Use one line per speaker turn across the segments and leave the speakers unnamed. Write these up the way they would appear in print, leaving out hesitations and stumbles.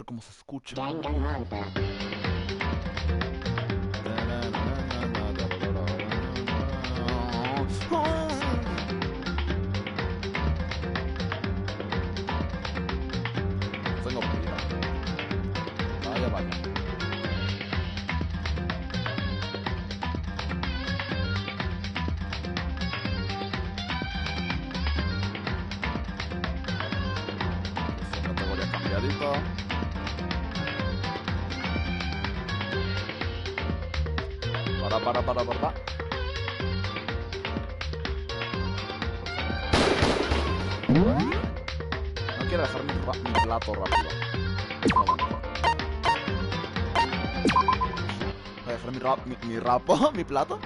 ver cómo se escucha.
Danganropa.
Tengo prisa. Vaya, vaya. Esta categoría cambiadita. Para. No quiero dejar mi plato rápido. Un momento. Voy a dejar mi rapo, mi plato.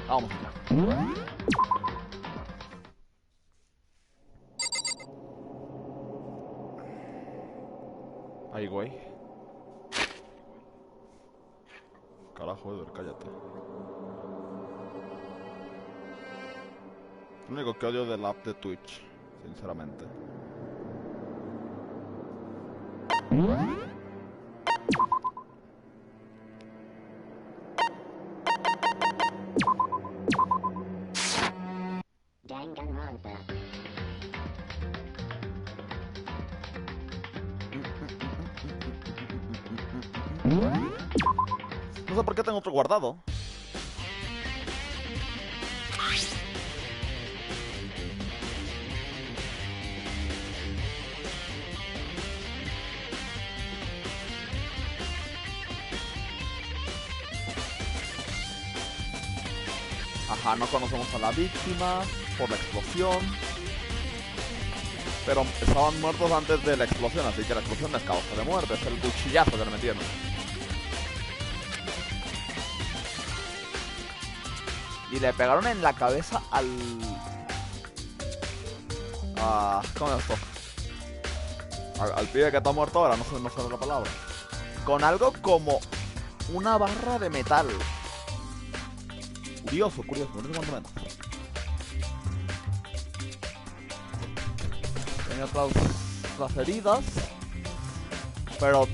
Vamos allá. Ay, güey. Carajo, Eder, cállate. Lo único que odio del app de Twitch, sinceramente.
Danganropa.
No sé por qué tengo otro guardado. Ajá, no conocemos a la víctima por la explosión. Pero estaban muertos antes de la explosión, así que la explosión no es causa de muerte, es el cuchillazo que le metieron. Y le pegaron en la cabeza al... ¿cómo es esto? Al pibe que está muerto ahora, no sé la palabra. Con algo como una barra de metal. Curioso, no sé cuánto menos. Tenía otras heridas. Pero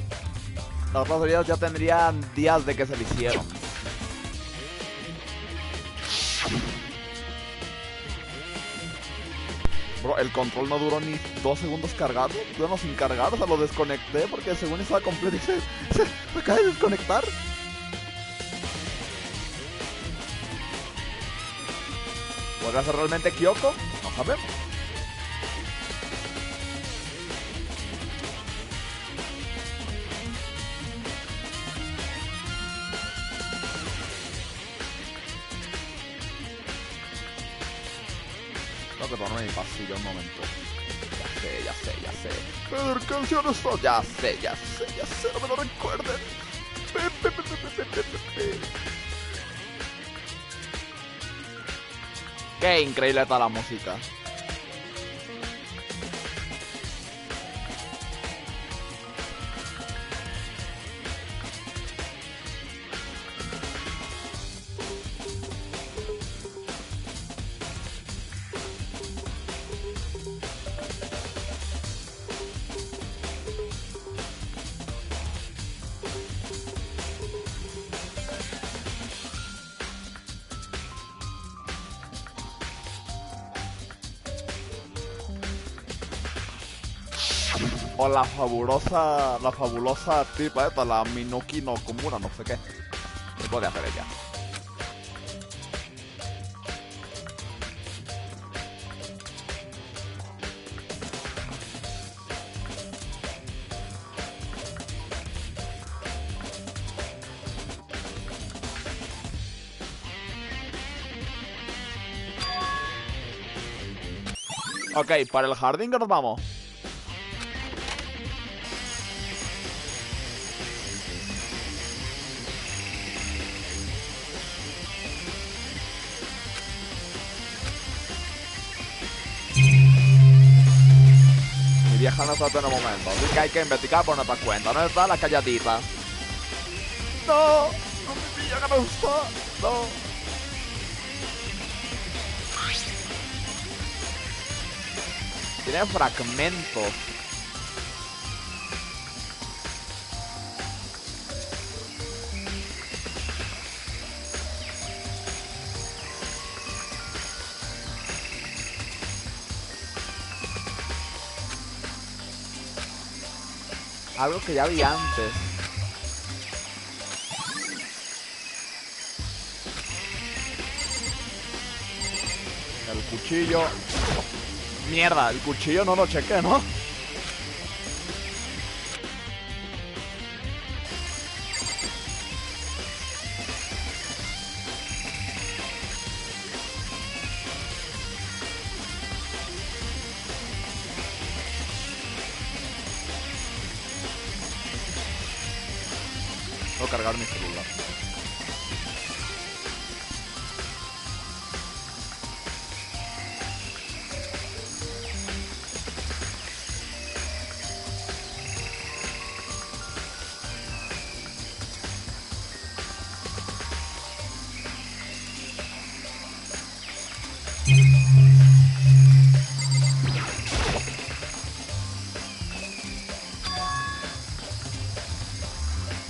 las otras heridas ya tendrían días de que se le hicieron. Bro, el control no duró ni 2 segundos cargado. Bueno, sin cargar, o sea, lo desconecté porque según estaba completo y se acaba de desconectar. ¿Podría ser realmente Kyoko? No sabemos. Tengo que tomarme mi pasillo un momento. Ya sé. Pero ¿qué canción es esta? Ya sé, no me lo recuerden. Qué increíble está la música. O la fabulosa tipa esta, la Minuki no Komura, no sé qué. ¿Qué puede hacer ella? Ok, para el jardín que nos vamos. Mi vieja no está en el momento, así que hay que investigar por nuestra cuenta. ¿Dónde está la calladita? No, no me pilla, que me gustó. No. Tiene fragmentos. Algo que ya vi antes. El cuchillo. Mierda, el cuchillo no lo chequé, ¿no? Voy a cargar mi celular.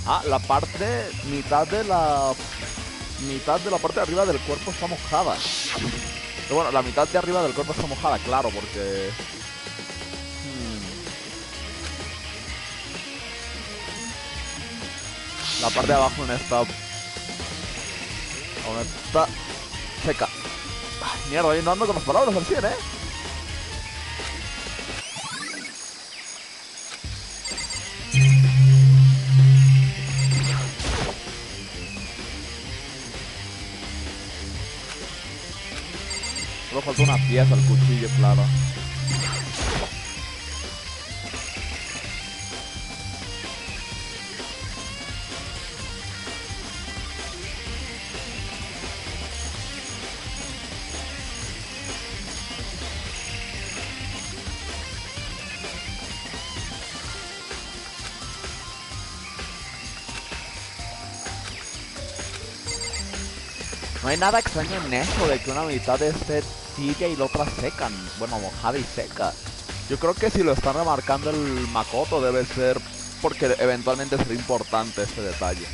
Ah, la parte, mitad de la parte de arriba del cuerpo está mojada. Pero bueno, la mitad de arriba del cuerpo está mojada, claro, porque... La parte de abajo no está... Aún está seca. Ay, mierda, ahí no ando con las palabras al 100, ¿eh? Solo falta una pieza al cuchillo, claro. No hay nada extraño en eso de que una mitad esté tibia y la otra seca. Bueno, mojada y seca. Yo creo que si lo está remarcando el Makoto debe ser porque eventualmente será importante este detalle.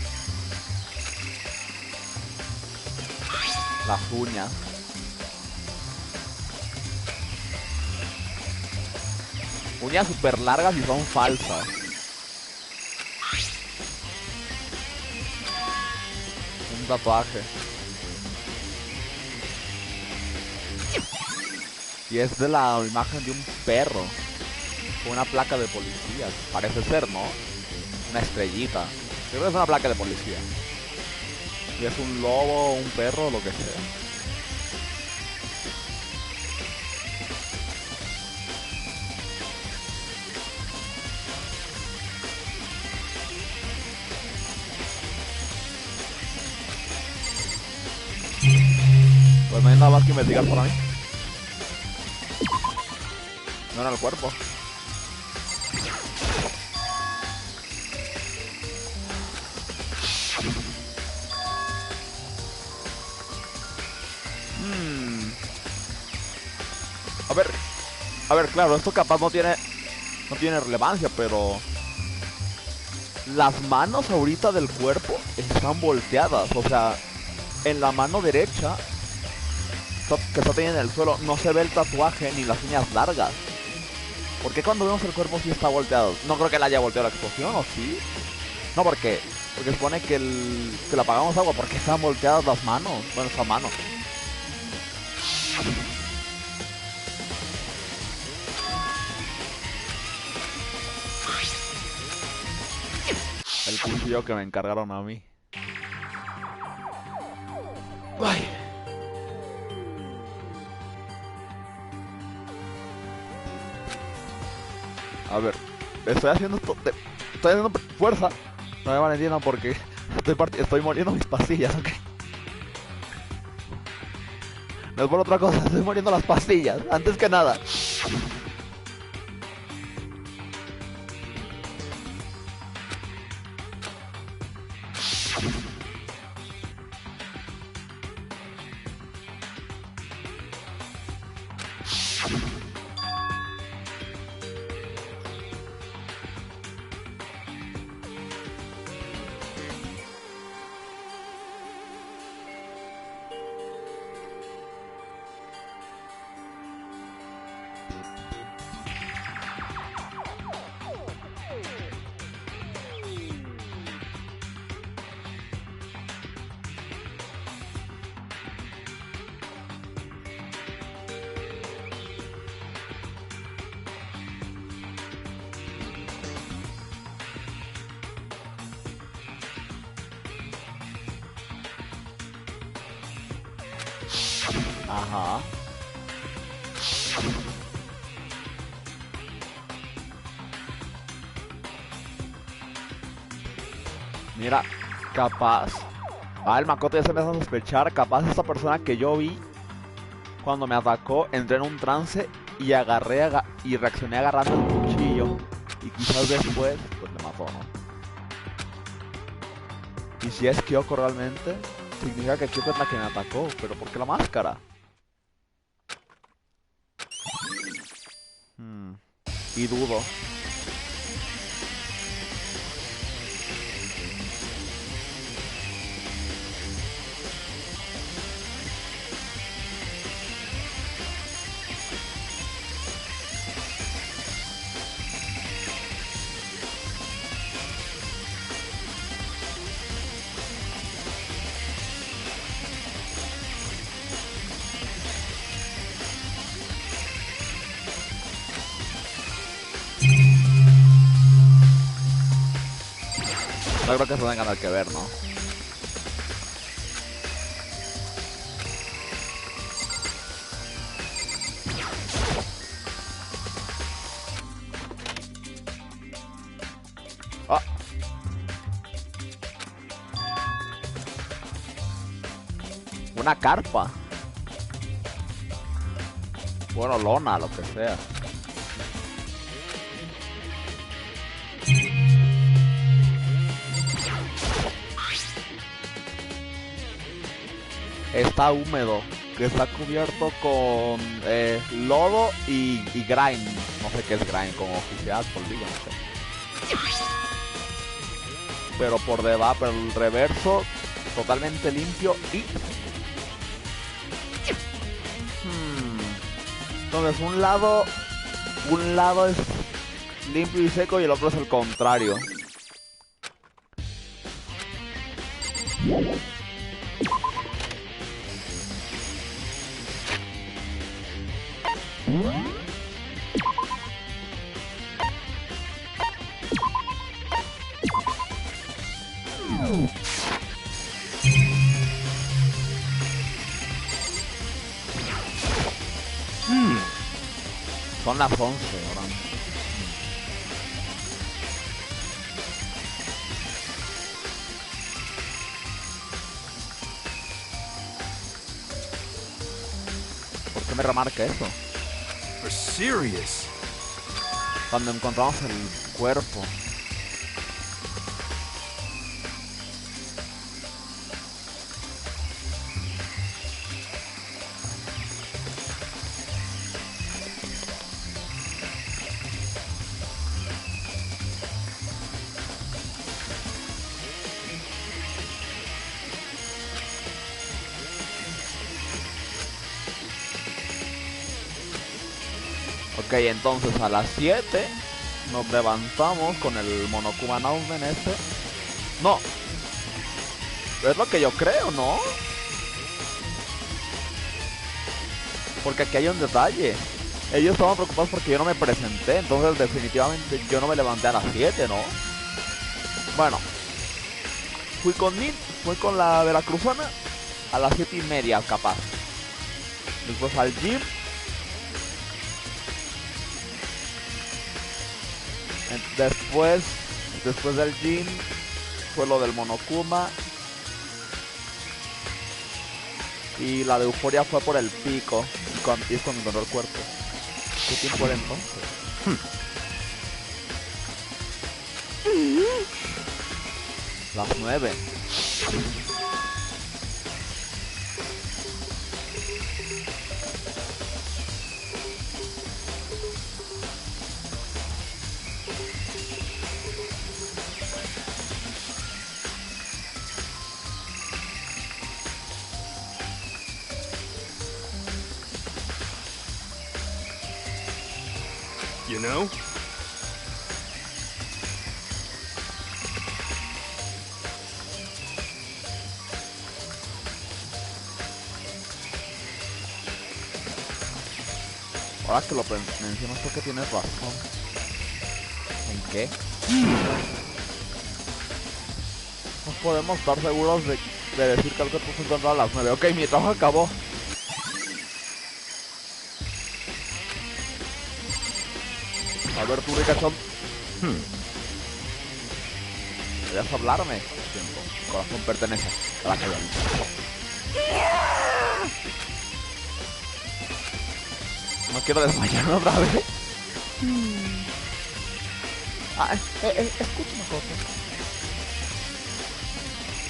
Las uñas. Uñas súper largas y son falsas. Un tatuaje. Y es de la imagen de un perro con una placa de policía. Parece ser, ¿no? Una estrellita. Creo que es una placa de policía. Y es un lobo, un perro, lo que sea. Pues no hay nada más que investigar por ahí. No era el cuerpo. A ver, claro, esto capaz no tiene relevancia, pero las manos ahorita del cuerpo están volteadas, o sea, en la mano derecha que está teniendo en el suelo no se ve el tatuaje ni las uñas largas. ¿Por qué cuando vemos el cuerpo sí está volteado? No creo que le haya volteado la explosión, ¿o sí? No, porque supone que le apagamos agua. ¿Por qué están volteadas las manos? Bueno, esa mano. El cuchillo que me encargaron a mí. Ay. A ver, estoy haciendo esto. Estoy haciendo fuerza. No me malentiendan porque estoy moliendo mis pastillas, ¿ok? No es por otra cosa, estoy moliendo las pastillas, antes que nada. Ajá. Mira, capaz. El Makoto ya se me hace sospechar. Capaz esa persona que yo vi cuando me atacó, entré en un trance y y reaccioné agarrando el cuchillo. Y quizás después, pues me mató, ¿no? Y si es Kyoko realmente, significa que Kyoko es la que me atacó. Pero ¿por qué la máscara? Y dudo. No creo que eso tenga nada que ver, ¿no? ¡Ah! Una carpa. Bueno, lona, lo que sea. Está húmedo, que está cubierto con lodo y grind. No sé qué es grind como oficial, polvillo, no sé. Pero por debajo, pero el reverso totalmente limpio y... Entonces un lado es limpio y seco y el otro es el contrario. Son las 11 ahora. ¿Por qué me remarca eso?
For serious.
Cuando encontramos el cuerpo. Ok, entonces a las 7 nos levantamos con el Monokuma Announcement este. No. Es lo que yo creo, ¿no? Porque aquí hay un detalle. Ellos estaban preocupados porque yo no me presenté. Entonces definitivamente yo no me levanté a las 7, ¿no? Bueno. Fui con la veracruzana a las 7:30 capaz. Después al gym. Después del gym fue lo del Monokuma. Y la de euforia fue por el pico. Y es cuando encontró el cuerpo. ¿Qué tiempo era entonces? Las 9.
You know?
Ahora que lo mencionas, creo que tienes razón. ¿En qué? No podemos estar seguros de decir que el cuerpo se encuentra a las 9. Ok, mi trabajo acabó. A ver, tú, ricachón. ¿Querías hablarme? Tiempo. Mi corazón pertenece a la calle. No quiero desmayarme otra vez. Escucha una cosa.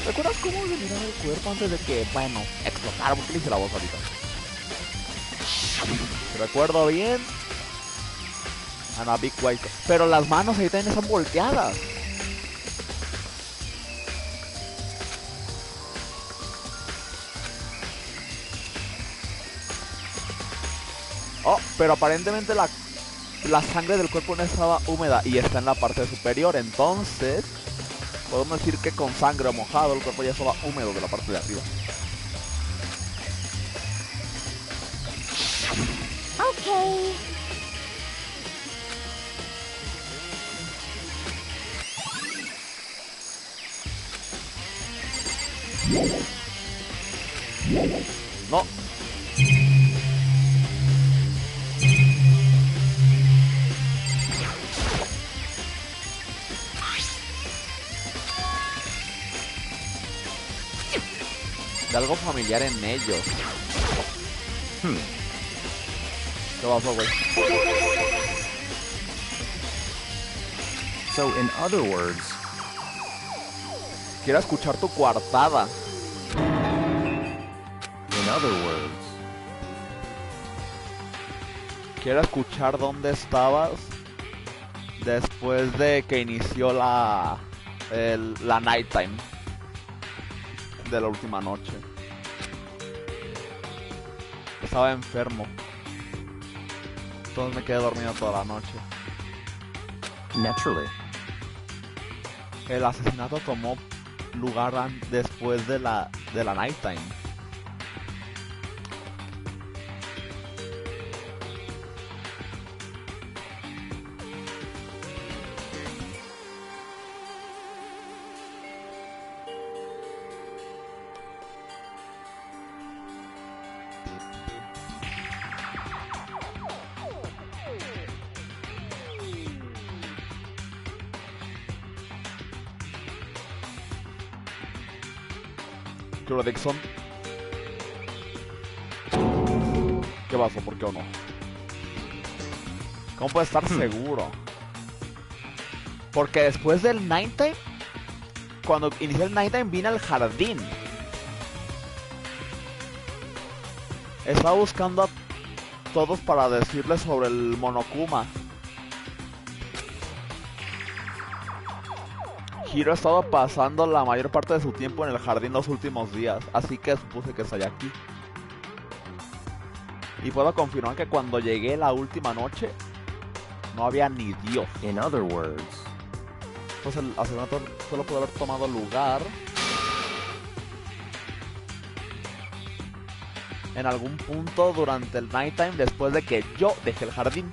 ¿Recuerdas cómo le miraba el cuerpo antes de que, bueno, explotara? ¿Por qué le hice la voz ahorita? Recuerdo bien. Ana Big White. Pero las manos ahí también están volteadas. Oh, pero aparentemente la sangre del cuerpo no estaba húmeda y está en la parte superior. Entonces, podemos decir que con sangre mojado el cuerpo ya estaba húmedo de la parte de arriba.
Okay.
No. De algo familiar en ellos. ¿Qué pasó, güey?
So, in other words,
Quiero escuchar tu coartada.
in other words,
Quiero escuchar dónde estabas después de que inició la nighttime de la última noche. Estaba enfermo. Entonces me quedé dormido toda la noche.
naturally.
El asesinato tomó lugar después de la nighttime. Dixon. ¿Qué pasó? ¿Por qué o no? ¿Cómo puede estar seguro? Porque después del nighttime, cuando inició el nighttime, vine al jardín. Estaba buscando a todos para decirles sobre el Monokuma. Hiro ha estado pasando la mayor parte de su tiempo en el jardín los últimos días, así que supuse que estaría aquí. Y puedo confirmar que cuando llegué la última noche, no había ni Dios.
In other words,
Pues el asesinato solo pudo haber tomado lugar en algún punto durante el nighttime después de que yo dejé el jardín.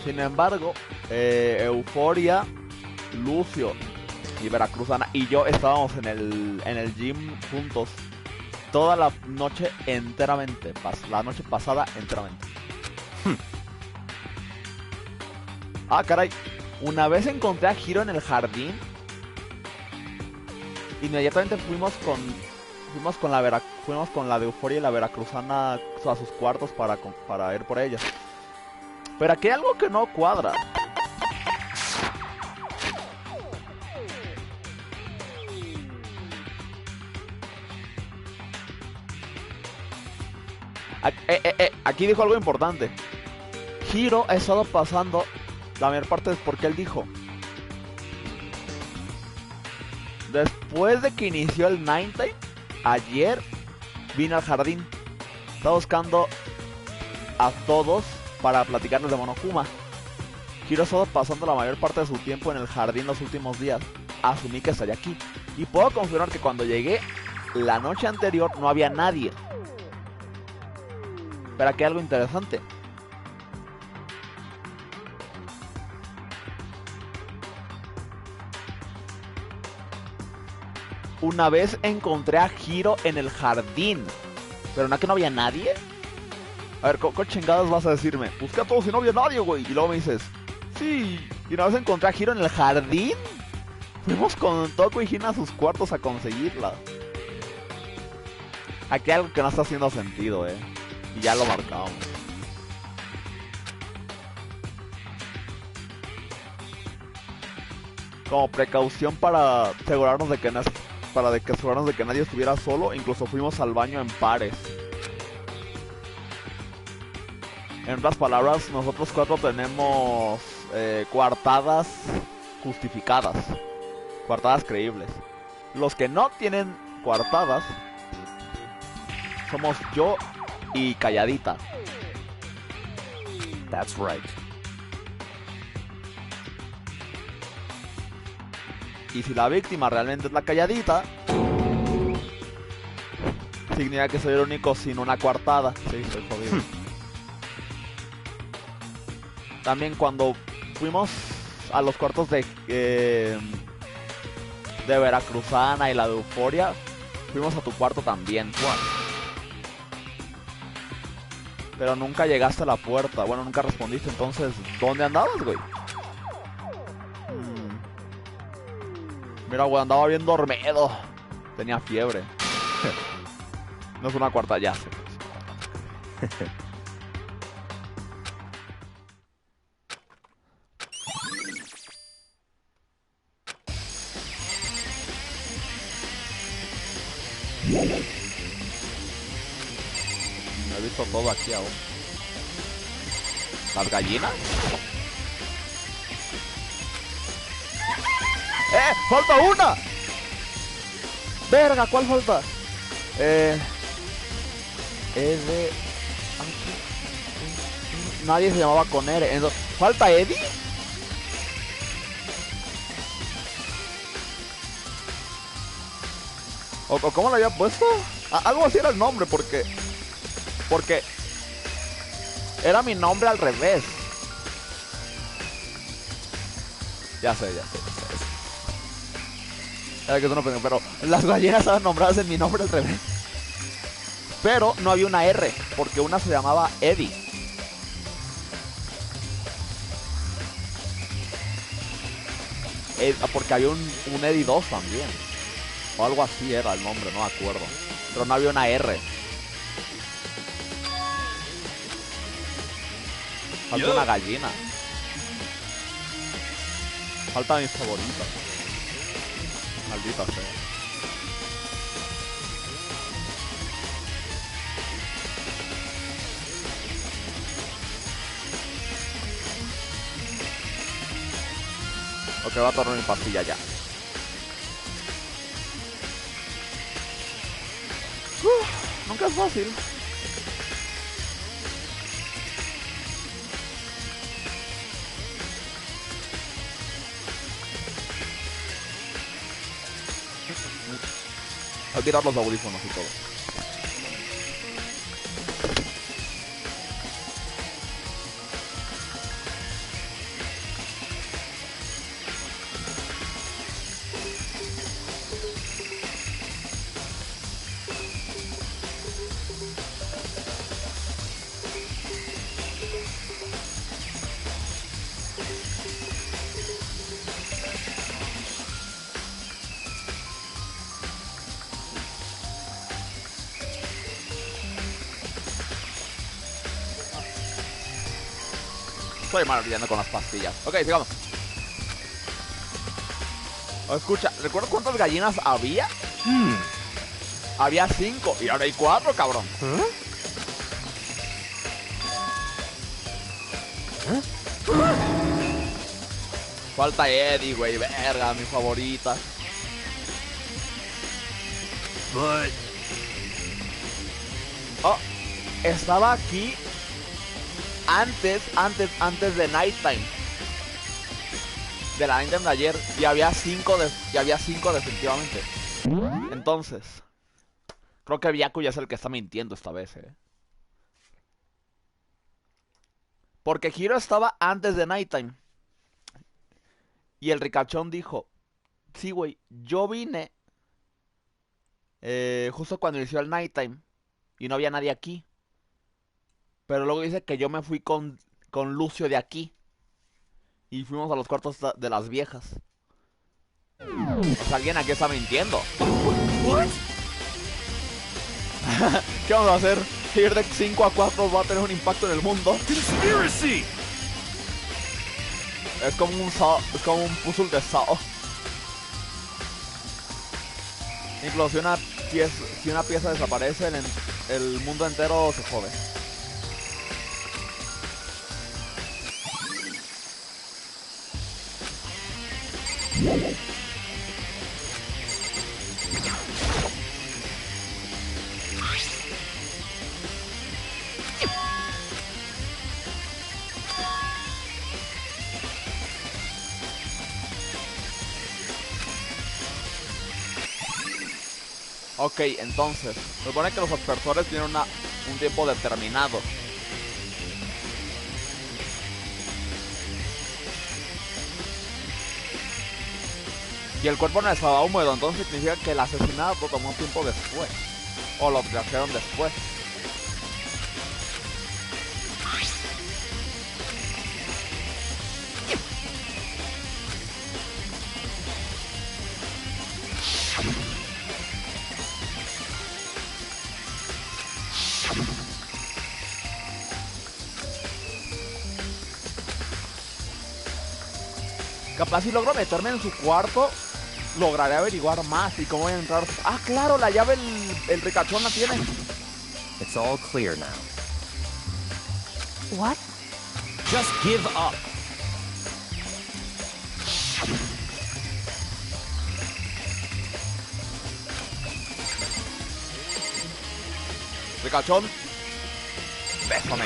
Sin embargo, Euforia, Lucio y Veracruzana y yo estábamos en el gym juntos toda la noche enteramente, la noche pasada enteramente. Ah, caray. Una vez encontré a Hiro en el jardín. Inmediatamente fuimos con la de Euforia y la Veracruzana a sus cuartos para ir por ellas. Pero aquí hay algo que no cuadra. Aquí dijo algo importante. Hiro ha estado pasando la mayor parte es porque él dijo: después de que inició el nighttime, ayer vine al jardín. Estaba buscando a todos para platicarles de Monokuma. Hiro ha estado pasando la mayor parte de su tiempo en el jardín los últimos días. Asumí que estaría aquí. Y puedo confirmar que cuando llegué la noche anterior no había nadie. Pero aquí hay algo interesante. Una vez encontré a Hiro en el jardín. Pero no, que no había nadie. A ver, ¿cómo chingados vas a decirme? Busca a todos y no había nadie, güey. Y luego me dices: sí. Y una vez encontré a Hiro en el jardín. Fuimos con Toku y Hina a sus cuartos a conseguirla. Aquí hay algo que no está haciendo sentido, y ya lo marcamos. Como precaución para asegurarnos de que asegurarnos de que nadie estuviera solo, incluso fuimos al baño en pares. En otras palabras, nosotros cuatro tenemos coartadas justificadas, coartadas creíbles. Los que no tienen coartadas somos yo y Calladita.
that's right.
Y si la víctima realmente es la Calladita, significa que soy el único sin una coartada. Sí, soy jodido. También cuando fuimos a los cuartos de Veracruzana y la de Euforia, fuimos a tu cuarto también. Pero nunca llegaste a la puerta. Bueno, nunca respondiste. Entonces, ¿dónde andabas, güey? Mira, güey, andaba bien dormido. Tenía fiebre. No es una cuarta, ya sé. No he visto todo aquí aún. ¿Las gallinas? ¡Falta una! ¡Verga! ¿Cuál falta? Nadie se llamaba con R. Entonces, ¿falta Eddie? ¿O cómo lo había puesto? Algo así era el nombre, porque era mi nombre al revés. Ya sé. Era que tú no pensé, pero las gallinas estaban nombradas en mi nombre al revés. Pero no había una R, porque una se llamaba Eddie. Porque había un Eddie 2 también. O algo así era el nombre, no me acuerdo. Pero no había una R. Falta una gallina. Falta mis favoritas. Maldita sea. Ok, va a tornar mi pastilla ya. Nunca es fácil. Al tirar los audífonos y todo. Estoy mal olvidando con las pastillas. Ok, sigamos. Oh, escucha, ¿recuerdas cuántas gallinas había? Había 5 y ahora hay 4, cabrón. Falta Eddie, güey, verga, mi favorita. Oh, estaba aquí antes de Nighttime. De la Nighttime de ayer. Y había 5 definitivamente. Entonces, creo que Byaku ya es el que está mintiendo esta vez, Porque Hiro estaba antes de Nighttime. Y el ricachón dijo: sí, güey, yo vine justo cuando inició el Nighttime. Y no había nadie aquí. Pero luego dice que yo me fui con Lucio de aquí. Y fuimos a los cuartos de las viejas. O sea, alguien aquí está mintiendo. ¿Qué vamos a hacer? Ir de 5 a 4 va a tener un impacto en el mundo.
Conspiracy!
Es como un puzzle de Sao. Incluso si una pieza desaparece, el mundo entero se jode. Ok, entonces, se supone que los aspersores tienen un tiempo determinado. Y el cuerpo no estaba húmedo, entonces significa que el asesinato tomó tiempo después. O lo trajeron después. Capaz si logro meterme en su cuarto, lograré averiguar más y cómo voy a entrar. Ah, claro, la llave el ricachón la tiene.
It's all clear now.
What?
Just give up.
Ricachón, bésame.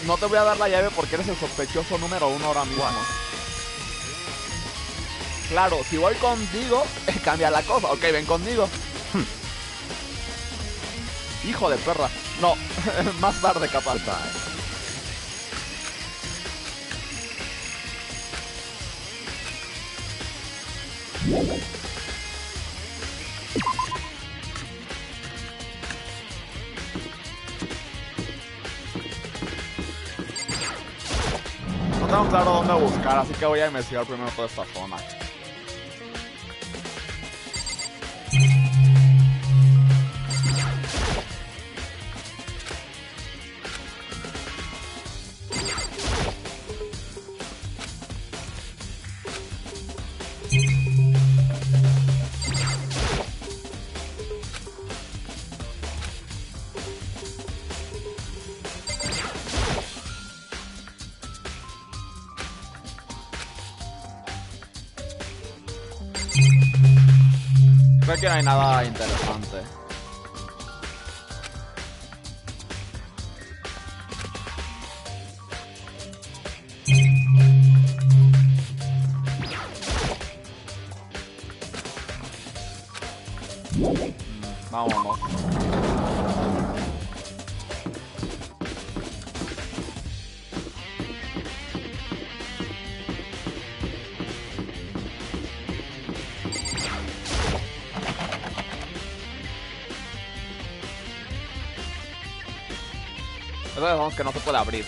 No te voy a dar la llave porque eres el sospechoso número 1 ahora mismo. Claro, si voy contigo, cambia la cosa. Ok, ven conmigo. Hijo de perra. No, más tarde capaz. No tengo claro dónde buscar, así que voy a investigar primero toda esta zona. Creo que no hay nada interesante. Vámonos. Eso dejamos que no se puede abrir.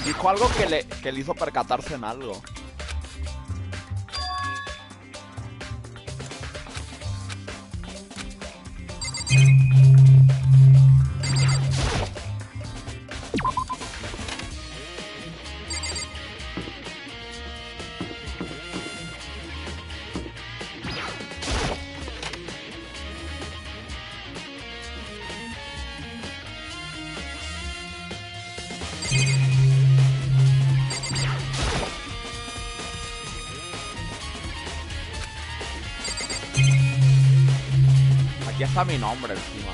Dijo algo que le hizo percatarse en algo. Aquí está mi nombre encima.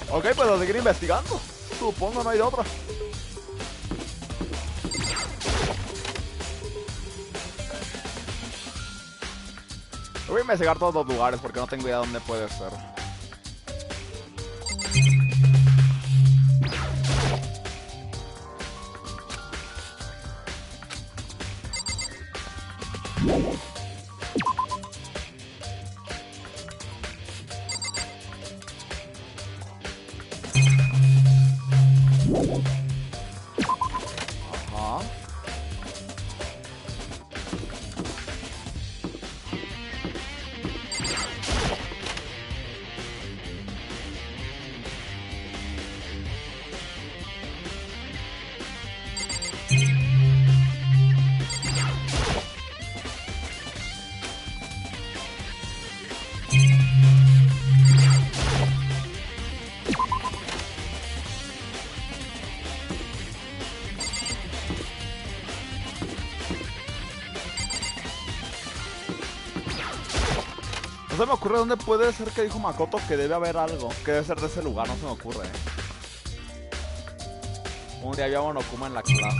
Ok, pues a seguir investigando. Supongo no hay de otra. Voy a investigar todos los lugares porque no tengo idea de dónde puede ser. Ajá. No se me ocurre dónde puede ser que dijo Makoto que debe haber algo. Que debe ser de ese lugar, no se me ocurre. Un día había Monokuma en la clase.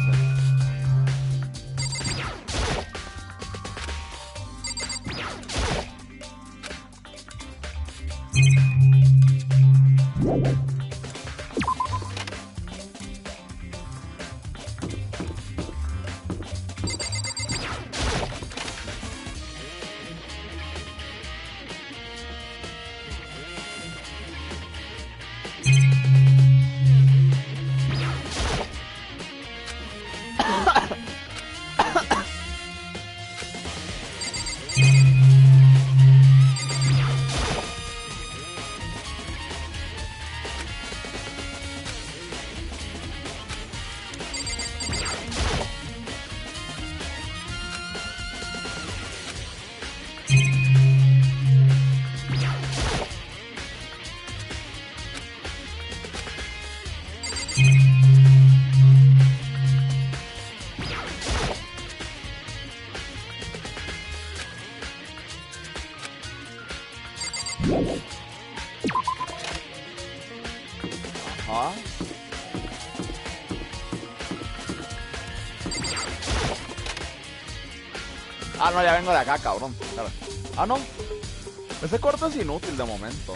Ah, no, ya vengo de acá, cabrón. Claro. Ah, no. Ese corte es inútil de momento.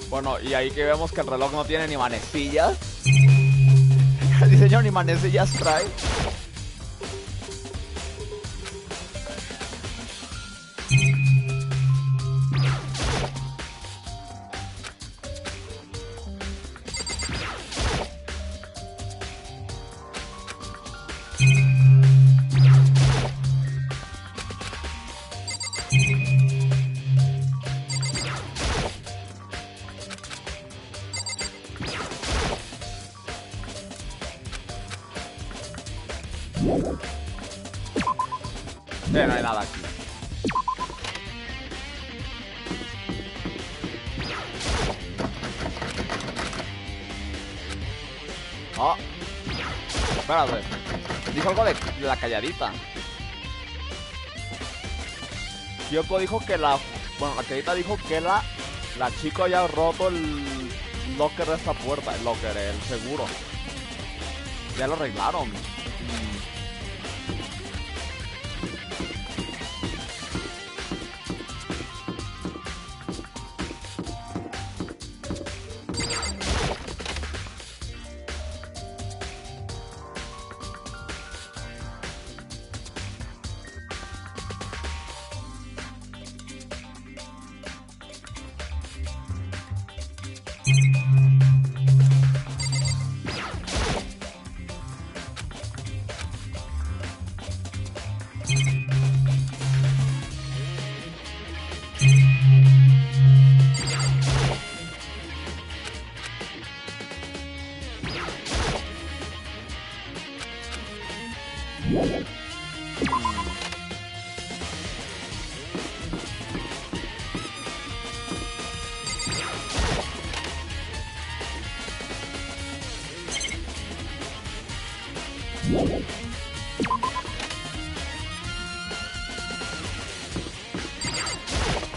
Bueno, y ahí que vemos que el reloj no tiene ni manecillas. El diseño ni manecillas trae. No hay nada aquí. Oh. Espérate. Dijo algo de la calladita. Kyoko dijo que la... Bueno, la calladita dijo que la chica había roto el locker de esta puerta. El locker, el seguro. Ya lo arreglaron.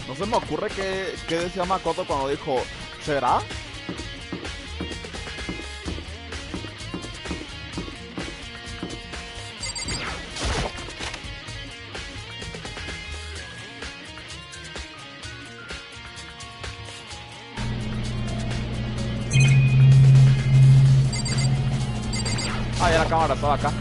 No se me ocurre qué decía Makoto cuando dijo, ¿será? Ah, ya la cámara estaba acá.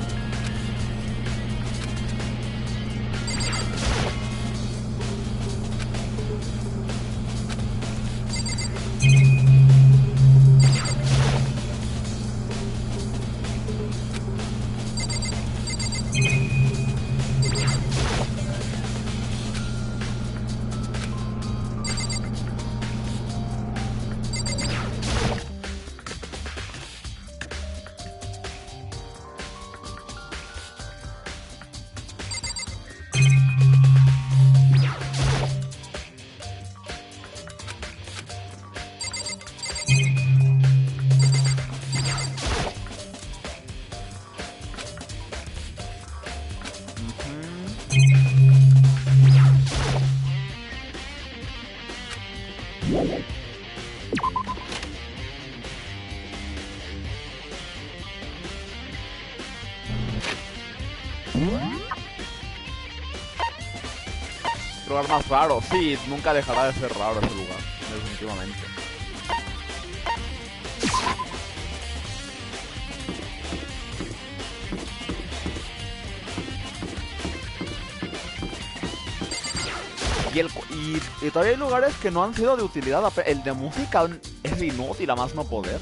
Lugar más raro, sí, nunca dejará de ser raro ese lugar, definitivamente. Y todavía hay lugares que no han sido de utilidad. El de música es inútil a más no poder.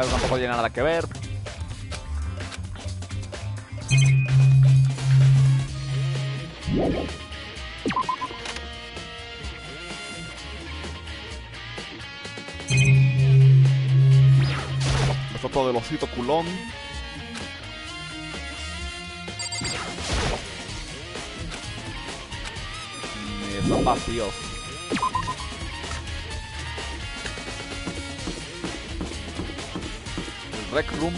Eso tampoco tiene nada que ver. La foto del osito culón. Y están vacíos. El Rec Room.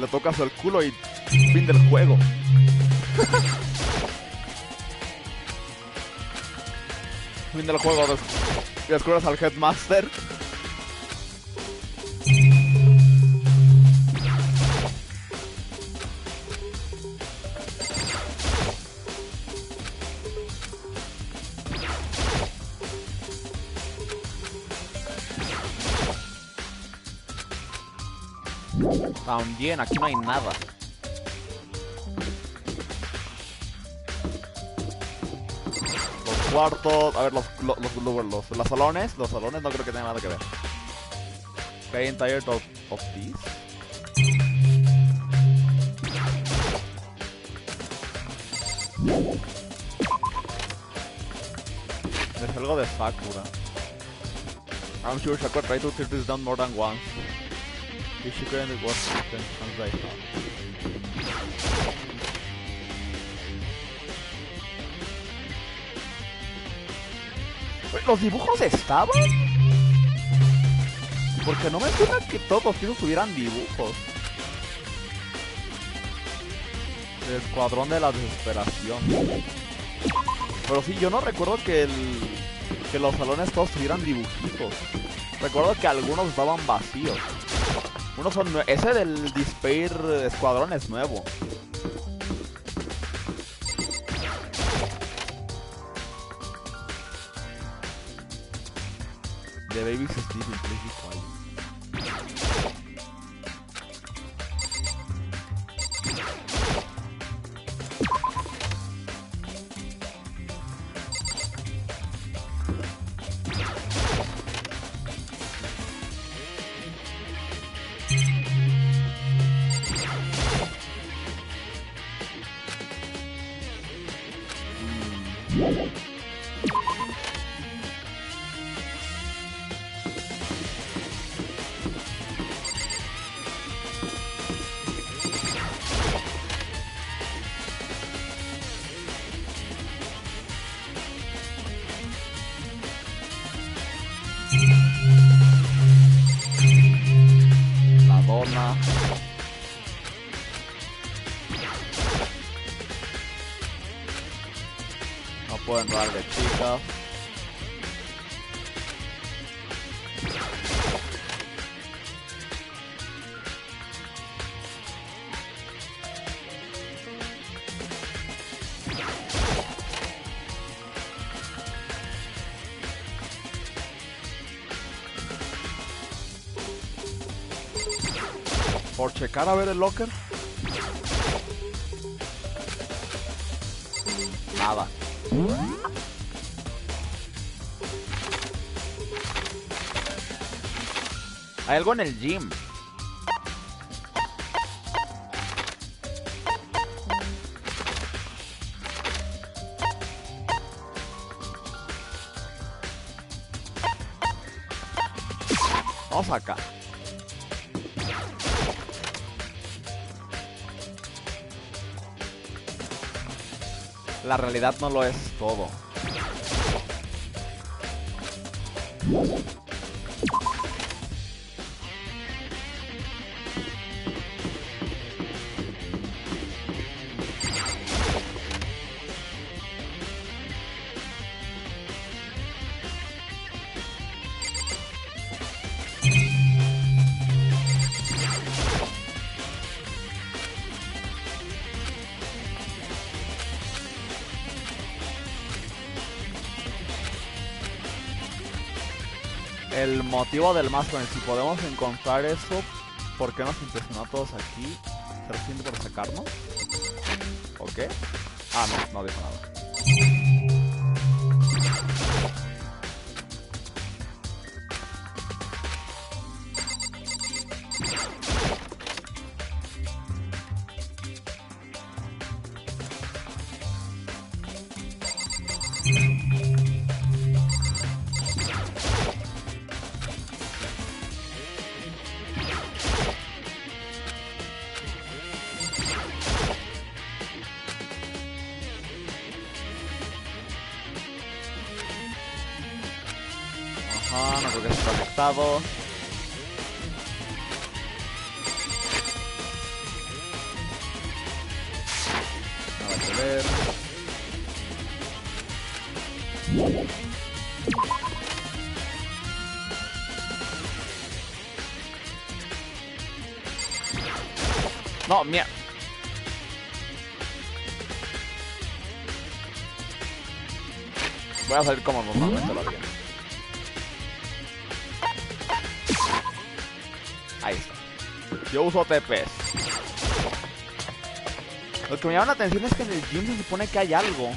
Le tocas el culo y fin del juego. Fin del juego. Descubres al Headmaster. También, aquí no hay nada. Los cuartos, a ver, los salones. Los salones no creo que tengan nada que ver. Getting tired of this. Es algo de Sakura. I'm sure Sakura tried to tear this down more than once. If she couldn't, it was the intentions I thought. ¿Los dibujos estaban? Porque no me suena que todos los títulos tuvieran dibujos. El escuadrón de la desesperación. Pero sí, yo no recuerdo que los salones todos tuvieran dibujitos. Recuerdo que algunos estaban vacíos. Unos son ese del Despair Escuadrón es nuevo. The baby's asleep, please be quiet. La dona. No puedo entrar de chicas. Por checar a ver el locker. Nada. Hay algo en el gym. Vamos acá. La realidad no lo es todo. El motivo del más si podemos encontrar eso, ¿por qué nos impresionó a todos aquí? ¿Se resiente por sacarnos? ¿O qué? Ah, no dijo nada. No creo que esté conectado. No, mierda. Voy a salir como normalmente lo haría. Ahí está. Yo uso TPs. Lo que me llama la atención es que en el gym se supone que hay algo.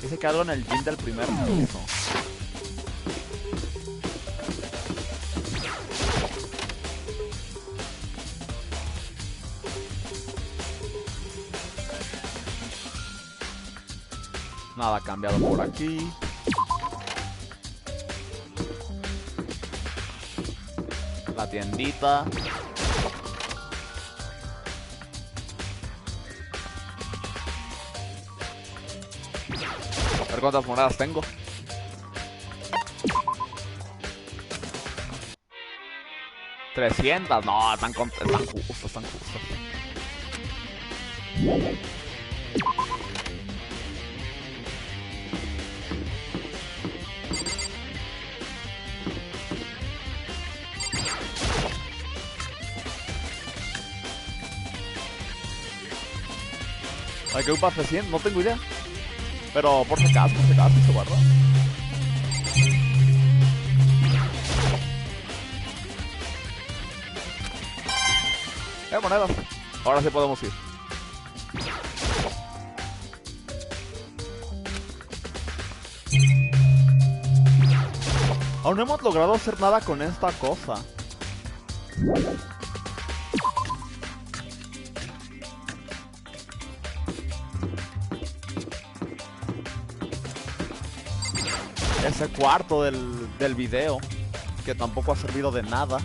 Dice que algo en el gym del primer piso. Nada cambiado por aquí. La tiendita. A ver cuántas monedas tengo. $300. No, están justos, están justos. Hay que un pase 100, no tengo idea. Pero por si acaso se guarda. Monedas. Ahora sí podemos ir. Aún no hemos logrado hacer nada con esta cosa. Ese cuarto del video, que tampoco ha servido de nada.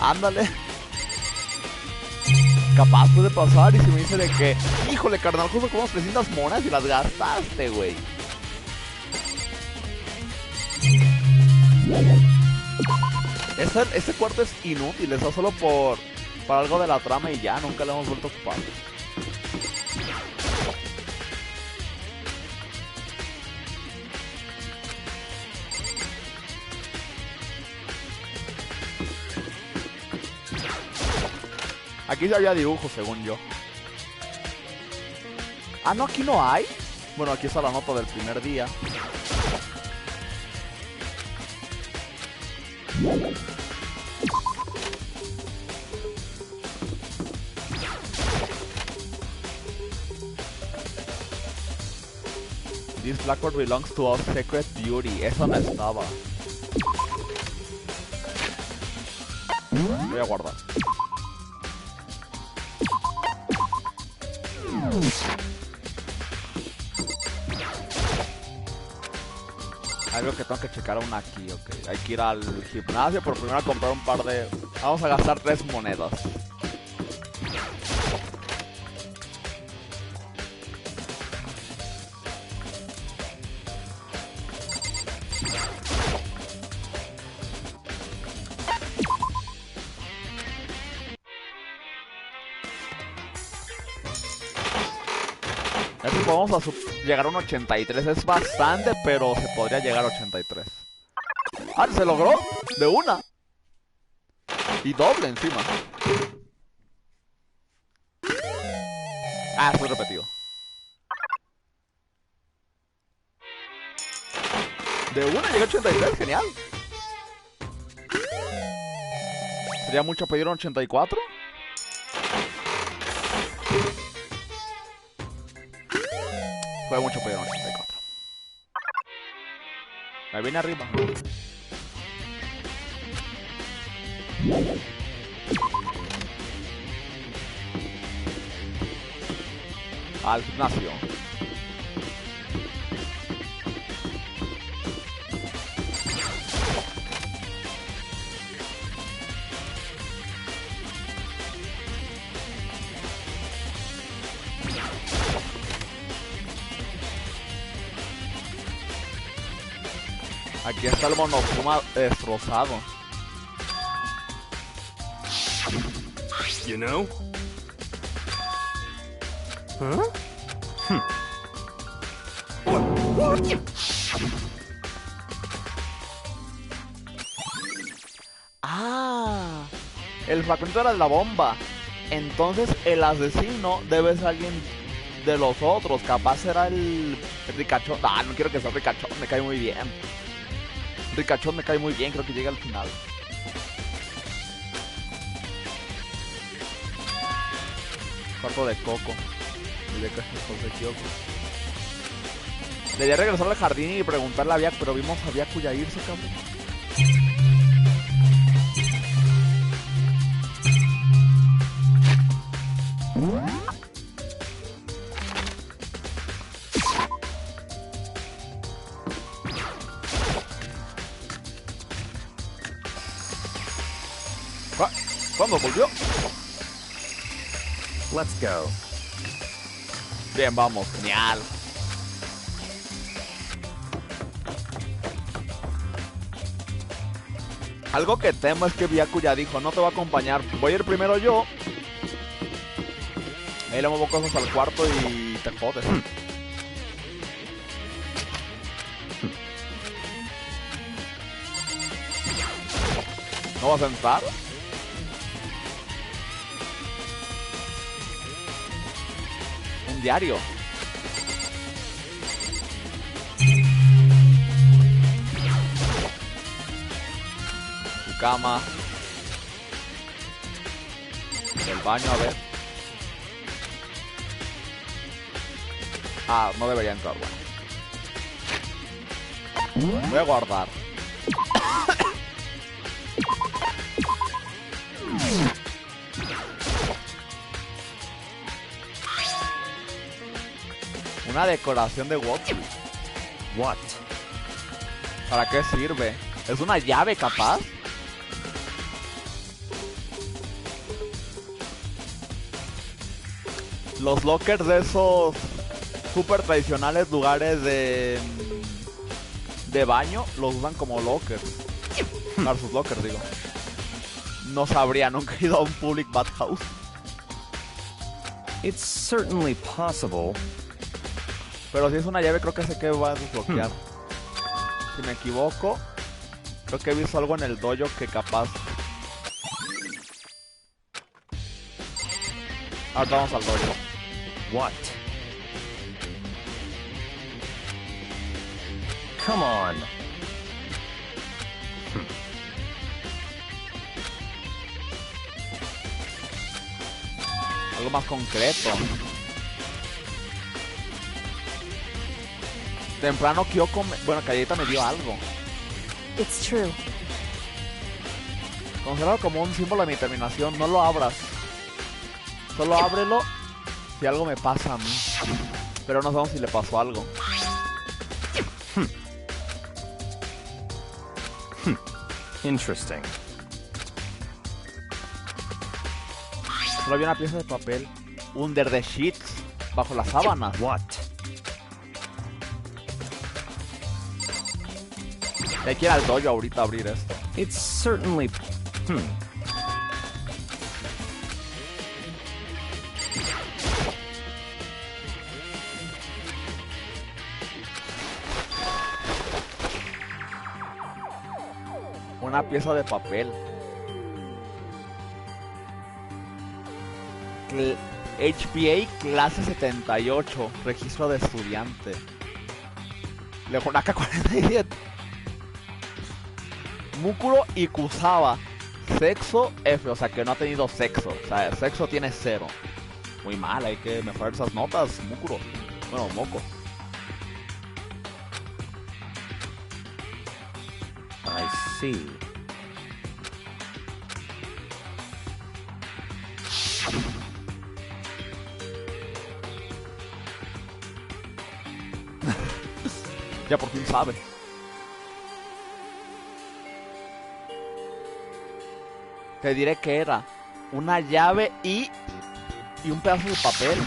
Ándale. Capaz puede pasar y se me dice de que, híjole, carnal, justo como 300 monedas y las gastaste, güey. Este cuarto es inútil, está solo para algo de la trama y ya, nunca lo hemos vuelto a ocupar. Aquí ya había dibujos, según yo. Ah, no, aquí no hay. Bueno, aquí está la nota del primer día. This blackboard belongs to our secret beauty. Eso no estaba. Voy a guardar. Algo que tengo que checar aún aquí, ok. Hay que ir al gimnasio, pero primero a comprar un par de... Vamos a gastar 3 monedas. Vamos a llegar a un 83, es bastante, pero se podría llegar a 83. ¡Ah, se logró! ¡De una! Y doble encima. Ah, fue repetido. De una llegué a 83, genial. ¿Sería mucho pedir un 84? Fue mucho pedir un 84. Me viene arriba. Al gimnasio. Aquí está el monokuma destrozado.
You know? Huh?
Ah, el fragmento era de la bomba. Entonces el asesino debe ser alguien de los otros. Capaz era el ricachón. Ah, no quiero que sea ricachón, me cae muy bien. Ricachón me cae muy bien, creo que llega al final. Cuarto de Coco. Y de Kyoko. Debía regresar al jardín y preguntarle a Byaku, pero vimos a Byaku ya irse, cabrón. ¿Cuándo volvió?
Let's go.
Bien, vamos, genial. Algo que temo es que Byaku ya dijo, no te voy a acompañar, voy a ir primero yo. Ahí le muevo cosas al cuarto y te jodes. ¿No vas a entrar? Un diario. Tu cama. El baño, a ver. Ah, no debería entrar, bueno. Voy a guardar. Una decoración de what?
What?
¿Para qué sirve? ¿Es una llave capaz? Los lockers de esos super tradicionales lugares de baño los usan como lockers. Versus lockers, digo. No sabría, nunca he ido a un public bathhouse.
It's certainly possible.
Pero si es una llave creo que sé que va a desbloquear. Si me equivoco, creo que he visto algo en el dojo que capaz. Ahora vamos al dojo.
What? Come on.
Algo más concreto. Temprano Kyoko bueno, Calleta me dio algo.
It's true.
Considerado como un símbolo de mi determinación. No lo abras. Solo ábrelo si algo me pasa a mí. Pero no sabemos si le pasó algo.
Interesting.
Solo había una pieza de papel. Under the sheets. Bajo las sábanas.
What?
Hay que ir al dojo ahorita a abrir esto.
It's certainly...
Una pieza de papel. HPA clase 78. Registro de estudiante. Lejonaka 47. Mukuro Ikusawa. Sexo F, o sea que no ha tenido sexo. O sea, el sexo tiene 0. Muy mal, hay que mejorar esas notas, Mukuro. Bueno, Moko.
I see.
Ya por fin sabe. Te diré que era una llave y un pedazo de papel.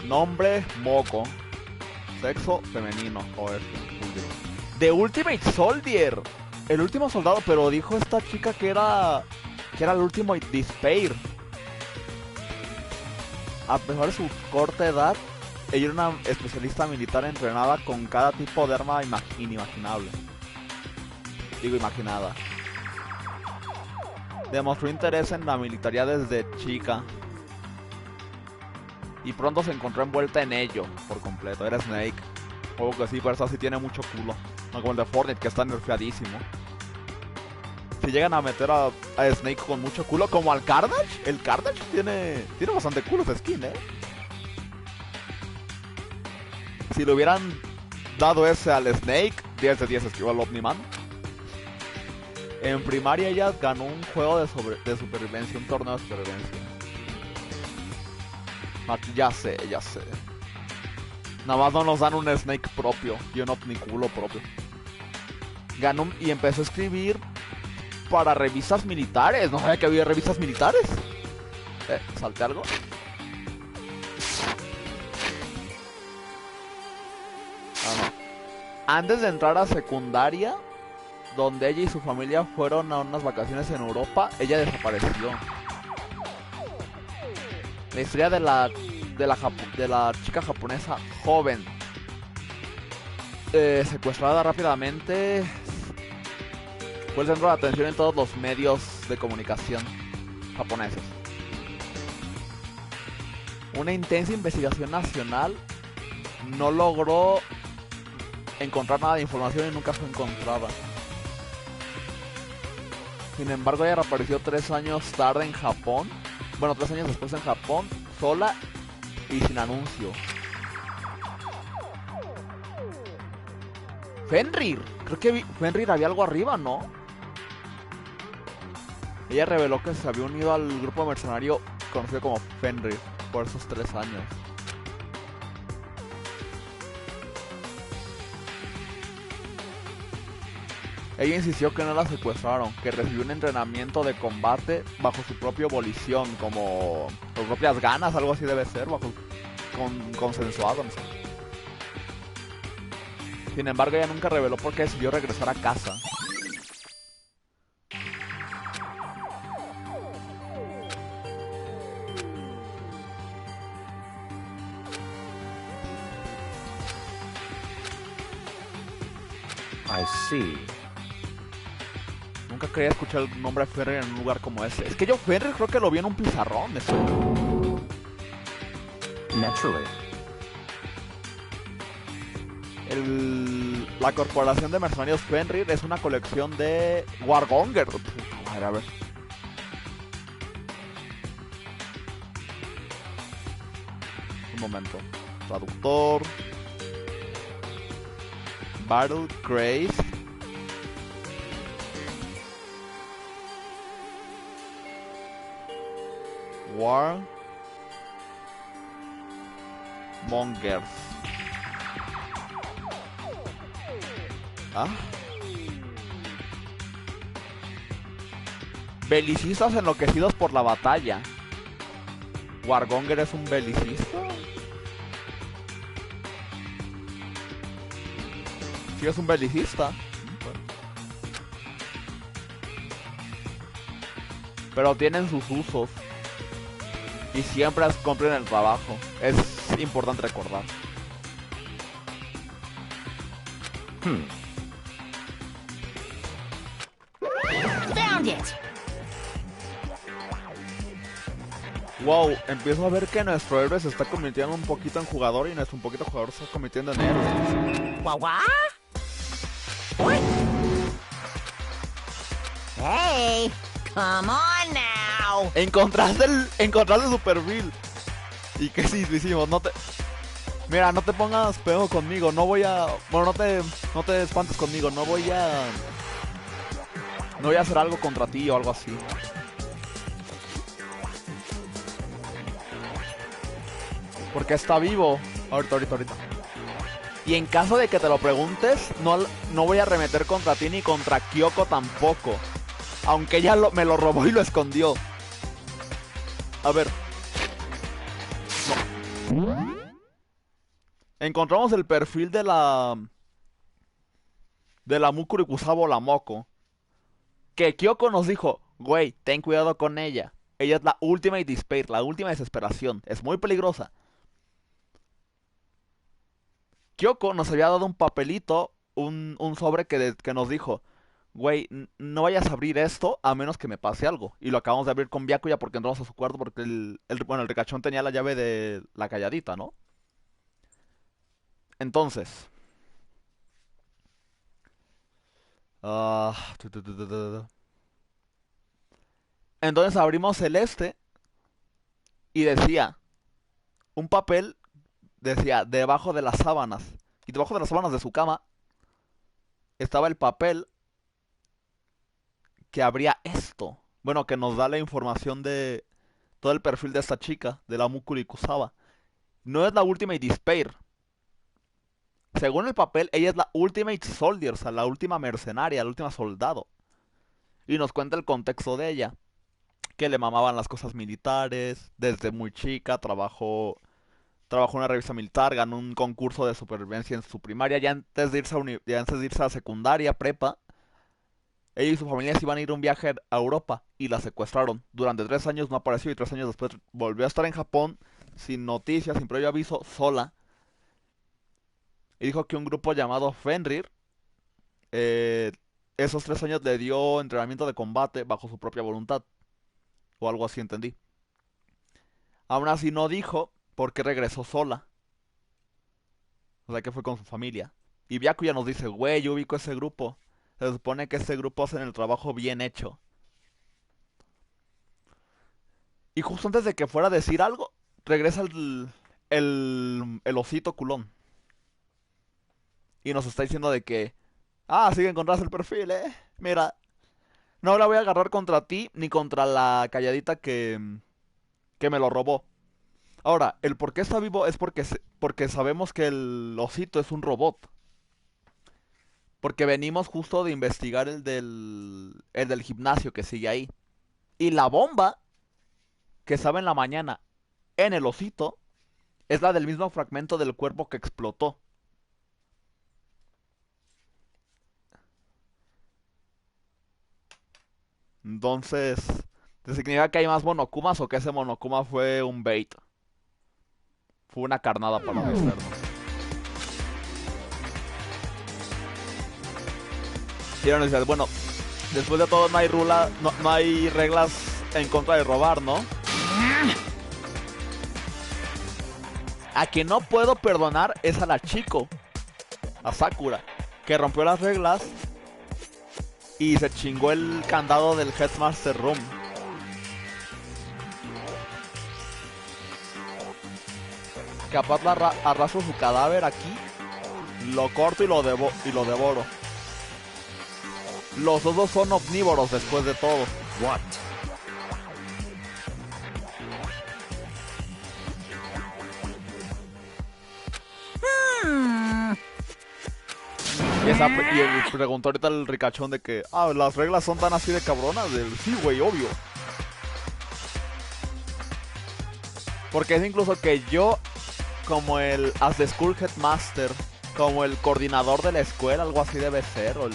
Nombre, Moco. Sexo, femenino. Joder, The Ultimate Soldier. El último soldado, pero dijo esta chica que era el Ultimate Despair. A pesar de su corta edad, ella era una especialista militar entrenada con cada tipo de arma inimaginable. Digo, imaginada. Demostró interés en la militaría desde chica. Y pronto se encontró envuelta en ello, por completo. Era Snake. Juego que sí, pero esta sí tiene mucho culo. No como el de Fortnite, que está nerfeadísimo. Si llegan a meter a Snake con mucho culo, como al Carnage. El Carnage tiene bastante culo ese skin, Si le hubieran dado ese al Snake, 10 de 10 esquivó al Omniman. En primaria ella ganó un juego de supervivencia, un torneo de supervivencia. Ya sé. Nada más no nos dan un Snake propio y un omniculo propio. Ganó y empezó a escribir para revistas militares. No sabía que había revistas militares. ¿Salté algo? No. Antes de entrar a secundaria, donde ella y su familia fueron a unas vacaciones en Europa, ella desapareció. La historia de la chica japonesa joven, secuestrada rápidamente, fue el centro de atención en todos los medios de comunicación japoneses. Una intensa investigación nacional no logró encontrar nada de información y nunca fue encontrada. Sin embargo, ella reapareció 3 años tarde en Japón. Bueno, 3 años después en Japón, sola y sin anuncio. Fenrir. Creo que Fenrir había algo arriba, ¿no? Ella reveló que se había unido al grupo mercenario conocido como Fenrir por esos 3 años. Ella insistió que no la secuestraron, que recibió un entrenamiento de combate bajo su propia volición, como sus propias ganas, algo así debe ser, consensuado, no sé. Sin embargo, ella nunca reveló por qué decidió regresar a casa.
I see.
Nunca quería escuchar el nombre de Fenrir en un lugar como ese. Es que yo Fenrir creo que lo vi en un pizarrón. Eso.
Naturally.
La corporación de mercenarios Fenrir es una colección de Wargonger. A ver. Un momento. Traductor. Battle Grace. War Mongers. Belicistas enloquecidos por la batalla. ¿Wargonger es un belicista? Sí, es un belicista. Pero tienen sus usos. Y siempre cumplen el trabajo. Es importante recordar.
Found it.
Wow, empiezo a ver que nuestro héroe se está convirtiendo un poquito en jugador y nuestro un poquito jugador se está convirtiendo en héroe.
What? What? Hey, come on now.
Encontraste su perfil. ¿Y qué sí hicimos? Mira, no te pongas pedo conmigo, no voy a... Bueno, no te espantes conmigo, no voy a hacer algo contra ti o algo así. Porque está vivo. Ahorita. Y en caso de que te lo preguntes, no voy a arremeter contra ti ni contra Kyoko tampoco. Aunque ella me lo robó y lo escondió. A ver. No. encontramos el perfil de la Mukuru Kusabo la Moko. Que Kyoko nos dijo, güey, ten cuidado con ella. Ella es la ultimate despair, la última desesperación. Es muy peligrosa. Kyoko nos había dado un papelito, un sobre que nos dijo, güey, no vayas a abrir esto a menos que me pase algo. Y lo acabamos de abrir con Byakuya porque entramos a su cuarto porque bueno, el ricachón tenía la llave de la calladita, ¿no? Entonces... Entonces abrimos el y decía, un papel decía, debajo de las sábanas. Y debajo de las sábanas de su cama estaba el papel que abría esto. Bueno, que nos da la información de todo el perfil de esta chica, de la Mukuri Kusaba. No es la Ultimate Despair. Según el papel, ella es la Ultimate Soldier, o sea, la última mercenaria, la última soldado. Y nos cuenta el contexto de ella. Que le mamaban las cosas militares, desde muy chica, trabajó en una revista militar, ganó un concurso de supervivencia en su primaria, ya antes de irse a secundaria, prepa. Ella y su familia se iban a ir a un viaje a Europa y la secuestraron. Durante 3 años no apareció y 3 años después volvió a estar en Japón, sin noticias, sin previo aviso, sola. Y dijo que un grupo llamado Fenrir, eh, esos 3 años le dio entrenamiento de combate bajo su propia voluntad. O algo así entendí. Aún así no dijo por qué regresó sola. O sea que fue con su familia. Y Byakuya nos dice, güey, yo ubico ese grupo. Se supone que ese grupo hace el trabajo bien hecho. Y justo antes de que fuera a decir algo, regresa el osito culón. Y nos está diciendo de que, sí que encontraste el perfil, mira, no la voy a agarrar contra ti ni contra la calladita que me lo robó. Ahora, el por qué está vivo es porque sabemos que el osito es un robot. Porque venimos justo de investigar el del gimnasio que sigue ahí. Y la bomba que estaba en la mañana en el osito es la del mismo fragmento del cuerpo que explotó. Entonces, ¿te significa que hay más monokumas o que ese monokuma fue un bait? Fue una carnada para vencernos. Y ahora nos dice, bueno, después de todo no hay reglas en contra de robar, ¿no? A quien no puedo perdonar es a la Chico, a Sakura, que rompió las reglas y se chingó el candado del Headmaster Room. Capaz arrastro su cadáver aquí, lo corto y lo devoro. Los osos son omnívoros después de todo.
What?
Y preguntó ahorita el ricachón de que, las reglas son tan así de cabronas. Sí, güey, obvio. Porque es incluso que yo, como el as the school headmaster, como el coordinador de la escuela, algo así debe ser, o el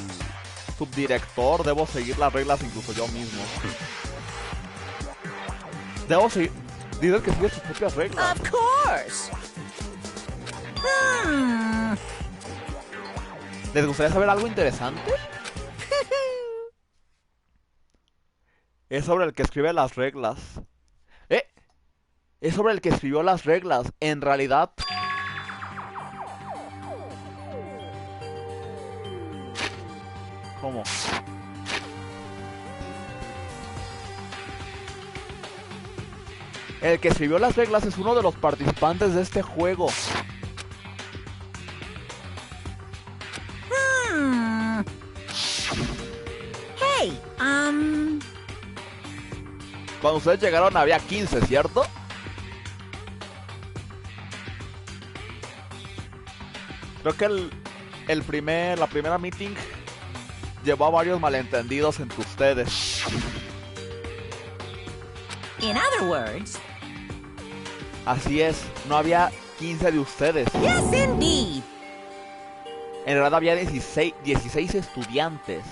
subdirector, debo seguir las reglas incluso yo mismo. Debo seguir. Dices que sigue sus propias reglas.
Of course.
¿Les gustaría saber algo interesante? Es sobre el que escribe las reglas. Es sobre el que escribió las reglas. En realidad... ¿Cómo? El que escribió las reglas es uno de los participantes de este juego.
Hey,
Cuando ustedes llegaron había 15, ¿cierto? Creo que la primera meeting llevó a varios malentendidos entre ustedes.
in other words,
Así es, no había 15 de ustedes.
Yes, indeed.
En realidad había 16 estudiantes.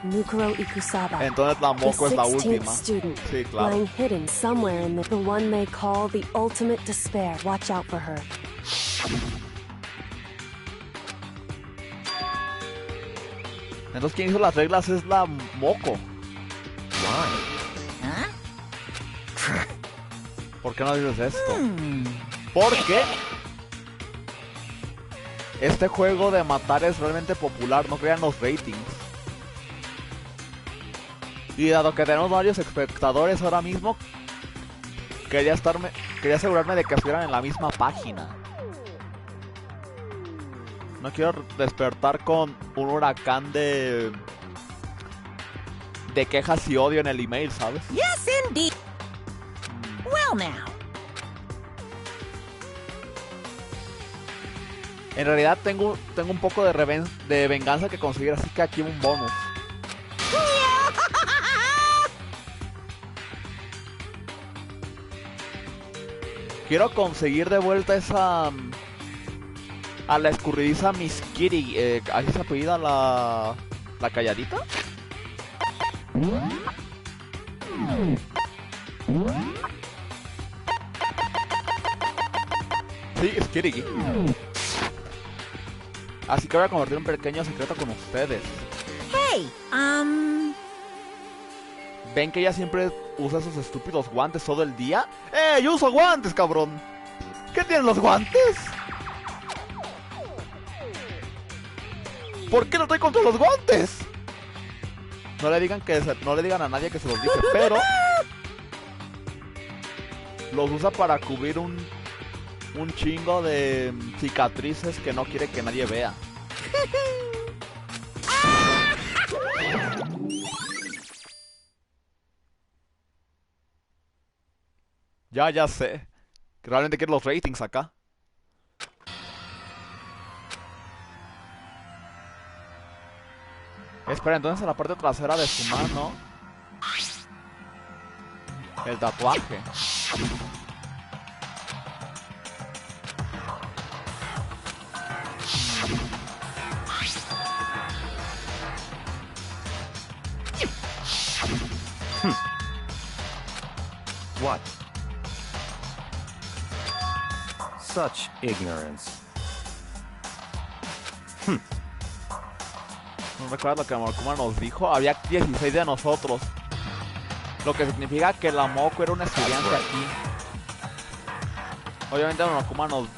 Mukuro Ikusaba,
Entonces la
the
Moko es la
16th
última.
student,
Sí, claro.
lying hidden somewhere in the one they call the ultimate despair. Watch out for her.
Entonces quien hizo las reglas es la Moko.
Why?
Huh?
¿Por qué no dices esto? Porque este juego de matar es realmente popular, no crean los ratings. Y dado que tenemos varios espectadores ahora mismo, quería asegurarme de que estuvieran en la misma página. No quiero despertar con un huracán de quejas y odio en el email, ¿sabes?
Yes, indeed. Well, now.
En realidad tengo un poco de venganza que conseguir, así que aquí un bonus. Quiero conseguir de vuelta esa... a la escurridiza Miss Kitty. ¿Así se apellida la calladita? Sí, es Kitty. Así que voy a compartir un pequeño secreto con ustedes.
Hey,
¿Ven que ella siempre usa esos estúpidos guantes todo el día? Yo uso guantes, cabrón! ¿Qué tienen los guantes? ¿Por qué no estoy contra los guantes? No le digan a nadie que se los dije, pero los usa para cubrir un chingo de cicatrices que no quiere que nadie vea. Ya sé. Que realmente quiero los ratings acá. Espera, entonces en la parte trasera de su mano el tatuaje.
What? Such ignorance.
¿No recuerdas lo que Monokuma nos dijo? Había 16 de nosotros. Lo que significa que la Moko era una estudiante aquí. Obviamente Monokuma nos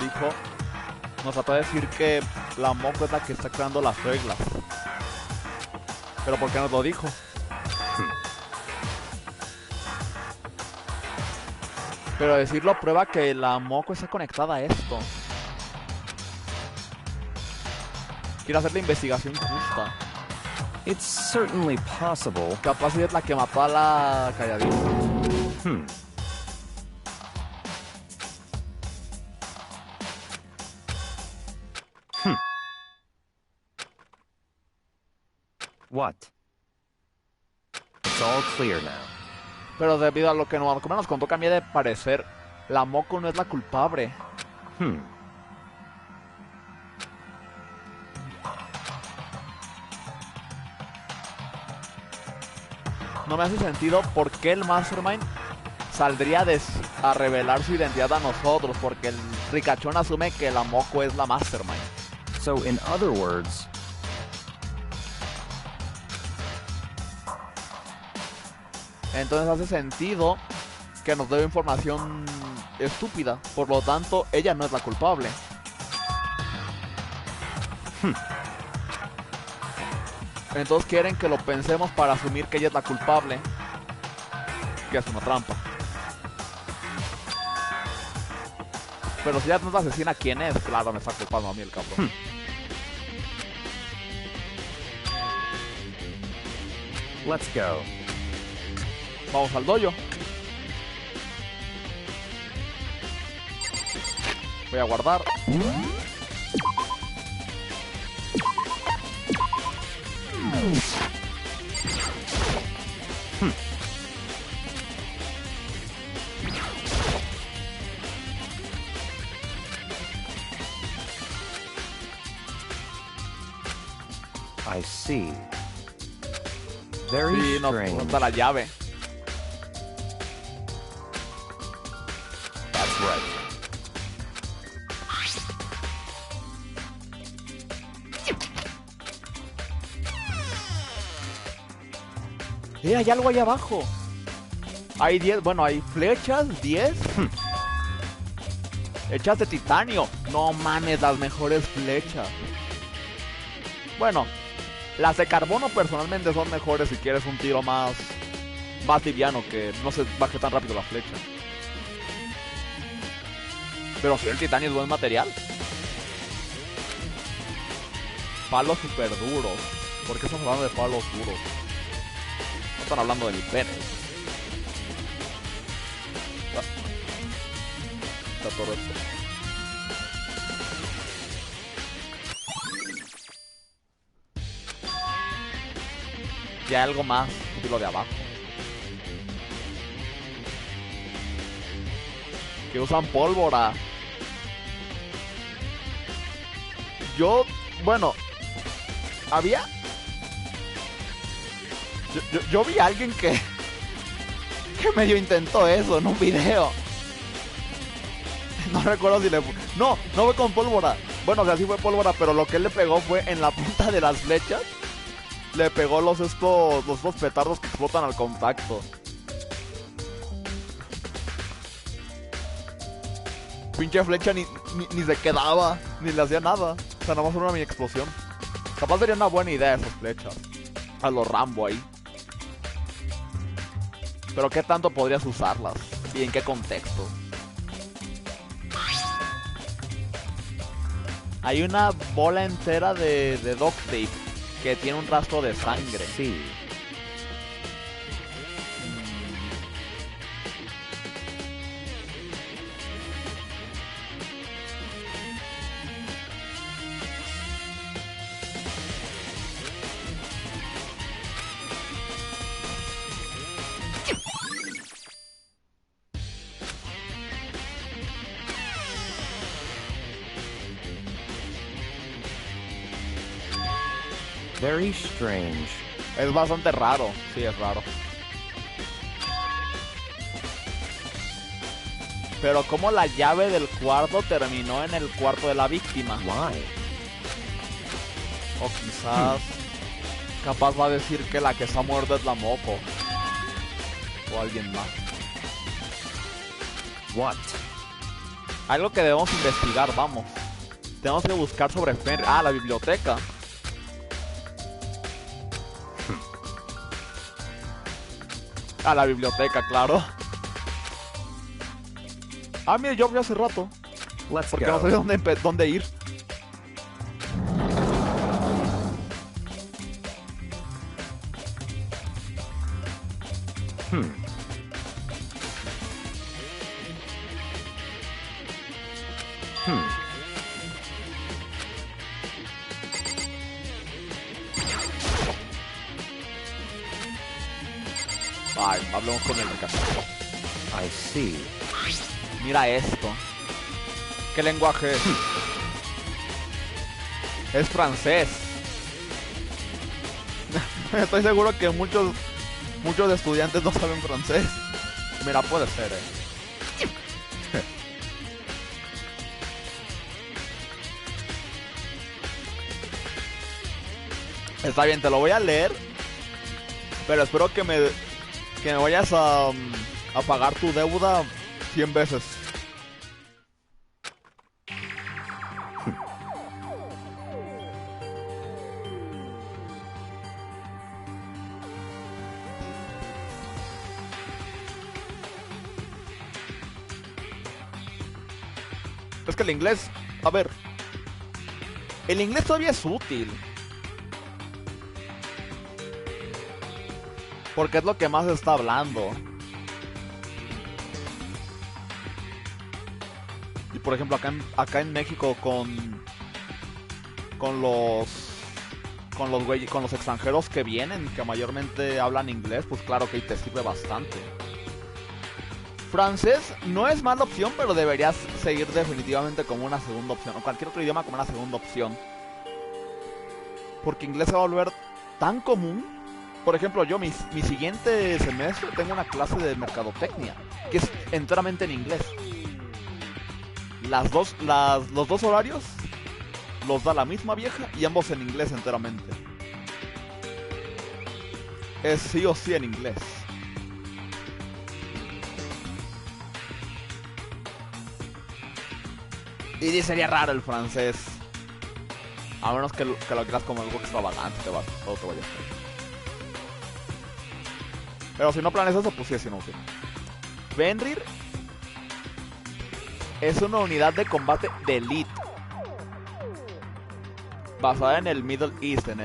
trató de decir que la Moko es la que está creando las reglas. ¿Pero por qué nos lo dijo? Pero decirlo prueba que la Moko está conectada a esto. Quiero hacer la investigación justa.
It's certainly possible.
Capaz ella es la que mató a la calladita.
What? It's all clear now.
Pero debido a lo que Monokuma nos contó, cambié de parecer. La Moko no es la culpable. No me hace sentido por qué el Mastermind saldría a revelar su identidad a nosotros, porque el ricachón asume que la Moko es la Mastermind.
So, in other words,
entonces hace sentido que nos dé información estúpida. Por lo tanto, ella no es la culpable. Entonces quieren que lo pensemos para asumir que ella es la culpable. Que es una trampa. Pero si ella no es la asesina, ¿quién es? Claro, me está culpando a mí el cabrón.
let's go.
Vamos al dojo. Voy a guardar.
I see. Very
Sí, nos
strange.
da la llave.
That's right.
Hay algo ahí abajo. Hay 10, bueno, hay flechas, 10. Hechas de titanio. No mames, las mejores flechas. Bueno, las de carbono personalmente son mejores si quieres un tiro más liviano, que no se baje tan rápido la flecha. Pero si el titanio es buen material. Palos super duros. ¿Por qué estamos hablando de palos duros? No están hablando del pene. Está todo esto. Y hay algo más, lo de abajo. Que usan pólvora. Bueno, había... Yo vi a alguien que medio intentó eso en un video. No recuerdo si le... No fue con pólvora. Bueno, o sea, sí fue pólvora, pero lo que él le pegó fue en la punta de las flechas. Le pegó los petardos que explotan al contacto. Pinche flecha ni se quedaba, ni le hacía nada. O sea, nada más era una mini explosión. Capaz sería una buena idea esas flechas. A los Rambo ahí. Pero ¿qué tanto podrías usarlas? ¿Y en qué contexto? Hay una bola entera de duct tape que tiene un rastro de sangre.
Sí. Very strange.
Es bastante raro. Sí, es raro. Pero ¿cómo la llave del cuarto terminó en el cuarto de la víctima?
Why?
O quizás... Capaz va a decir que la que está muerta es la Moco. O alguien más.
What?
Algo que debemos investigar, vamos. Tenemos que buscar sobre Fenrir. Ah, la biblioteca. A la biblioteca, claro. Ah, mira, yo fui hace rato.
Let's
Porque
go.
no sabía dónde ir. Ay, hablemos con el mecánico.
I see.
Mira esto. ¿Qué lenguaje es? Es francés. Estoy seguro que muchos estudiantes no saben francés. Mira, puede ser, Está bien, te lo voy a leer. Pero espero que me vayas a pagar tu deuda 100 veces. Es que el inglés, a ver, el inglés todavía es útil. Porque es lo que más se está hablando. Y por ejemplo acá en México con los extranjeros que vienen, que mayormente hablan inglés, pues claro que ahí te sirve bastante. Francés no es mala opción, pero deberías seguir definitivamente como una segunda opción, o cualquier otro idioma como una segunda opción. porque inglés se va a volver tan común. Por ejemplo, yo mi siguiente semestre tengo una clase de mercadotecnia, que es enteramente en inglés. Los dos horarios los da la misma vieja y ambos en inglés enteramente. Es sí o sí en inglés. Y sería raro el francés. A menos que lo quieras como algo extravagante, todo te vaya a hacer. Pero si no planeas eso, pues sí es inútil. Fenrir es una unidad de combate de elite, basada en el Middle East, en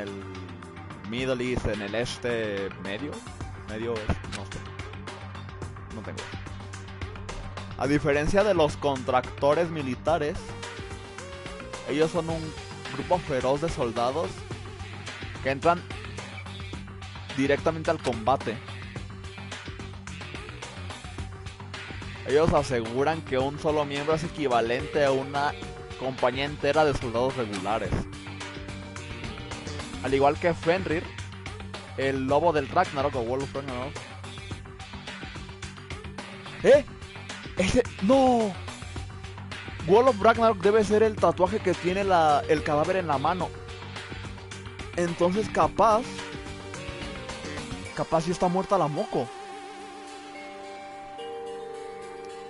el este medio oeste, no sé. No tengo. A diferencia de los contractores militares, ellos son un grupo feroz de soldados que entran directamente al combate. Ellos aseguran que un solo miembro es equivalente a una compañía entera de soldados regulares. Al igual que Fenrir, el lobo del Ragnarok o World of Ragnarok. ¡No! World of Ragnarok debe ser el tatuaje que tiene el cadáver en la mano. Entonces capaz sí está muerta la moco.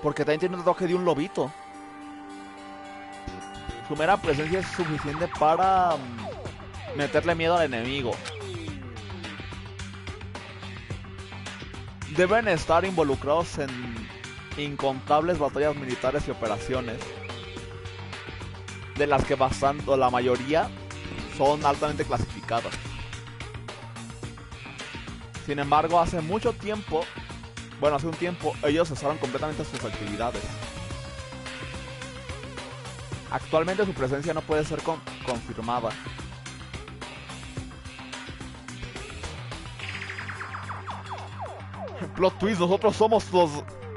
Porque también tiene un tatuaje de un lobito. Su mera presencia es suficiente para meterle miedo al enemigo. Deben estar involucrados en incontables batallas militares y operaciones, de las que la mayoría son altamente clasificadas. Sin embargo, hace un tiempo, ellos cesaron completamente sus actividades. Actualmente su presencia no puede ser confirmada. Plot twist, nosotros somos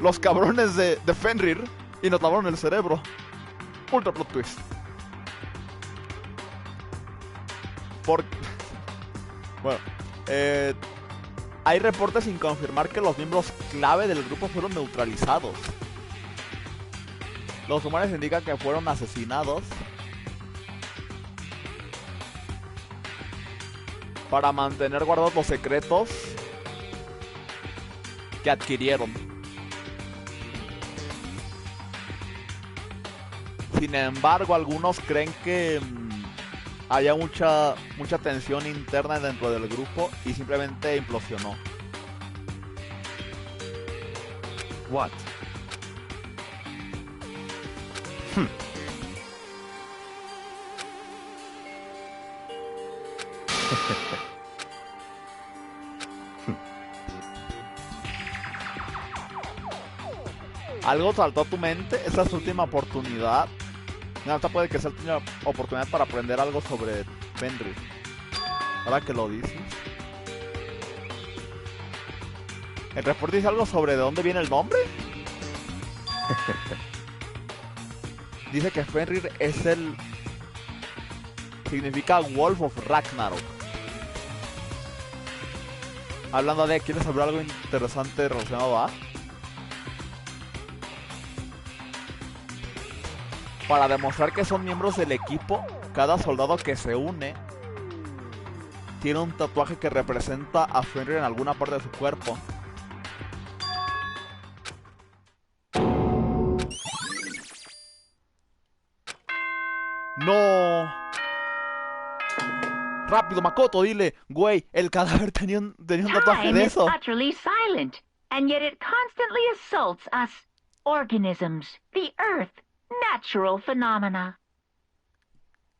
los cabrones de Fenrir y nos lavaron el cerebro. Ultra plot twist. Bueno, hay reportes sin confirmar que los miembros clave del grupo fueron neutralizados. Los rumores indican que fueron asesinados para mantener guardados los secretos que adquirieron. Sin embargo, algunos creen que haya mucha tensión interna dentro del grupo y simplemente implosionó.
What?
¿Algo saltó a tu mente? Esta es tu última oportunidad. Esta puede que sea tu última oportunidad para aprender algo sobre Fenrir. Ahora que lo dices. ¿El reporte dice algo sobre de dónde viene el nombre? Dice que Fenrir significa Wolf of Ragnarok. Hablando de, ¿quieres saber algo interesante relacionado a? Para demostrar que son miembros del equipo, cada soldado que se une tiene un tatuaje que representa a Fenrir en alguna parte de su cuerpo. ¡No! Rápido, Makoto, dile, güey, el cadáver tenía un tatuaje de eso.
Time is utterly silent, and yet it constantly assaults us, organisms, the earth, natural phenomena.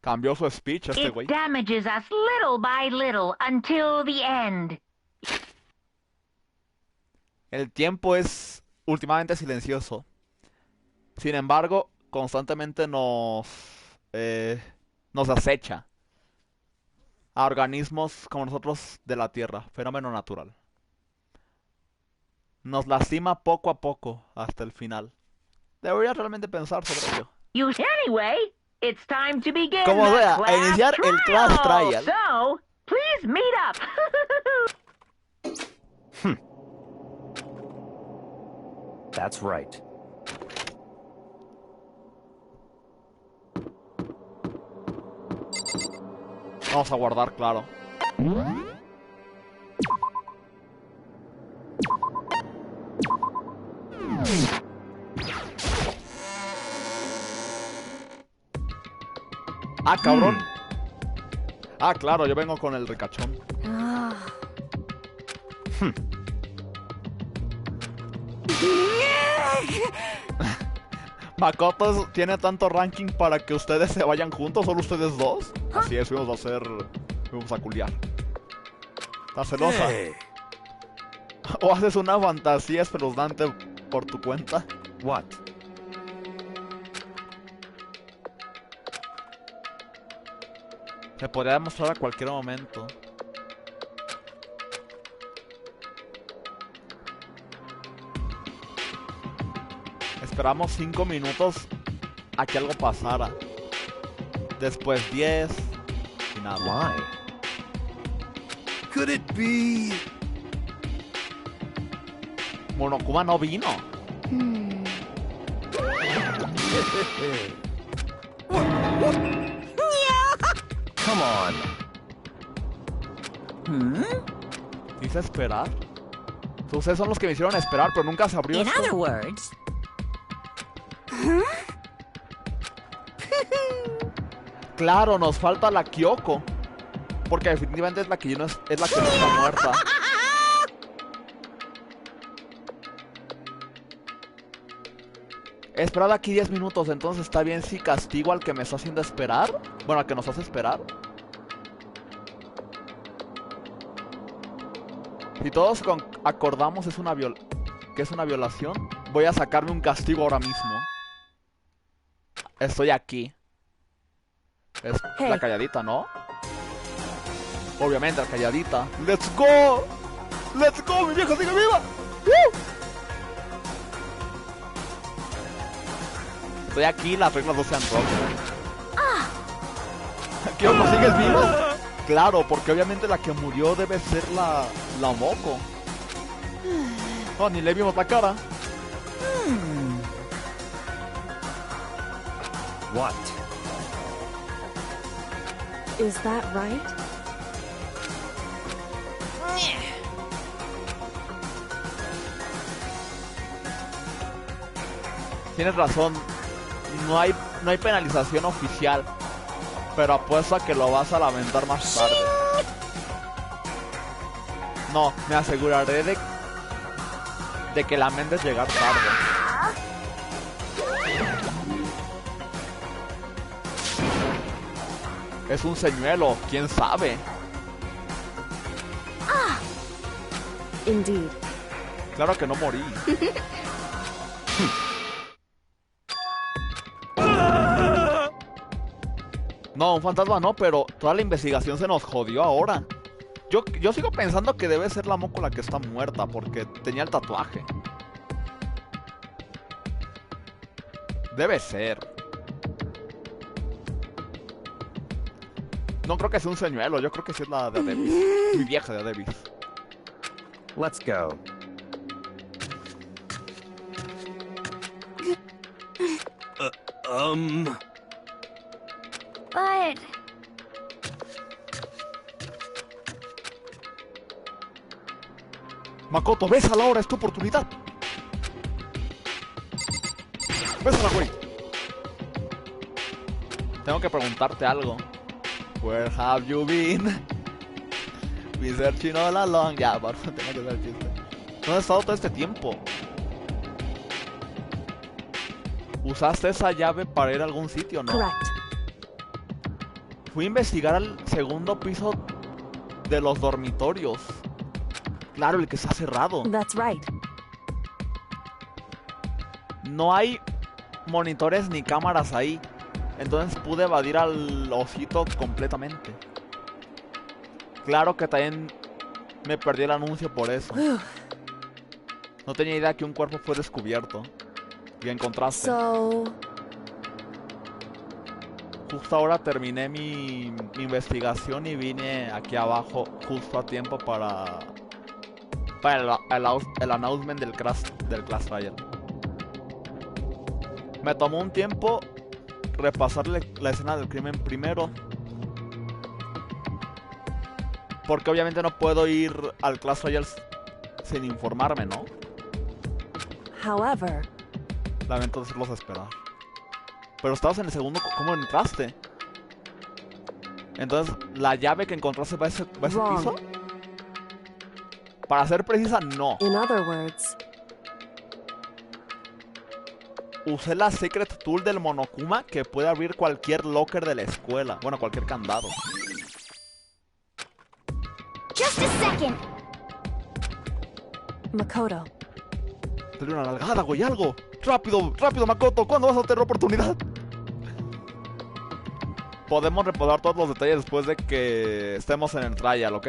Cambió su speech este güey.
It damages us little by little until the end.
El tiempo es últimamente silencioso. Sin embargo, constantemente nos acecha a organismos como nosotros de la Tierra, fenómeno natural. Nos lastima poco a poco hasta el final. Deberías realmente pensar sobre ello.
Anyway, It's time to begin
Como
the
sea, a
class
iniciar el class trial.
So, please meet up.
That's right.
Vamos a guardar, claro. Ah, cabrón. Ah, claro, yo vengo con el ricachón. Makoto tiene tanto ranking para que ustedes se vayan juntos, solo ustedes dos. Así es, vamos a culiar. ¿Estás celosa?
Hey.
¿O haces una fantasía espeluznante por tu cuenta?
What?
Se podría demostrar a cualquier momento. Esperamos 5 minutos a que algo pasara. Después 10 y nada.
Why? Could it be?
Monokuma no vino.
Come on.
¿Dice esperar? Ustedes son los que me hicieron esperar, pero nunca se abrió
In
esto.
other words,
Claro, nos falta la Kyoko. Porque definitivamente es la que no está muerta. He esperado aquí 10 minutos, entonces está bien si castigo al que me está haciendo esperar. Bueno, al que nos hace esperar. Si todos acordamos que es una violación, voy a sacarme un castigo ahora mismo. Estoy aquí. Es la calladita, ¿no? Obviamente, la calladita. ¡Let's go! ¡Let's go! ¡Mi vieja sigue viva! ¡Woo! Estoy aquí, las reglas no se han roto. ¿Kyoko, sigues viva? Claro, porque obviamente la que murió debe ser la Moko. Oh, ni le vimos la cara.
What?
Is that right?
Tienes razón. No hay penalización oficial. Pero apuesto a que lo vas a lamentar más tarde. No, me aseguraré de que lamentes llegar tarde. Es un señuelo, quién sabe.
Indeed.
Claro que no morí. No, un fantasma no, pero toda la investigación se nos jodió ahora. Yo sigo pensando que debe ser la Moko la que está muerta, porque tenía el tatuaje. Debe ser. No creo que sea un señuelo, yo creo que sí es la de Adebis. Mi vieja de Adebis.
Let's go.
But
Makoto, bésala ahora, es tu oportunidad. Bésala, güey. Tengo que preguntarte algo. Where have you been? We searching all along. Ya, por favor, tengo que hacer el chiste. ¿Dónde has estado todo este tiempo? ¿Usaste esa llave para ir a algún sitio, no?
Correct.
Fui a investigar al segundo piso de los dormitorios. Claro, el que está cerrado.
That's right.
No hay monitores ni cámaras ahí. Entonces pude evadir al osito completamente. Claro que también me perdí el anuncio por eso. No tenía idea que un cuerpo fue descubierto. Y encontraste.
So,
Justo ahora terminé mi investigación y vine aquí abajo justo a tiempo para el announcement del Clash Royale. Me tomó un tiempo repasarle la escena del crimen primero, porque obviamente no puedo ir al Clash Royale sin informarme, ¿no?
However,
Lamento hacerlos esperar. Pero estabas en el segundo, ¿cómo entraste? Entonces, ¿la llave que encontraste va a ese piso? Para ser precisa, no.
in other words,
Usé la Secret Tool del Monokuma que puede abrir cualquier locker de la escuela. Bueno, cualquier candado.
Just a second.
Makoto,
Dale una nalgada, güey, algo. Rápido, rápido, Makoto. ¿Cuándo vas a tener oportunidad? Podemos reposar todos los detalles después de que estemos en el trial, ¿ok?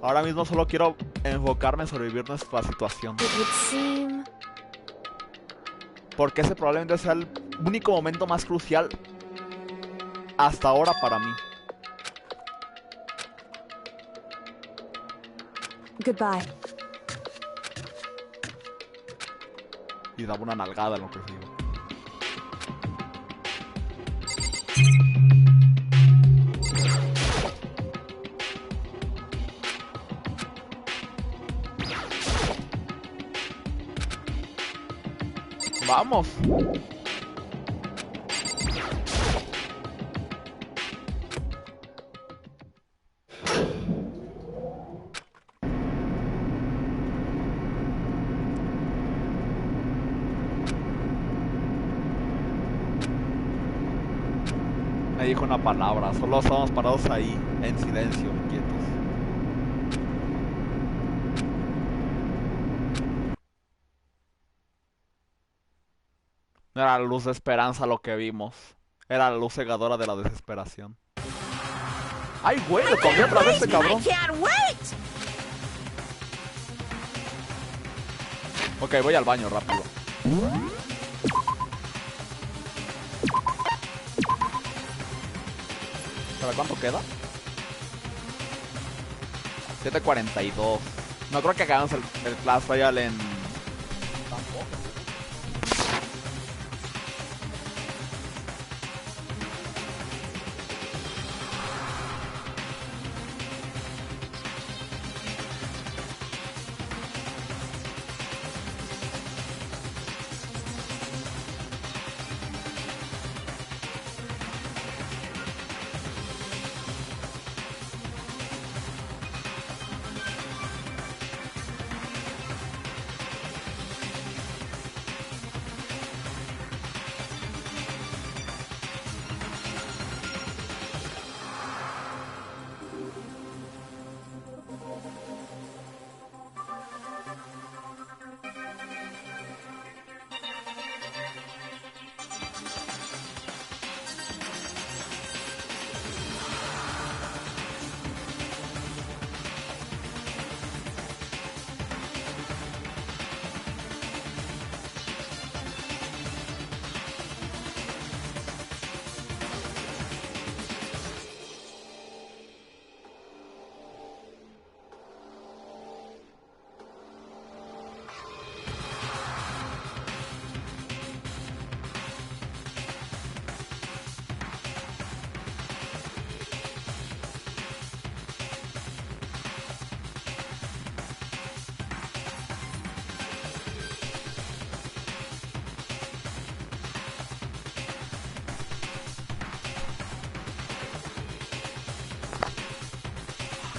Ahora mismo solo quiero enfocarme en sobrevivir nuestra situación.
it would seem
Porque ese probablemente sea el único momento más crucial hasta ahora para mí.
goodbye.
Y daba una nalgada en lo que digo. ¡Vamos! Me dijo una palabra, solo estábamos parados ahí, en silencio, quietos. No era la luz de esperanza lo que vimos. Era la luz cegadora de la desesperación. ¡Ay, güey! ¡Le comí otra vez este cabrón!
I can't wait!
Ok, voy al baño rápido. ¿Para cuánto queda? 7:42. No creo que hagamos el Clash Royale en... Tampoco.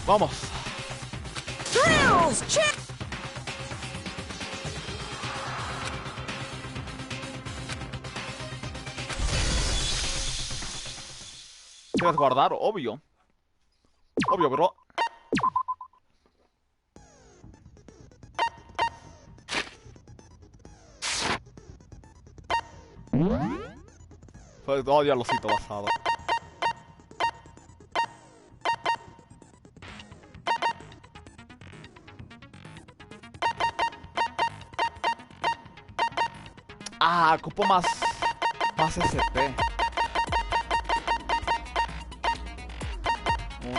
Vamos.
Drills, check!
¿Quieres guardar? Obvio. Obvio, bro. Odio al osito basado. Ah, ocupo más Más SP.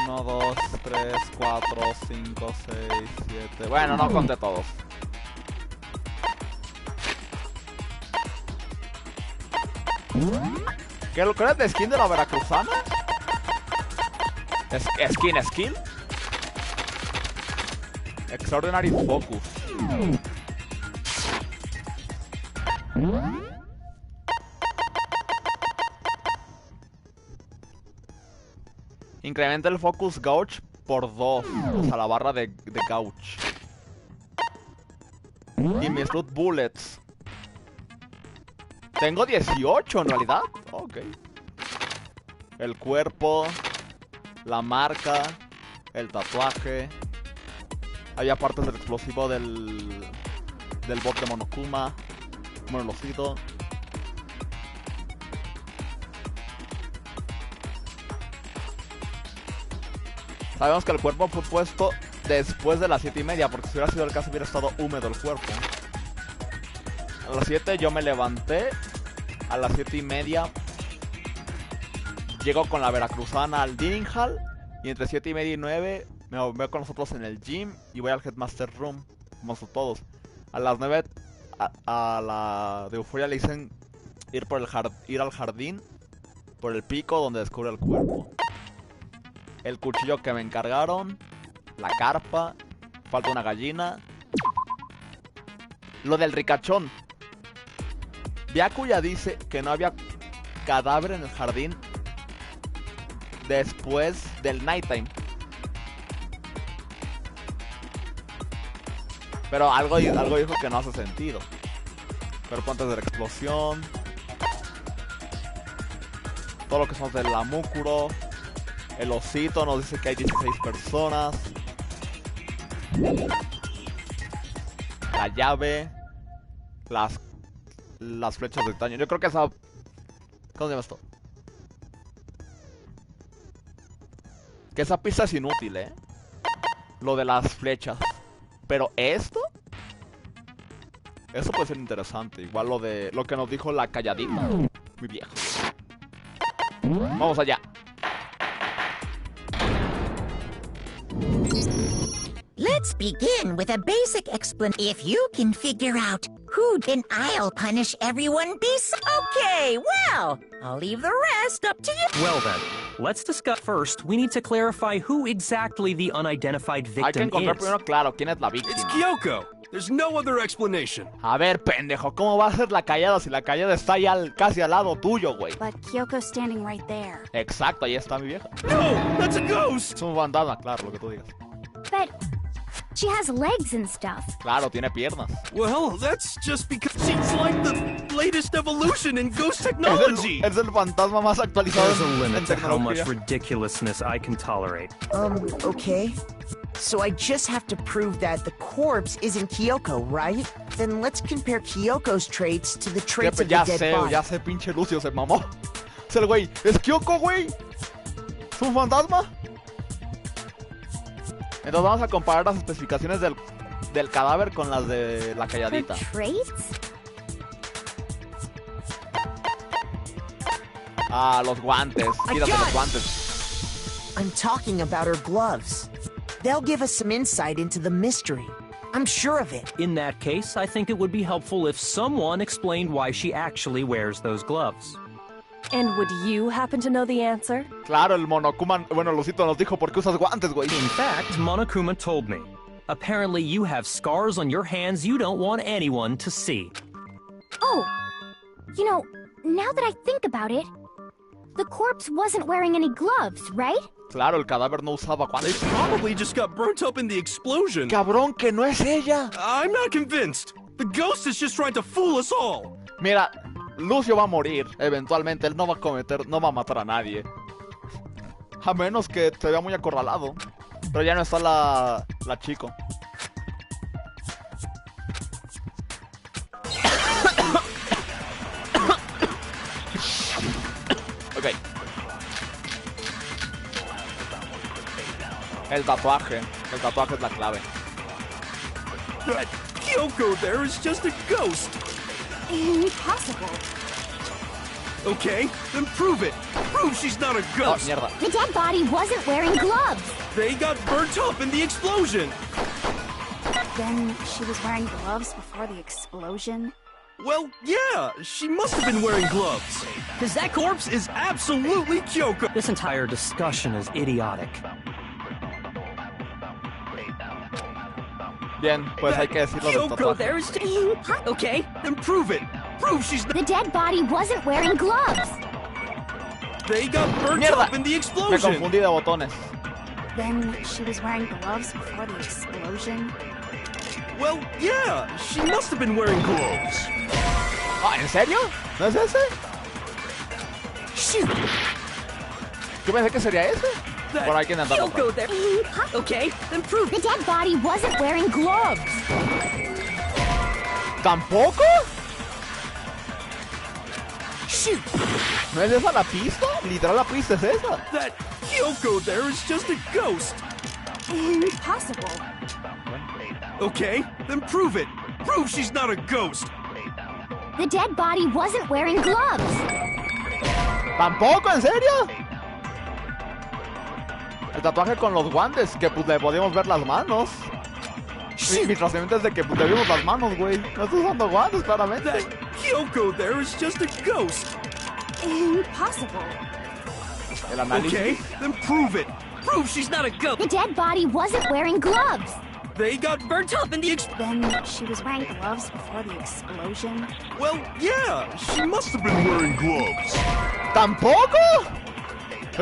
1, 2, 3, 4, 5, 6, 7. Bueno, no conté todos. ¿Qué lo crees de skin de la veracruzana? ¿Skin? Extraordinary Focus. Incrementa el Focus Gauge por 2. O sea, la barra de Gauge. Y mis Loot Bullets. Tengo 18 en realidad. Ok. El cuerpo. La marca. El tatuaje. Había partes del explosivo del bot de Monokuma. Bueno, lo cito. Sabemos que el cuerpo fue puesto después de las 7:30, porque si hubiera sido el caso hubiera estado húmedo el cuerpo. A las 7 yo me levanté. A las 7:30 llego con la veracruzana al dining hall. Y entre 7:30 y 9 me voy con nosotros en el gym y voy al Headmaster Room, como todos. A las 9 a la de Euforia le dicen ir al jardín, por el pico donde descubre el cuerpo. El cuchillo que me encargaron, la carpa, falta una gallina. Lo del ricachón. Byakuya dice que no había cadáver en el jardín después del nighttime. Pero algo dijo que no hace sentido. Pero antes de la explosión. Todo lo que son del Lamukuro. El osito nos dice que hay 16 personas. La llave. Las flechas de daño. Yo creo que esa... ¿Cómo se llama esto? Que esa pista es inútil, ¿eh? Lo de las flechas. Pero esto... Eso puede ser interesante. Igual lo que nos dijo la calladita. Muy viejo. Vamos allá.
Let's begin with a basic explanation. If you can figure out who, then I'll punish everyone Okay, well, I'll leave the rest up to you.
Well then, let's discuss. First, we need to clarify who exactly the unidentified
Hay que
victim
encontrar
is.
primero claro quién es la víctima.
It's Kyoko. There's no other explanation.
A ver, pendejo, ¿cómo va a ser la callada si la callada está ahí casi al lado tuyo, güey?
But Kyoko's standing right there.
Exacto, ahí está mi vieja.
No, that's a ghost.
Es un fantasma, claro, lo que tú digas.
But she has legs and stuff.
Claro, tiene piernas.
Well, that's just because she's like the latest evolution in ghost technology.
Es el fantasma más actualizado
There's a
en
limit to how much
tecnología.
ridiculousness I can tolerate.
Okay. So I just have to prove that the corpse isn't Kyoko, right? Then let's compare Kyoko's traits to the traits of the
Ya
dead
sé,
body.
ya sé, pinche Lucio, se mamó. Es el güey, es Kyoko, güey. Es un fantasma. Entonces vamos a comparar las especificaciones del cadáver con las de la
Her
calladita.
traits?
Ah, los guantes. Quítate los guantes.
I'm talking about her gloves. They'll give us some insight into the mystery. I'm sure of it.
In that case, I think it would be helpful if someone explained why she actually wears those gloves.
And would you happen to know the answer?
Claro, el Monokuma, bueno, Lucito nos dijo por qué usas guantes, güey.
In fact, Monokuma told me. Apparently you have scars on your hands you don't want anyone to see.
Oh, you know, now that I think about it, the corpse wasn't wearing any gloves, right?
Claro, el cadáver no usaba
They
guantes.
probably just got burnt up in the explosion.
Cabrón, que no es ella.
I'm not convinced. The ghost is just trying to fool us all.
Mira, Lucio va a morir. Eventualmente, él no va a matar a nadie. A menos que se vea muy acorralado. Pero ya no está la chico. Ok. El tatuaje es la clave.
That Kyoko there is just a ghost.
Impossible.
Okay, then prove it. Prove she's not a
Oh,
ghost.
mierda.
The dead body wasn't wearing gloves.
They got burnt up in the explosion.
Then she was wearing gloves before the explosion?
Well, yeah, she must have been wearing gloves. Because that corpse is absolutely Kyoko.
This entire discussion is idiotic.
Bien, pues hay que decirlo del
Kyoko
tatuaje.
there is... Okay, then prove it. Prove she's not...
The dead body wasn't wearing gloves.
They got burnt
Mierda.
up in the
Me
explosion.
confundí de botones.
Then she was wearing gloves before the explosion?
Well, yeah, she must have been wearing gloves.
Ah, ¿en serio? ¿No es ese?
Shoot.
Yo pensé que sería ese.
That
Por ahí que andar.
Kyoko there. Okay, then prove
The
it.
dead body wasn't wearing gloves.
¿Tampoco?
Shoot.
¿No es esa la pista? Literal la pista es esa.
That Kyoko there is just a ghost.
Impossible.
Okay, then prove it. Prove she's not a ghost.
The dead body wasn't wearing gloves.
¿Tampoco? ¿En serio? El tatuaje con los guantes, que pues le podíamos ver las manos. Mi razonamiento es de que pues, le vimos las manos, güey. No estoy usando guantes, claramente.
That Kyoko there is just a ghost.
Impossible.
El análisis.
Okay, then prove it. Prove she's not a ghost.
The dead body wasn't wearing gloves.
They got burnt up in the
Then she was wearing gloves before the explosion?
Well, yeah, she must have been wearing gloves.
¿Tampoco?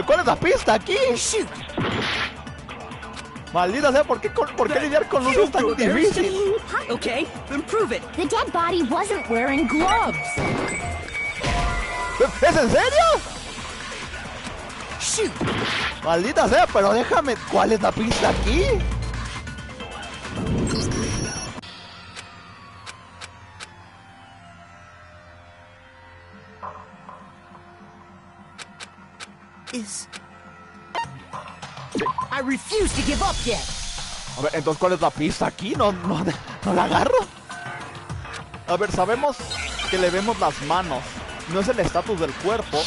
¿Cuál es la pista aquí?
Shoot.
Maldita sea, ¿por qué lidiar con luces tan difícil?
Okay, then prove it.
The dead body wasn't wearing gloves.
¿Es en serio?
Shoot.
Maldita sea, pero déjame, ¿cuál es la pista aquí?
I refuse to give up yet.
A ver, entonces, ¿cuál es la pista aquí? No la agarro. A ver, sabemos que le vemos las manos. No es el estatus del cuerpo.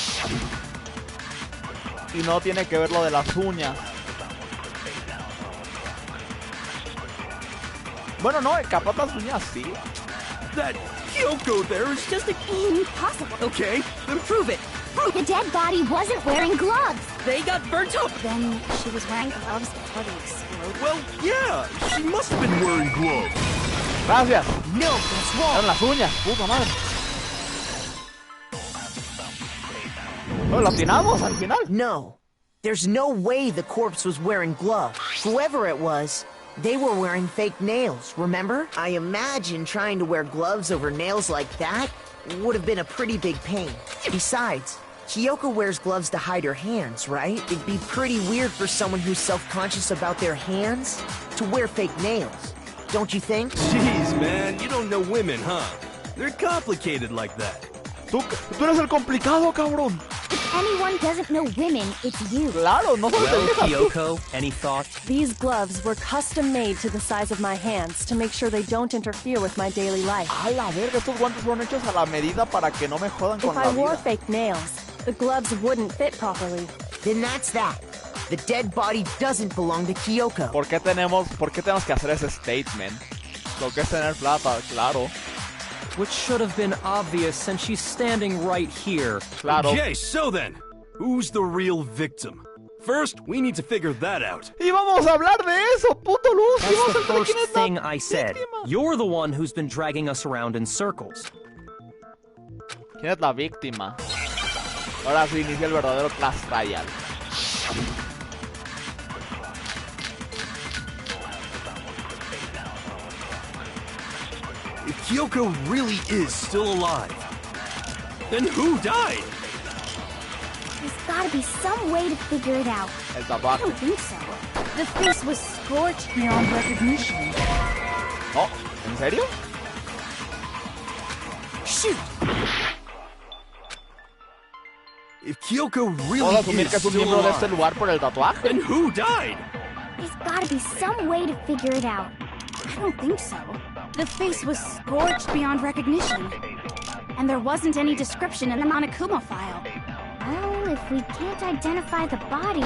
Y no tiene que ver lo de las uñas. Bueno, no, capaz las uñas sí.
That Kyoko there is just a...
Impossible.
Okay, then prove it.
The dead body wasn't wearing gloves.
They got burnt up.
Then she was wearing gloves before the explosion?
Well, yeah, she must have been wearing gloves.
Gracias.
No, that's wrong.
Eran las uñas, puta madre. Lo atinamos al final.
No. There's no way the corpse was wearing gloves. Whoever it was, they were wearing fake nails, remember? I imagine trying to wear gloves over nails like that would have been a pretty big pain. Besides, Kyoko wears gloves to hide her hands, right? It'd be pretty weird for someone who's self-conscious about their hands to wear fake nails. Don't you think?
Jeez, man, you don't know women, huh? They're complicated like that.
Tú eres el complicado, cabrón.
If anyone doesn't know women, it's you.
Claro, no sabes
Well,
de viejas, tú.
Kyoko, any thoughts?
These gloves were custom made to the size of my hands to make sure they don't interfere with my daily life.
A la verga, estos guantes fueron hechos a la medida para que no me jodan
If
con
I
la
wore
vida.
fake nails, the gloves wouldn't fit properly.
Then that's that. The dead body doesn't belong to Kyoko.
¿Por qué tenemos que hacer ese statement? Lo que es tener plata, claro.
Which should have been obvious since she's standing right here.
Claro.
Okay, so then, who's the real victim? First, we need to figure that out.
Y vamos a hablar de eso, puto Luz. Y
That's
vamos
the
a ver
first
quién es la
thing I said.
víctima.
You're the one who's been dragging us around in circles.
¿Quién es la víctima? Ahora sí inicia el verdadero Clash Royale.
If Kyoko really is still alive, then who died?
There's gotta be some way to figure it out.
El
I
tabaco.
don't think so. The face was scorched beyond recognition.
Oh, ¿en serio?
Shoot! If Kyoko really
¿Puedo asumir que
is
es un
still
miembro de este
alive,
lugar por el tatuaje?
then who died?
There's gotta be some way to figure it out.
I don't think so. The face was scorched beyond recognition. And there wasn't any description in the Monokuma file.
Well, if we can't identify the body...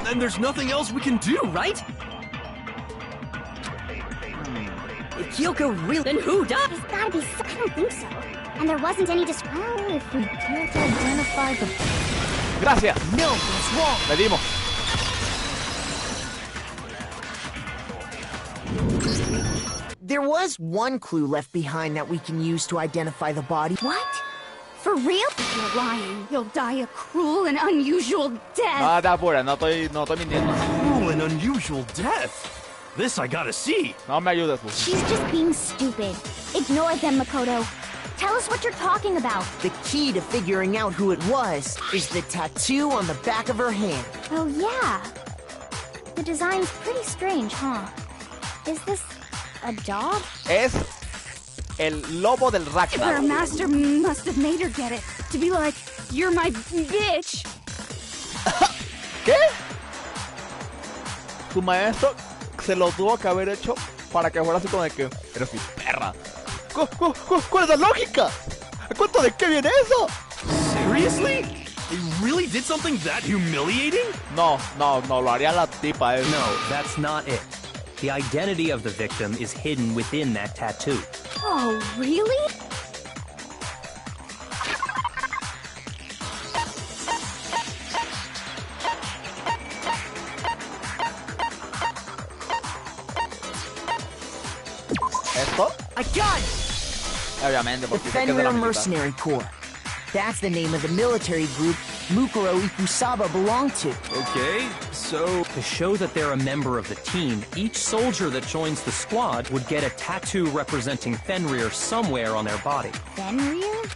Then there's nothing else we can do, right?
If Kyoko really...
Then who does?
There's gotta be I don't think so. And there wasn't any description... Well, if we can't identify the...
Gracias.
No, that's wrong.
Le dimos.
There was one clue left behind that we can use to identify the body.
What? For real?
If you're lying, you'll die a cruel and unusual death.
No te apures, no estoy mintiendo.
Cruel and unusual death. This I gotta see.
No me ayudes, pues.
She's just being stupid. Ignore them, Makoto. Tell us what you're talking about.
The key to figuring out who it was is the tattoo on the back of her hand.
Oh, yeah. The design's pretty strange, huh? Is this a dog?
Es el lobo del
Her
Ragnar.
master must have made her get it. To be like, you're my bitch.
¿Qué? Su maestro se lo tuvo que haber hecho para que fuera así como de que eres mi perra. ¿Cuál es la lógica? ¿A cuánto de qué viene eso?
Seriously? They really did something that humiliating?
No, lo haría la tipa.
No, that's not it. The identity of the victim is hidden within that tattoo.
Oh, really?
¿Esto?
I got it!
Obviamente,
The
porque sé que es de la
Fenrir
militar.
Mercenary Corps. That's the name of the military group Mukuro Ikusaba belonged to.
Okay, so...
To show that they're a member of the team, each soldier that joins the squad would get a tattoo representing Fenrir somewhere on their body.
Fenrir?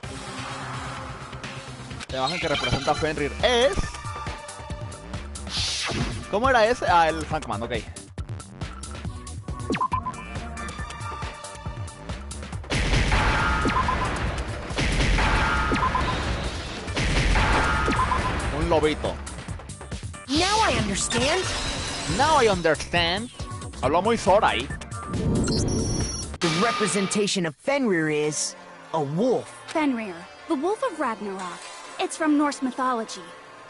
La imagen que representa a Fenrir es... ¿Cómo era ese? Ah, el Frankman, ok. Un lobito.
Now I understand.
Now I understand. Habló muy Sora ahí.
The representation of Fenrir is a wolf.
Fenrir, the wolf of Ragnarok. It's from Norse mythology.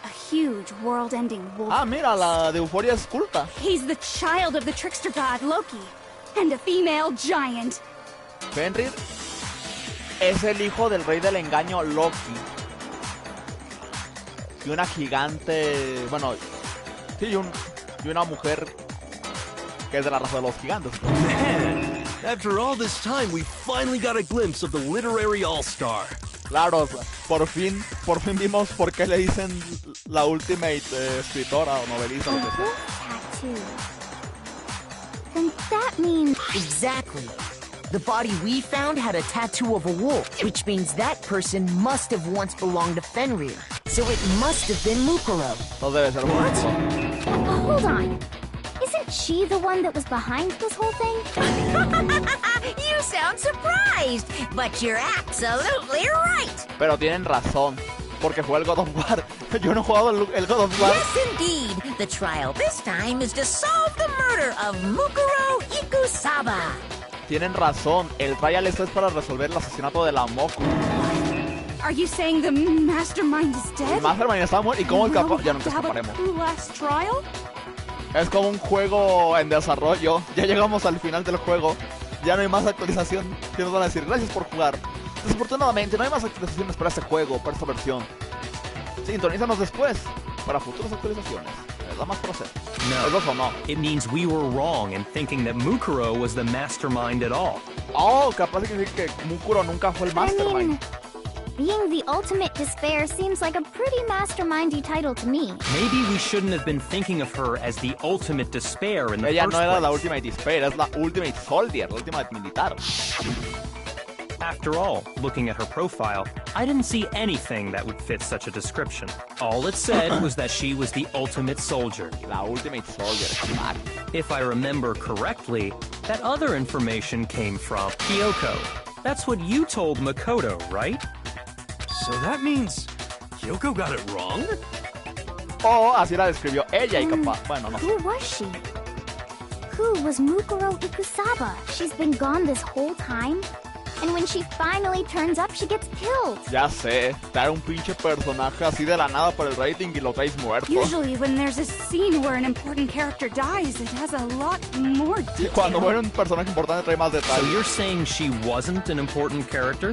A huge, world-ending wolf.
Ah, mira, la de Euforia es culta.
He's the child of the trickster god Loki, and a female giant.
Fenrir es el hijo del rey del engaño Loki. Y una gigante... Bueno, sí, y una mujer que es de la raza de los gigantes.
Man, after all this time, we finally got a glimpse of the literary all-star.
Claro, por fin vimos por qué le dicen la ultimate escritora o novelista.
A
Lo que sea.
wolf tattoo. Then that means...
Exactly. The body we found had a tattoo of a wolf, which means that person must have once belonged to Fenrir. So it must have been Mukuro.
No debe ser bueno.
Hold on. Isn't she the one that was behind this whole thing?
You sound surprised, but you're absolutely right.
Pero tienen razón, porque fue el God of War. Yo no he jugado el God of War.
Yes, indeed. The trial this time is to solve the murder of Mukuro Ikusaba.
Tienen razón, el trial esto es para resolver el asesinato de la Moku.
Are you saying the mastermind is dead?
El Mastermind está muerto y cómo
Will
escapó.
we
Ya nunca
have a
escaparemos.
true last trial?
Es como un juego en desarrollo. Ya llegamos al final del juego. Ya no hay más actualización. Que nos van a decir gracias por jugar. Desafortunadamente no hay más actualizaciones para este juego, para esta versión. Sintonízanos después para futuras actualizaciones. ¿Verdad más por hacer?
No.
¿Eso o no?
It means we were wrong in thinking that Mukuro was the mastermind at all.
Oh, capaz de que Mukuro nunca fue el
I
Mastermind.
mean, being the ultimate despair seems like a pretty mastermindy title to me.
Maybe we shouldn't have been thinking of her as the ultimate despair in the
Ella
first
no era la
place.
Ultimate Despair, es la Ultimate Soldier, la Ultimate Militar.
After all, looking at her profile, I didn't see anything that would fit such a description. All it said was that she was the ultimate soldier.
La Ultimate Soldier, exacto.
If I remember correctly, that other information came from Kyoko. That's what you told Makoto, right?
So that means Kyoko got it wrong?
O así la describió ella y capaz, bueno, no sé.
Who was she? Who was Mukuro Ikusaba? She's been gone this whole time? And when she finally turns up, she gets killed.
Ya sé, traer un pinche personaje así de la nada por el rating y lo traes muerto.
Usually when there's a scene where an important character dies, it has a lot more detail.
Cuando muere un personaje importante trae más detalles.
So you're saying she wasn't an important character?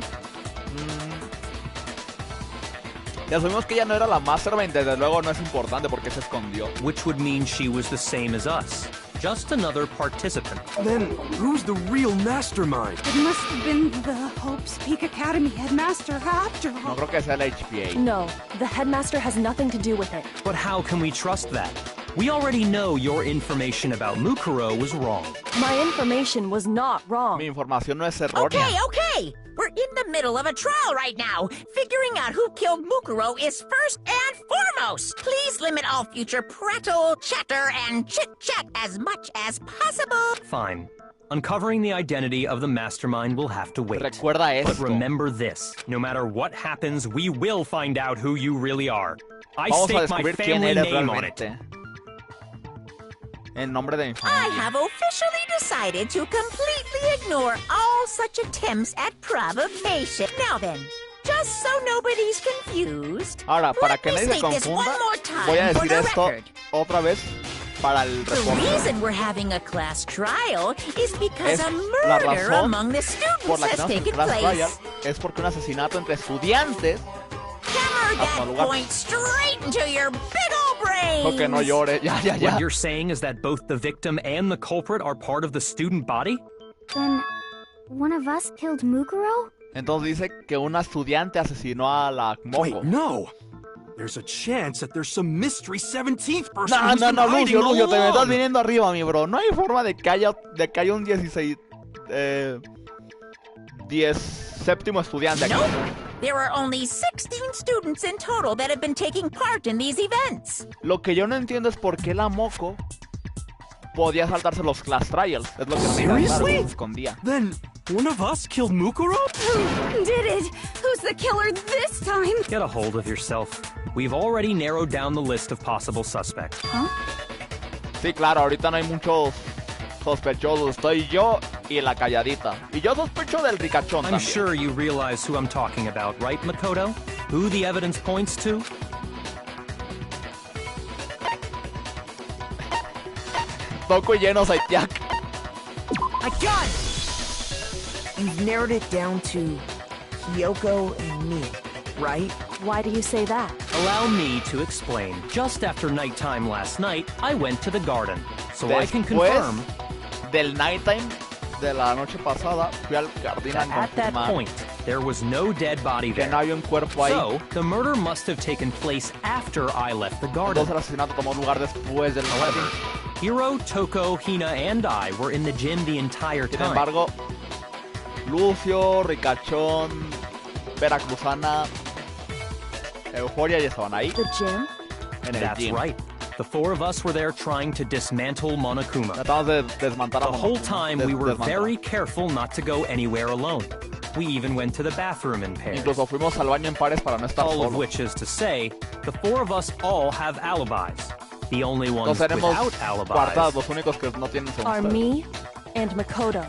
Y asumimos que ella no era la Mastermind, desde luego no es importante porque se escondió.
Which would mean she was the same as us. Just another participant.
Then who's the real mastermind?
It must have been the Hope's Peak Academy headmaster after all.
No creo que sea el HPA.
No, the headmaster has nothing to do with it.
But how can we trust that? We already know your information about Mukuro was wrong.
My information was not wrong.
Mi información no es errónea.
Okay. We're in the middle of a trial right now. Figuring out who killed Mukuro is first and foremost. Please limit all future prattle, chatter, and chit-chat as much as possible.
Fine. Uncovering the identity of the mastermind will have to wait.
Recuerda esto.
But remember this. No matter what happens, we will find out who you really are. I
Vamos a
stake my
descubrir quién
family
eres
name on it.
realmente. En nombre de mi
I
familia.
have officially decided to completely ignore all such attempts at provocation. Now then, just so nobody's confused,
Ahora, para
let
que
me
nadie se
state this
confunda,
one more time
voy a
for
decir
the
esto
record.
otra vez para el
The
reporte.
reason we're having a class trial is because
Es
a
la
murder
razón
among the
por
students
la que
has
no
taken
class trial
place.
es porque un asesinato entre estudiantes.
Hammer
Hasta
that
lugar.
point straight into your big old brain.
No, que no llore. Ya.
What you're saying is that both the victim and the culprit are part of the student body?
Then, one of us killed Mukuro?
Entonces dice que una estudiante asesinó a la
Wait,
Moco.
no! There's a chance that there's some mystery 17th person
No,
who's been hiding
Lucio,
all
te me estás
along.
viniendo arriba, mi bro. No hay forma de que haya un 16... 17º estudiante aquí.
Nope. There are only 16 students in total that have been taking part in these events.
Lo que yo no entiendo es por qué la Moco podía saltarse los class trials. Es lo que me
Seriously?
escondía.
Then, one of us killed Mukuro?
Who did it? Who's the killer this time?
Get a hold of yourself. We've already narrowed down the list of possible suspects.
Sí, claro, ahorita no hay muchos sospechosos. Estoy yo y la calladita. Y yo sospecho del ricachón
I'm
también.
sure you realize who I'm talking about, right, Makoto? Who the evidence points to?
Toco y lleno Saitiak.
I got it! You've narrowed it down to Kyoko and me, right?
Why do you say that?
Allow me to explain. Just after nighttime last night, I went to the garden. So I can
Después
confirm
del nighttime de la noche pasada, fui al jardín a
that at that
confirmar
point, there was no dead body
que
there.
no había un cuerpo ahí.
So, the murder must have taken place after I left the garden.
Entonces el asesinato tomó lugar después del
However,
jardín.
Hiro, Toko, Hina, and I were in the gym the entire
Sin
time.
embargo, Lucio, Ricachón, Veracruzana, Euforia ya estaban ahí.
The gym?
En el
That's
gym.
right. The four of us were there trying to dismantle Monokuma.
Tratamos de desmantar a
The whole
Monokuma.
time we were
Desmantelar.
very careful not to go anywhere alone. We even went to the bathroom in pairs.
Incluso fuimos al baño en pares para no estar
All of
solos.
which is to say, the four of us all have alibis. The only ones
Entonces éramos
without
cuartados,
alibis
los únicos que no tienen son
Are
ustedes.
me and Makoto.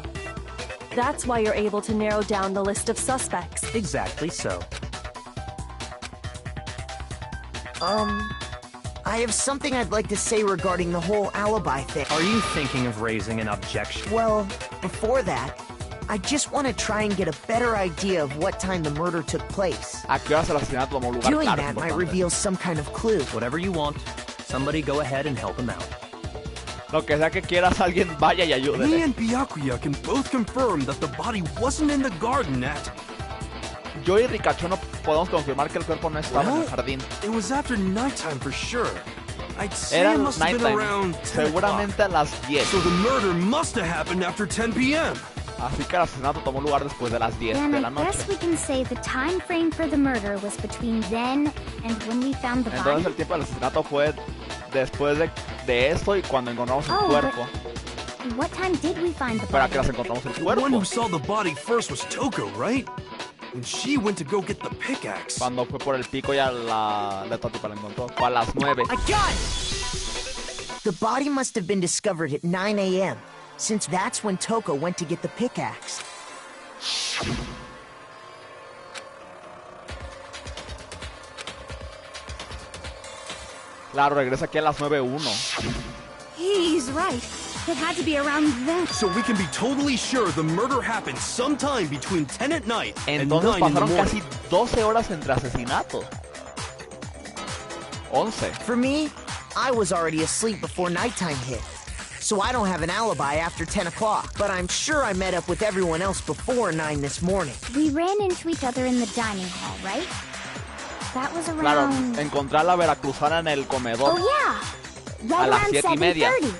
That's why you're able to narrow down the list of suspects.
Exactly so.
I have something I'd like to say regarding the whole alibi thing.
Are you thinking of raising an objection?
Well, before that, I just want to try and get a better idea of what time the murder took place.
¿A qué horas el asesinato tomó lugar?
Doing
Claro,
that might
importante.
reveal some kind of clue.
Whatever you want. Somebody go ahead and help him out.
Lo que sea que quieras, alguien vaya y
Me
ayúdele.
and Byakuya can both confirm that the body wasn't in the garden at...
Yo y Ricachón no podemos confirmar que el cuerpo no estaba en el jardín.
It was after nighttime for sure. I'd say
Era
it must have been
nighttime,
around 10
seguramente a las 10.
So the murder must have happened after 10 p.m.
Así que el asesinato tomó lugar después de las 10
Then
de
I
la noche.
guess we can say the time frame for the murder was between then and when we found the
Entonces
body.
el tiempo del asesinato fue después de esto y cuando encontramos el
Oh,
cuerpo.
What time did we find the
Para
body?
que las encontramos el
The one
cuerpo.
who saw the body first was Toko, right? And she went to go get the pickaxe.
Cuando fue por el pico ya la tipa la encontró. Fue a las 9.
I got it! The body must have been discovered at 9 a.m., since that's when Toko went to get the pickaxe.
Claro, regresa aquí a las 9:01.
He's right. It had to be around then.
So we can be totally sure the murder happened sometime between 10 at night and 9
Entonces
in the
pasaron
morning.
casi 12 horas entre asesinatos. 11.
For me, I was already asleep before nighttime hit. So I don't have an alibi after 10 o'clock. But I'm sure I met up with everyone else before 9 this morning.
We ran into each other in the dining hall, right? That was
Claro,
around...
encontré a la veracruzana en el comedor.
Oh, yeah.
A
Right
las
around
7:30.
7:30.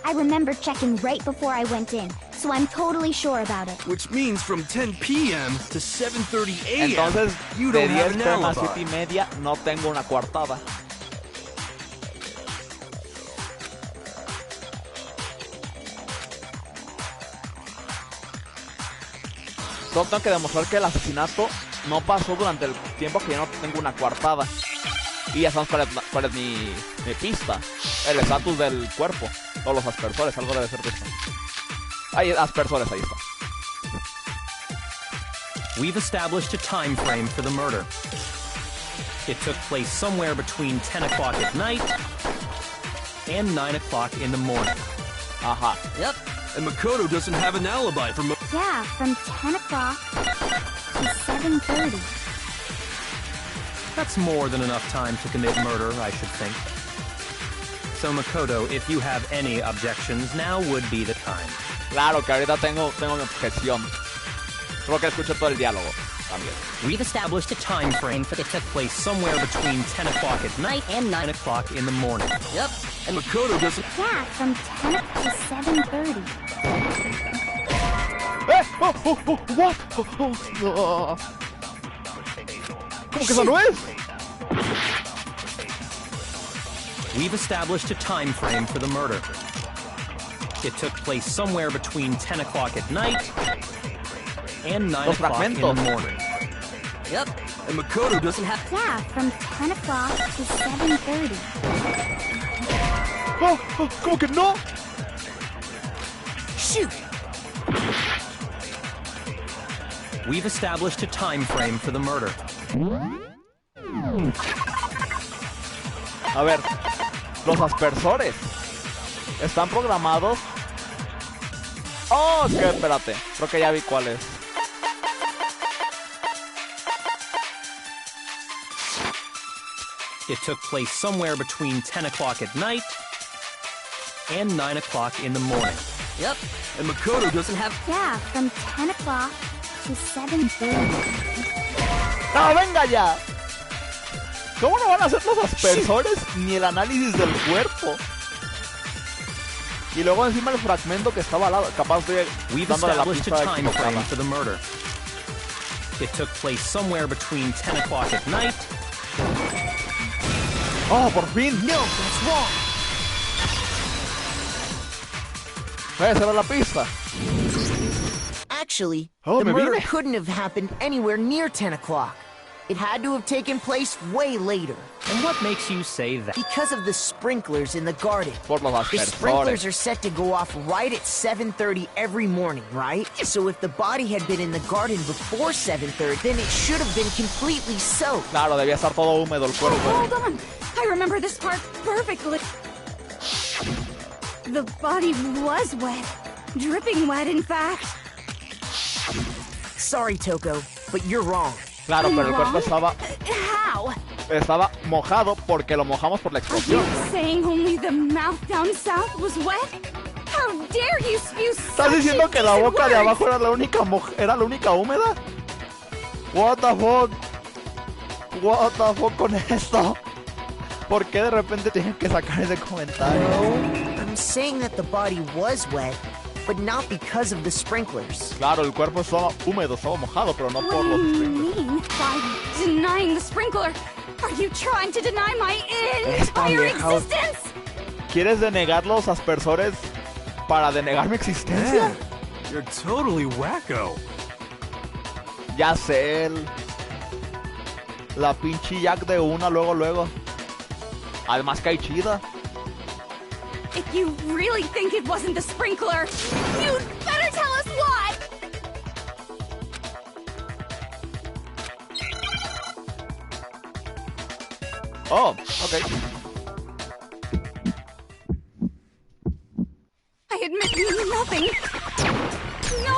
I remember checking right before I went in, so I'm totally sure about it.
Which means from 10 p.m. to 7:30 a.m.
Entonces,
you
de
don't have
10
an
a
alibi.
7:30 no tengo una coartada. Solo tengo que demostrar que el asesinato no pasó durante el tiempo que yo no tengo una coartada. Y ya sabemos cuál es mi pista. El estatus del cuerpo. O los aspersores, algo debe ser de esto. Ahí, aspersores, ahí está.
We've established a time frame for the murder. It took place somewhere between 10 o'clock at night and 9 o'clock in the morning.
Ajá.
Yep.
And Makoto doesn't have an alibi for
Yeah, from 10 o'clock to 7:30.
That's more than enough time to commit murder, I should think. So Makoto, if you have any objections, now would be the time.
Claro que ahorita tengo mi objeción. Solo que escuché todo el diálogo también.
We've established a time frame for it took place somewhere between 10 o'clock at night and 9 o'clock in the morning.
Yep.
And Makoto doesn't...
Yeah, from 10 to 7:30.
What? No. ¿Cómo que eso no es?
We've established a time frame for the murder. It took place somewhere between 10 o'clock at night and 9
Los
o'clock in the
fragmentos.
morning.
Yep.
And Makoto doesn't have...
Yeah, from 10 o'clock to 7:30.
¿Cómo que no?
Shoot!
We've established a time frame for the murder.
A ver, los aspersores están programados. Oh, que espérate, creo que ya vi cuál es.
It took place somewhere between 10 o'clock at night and 9 o'clock in the morning.
Yep.
And Makoto doesn't have...
Yeah, from 10 o'clock to 7:30.
¡No, venga ya! ¿Cómo no van a hacer los aspersores ni el análisis del cuerpo? Y luego encima el fragmento que estaba al lado. Capaz de
We've
dándole la
established
pista
a time frame
equivocada.
for the murder. It took place somewhere between 10 o'clock at night.
¡Oh, por fin!
No, that's wrong.
Esa era la pista.
Actually,
Oh,
the
me
murder
vine.
couldn't have happened anywhere near 10 o'clock. It had to have taken place way later.
And what makes you say that?
Because of the sprinklers in the garden.
Por los
The sprinklers
aspersores.
are set to go off right at 7:30 every morning, right? So if the body had been in the garden before 7:30, then it should have been completely soaked.
Claro, debía estar todo húmedo el cuerpo.
Hold on! I remember this part perfectly. The body was wet. Dripping wet, in fact.
Sorry, Toko, but you're wrong.
Claro, pero el cuerpo
Wrong? How?
estaba mojado porque lo mojamos por la
Are
explosión.
you saying only the mouth down south was wet? How dare you spew
¿Estás
such
diciendo que la
indecent
boca de
words?
abajo era la única húmeda? What the fuck? What the fuck con esto? ¿Por qué de repente tienen que sacar ese comentario?
No, I'm saying that the body was wet, but not because of the sprinklers.
Claro, el cuerpo estaba húmedo, estaba mojado, pero no
What
por
do
los
you
sprinklers.
mean by denying the sprinkler? Are you trying to deny my
Esta
entire
vieja-
existence?
¿Quieres denegar los aspersores para denegar mi existencia?
You're totally wacko.
Ya sé, la pinche Jack de una, luego. Además cae chida.
If you really think it wasn't the sprinkler, you'd better tell us why!
Oh, okay.
I admit nothing. No!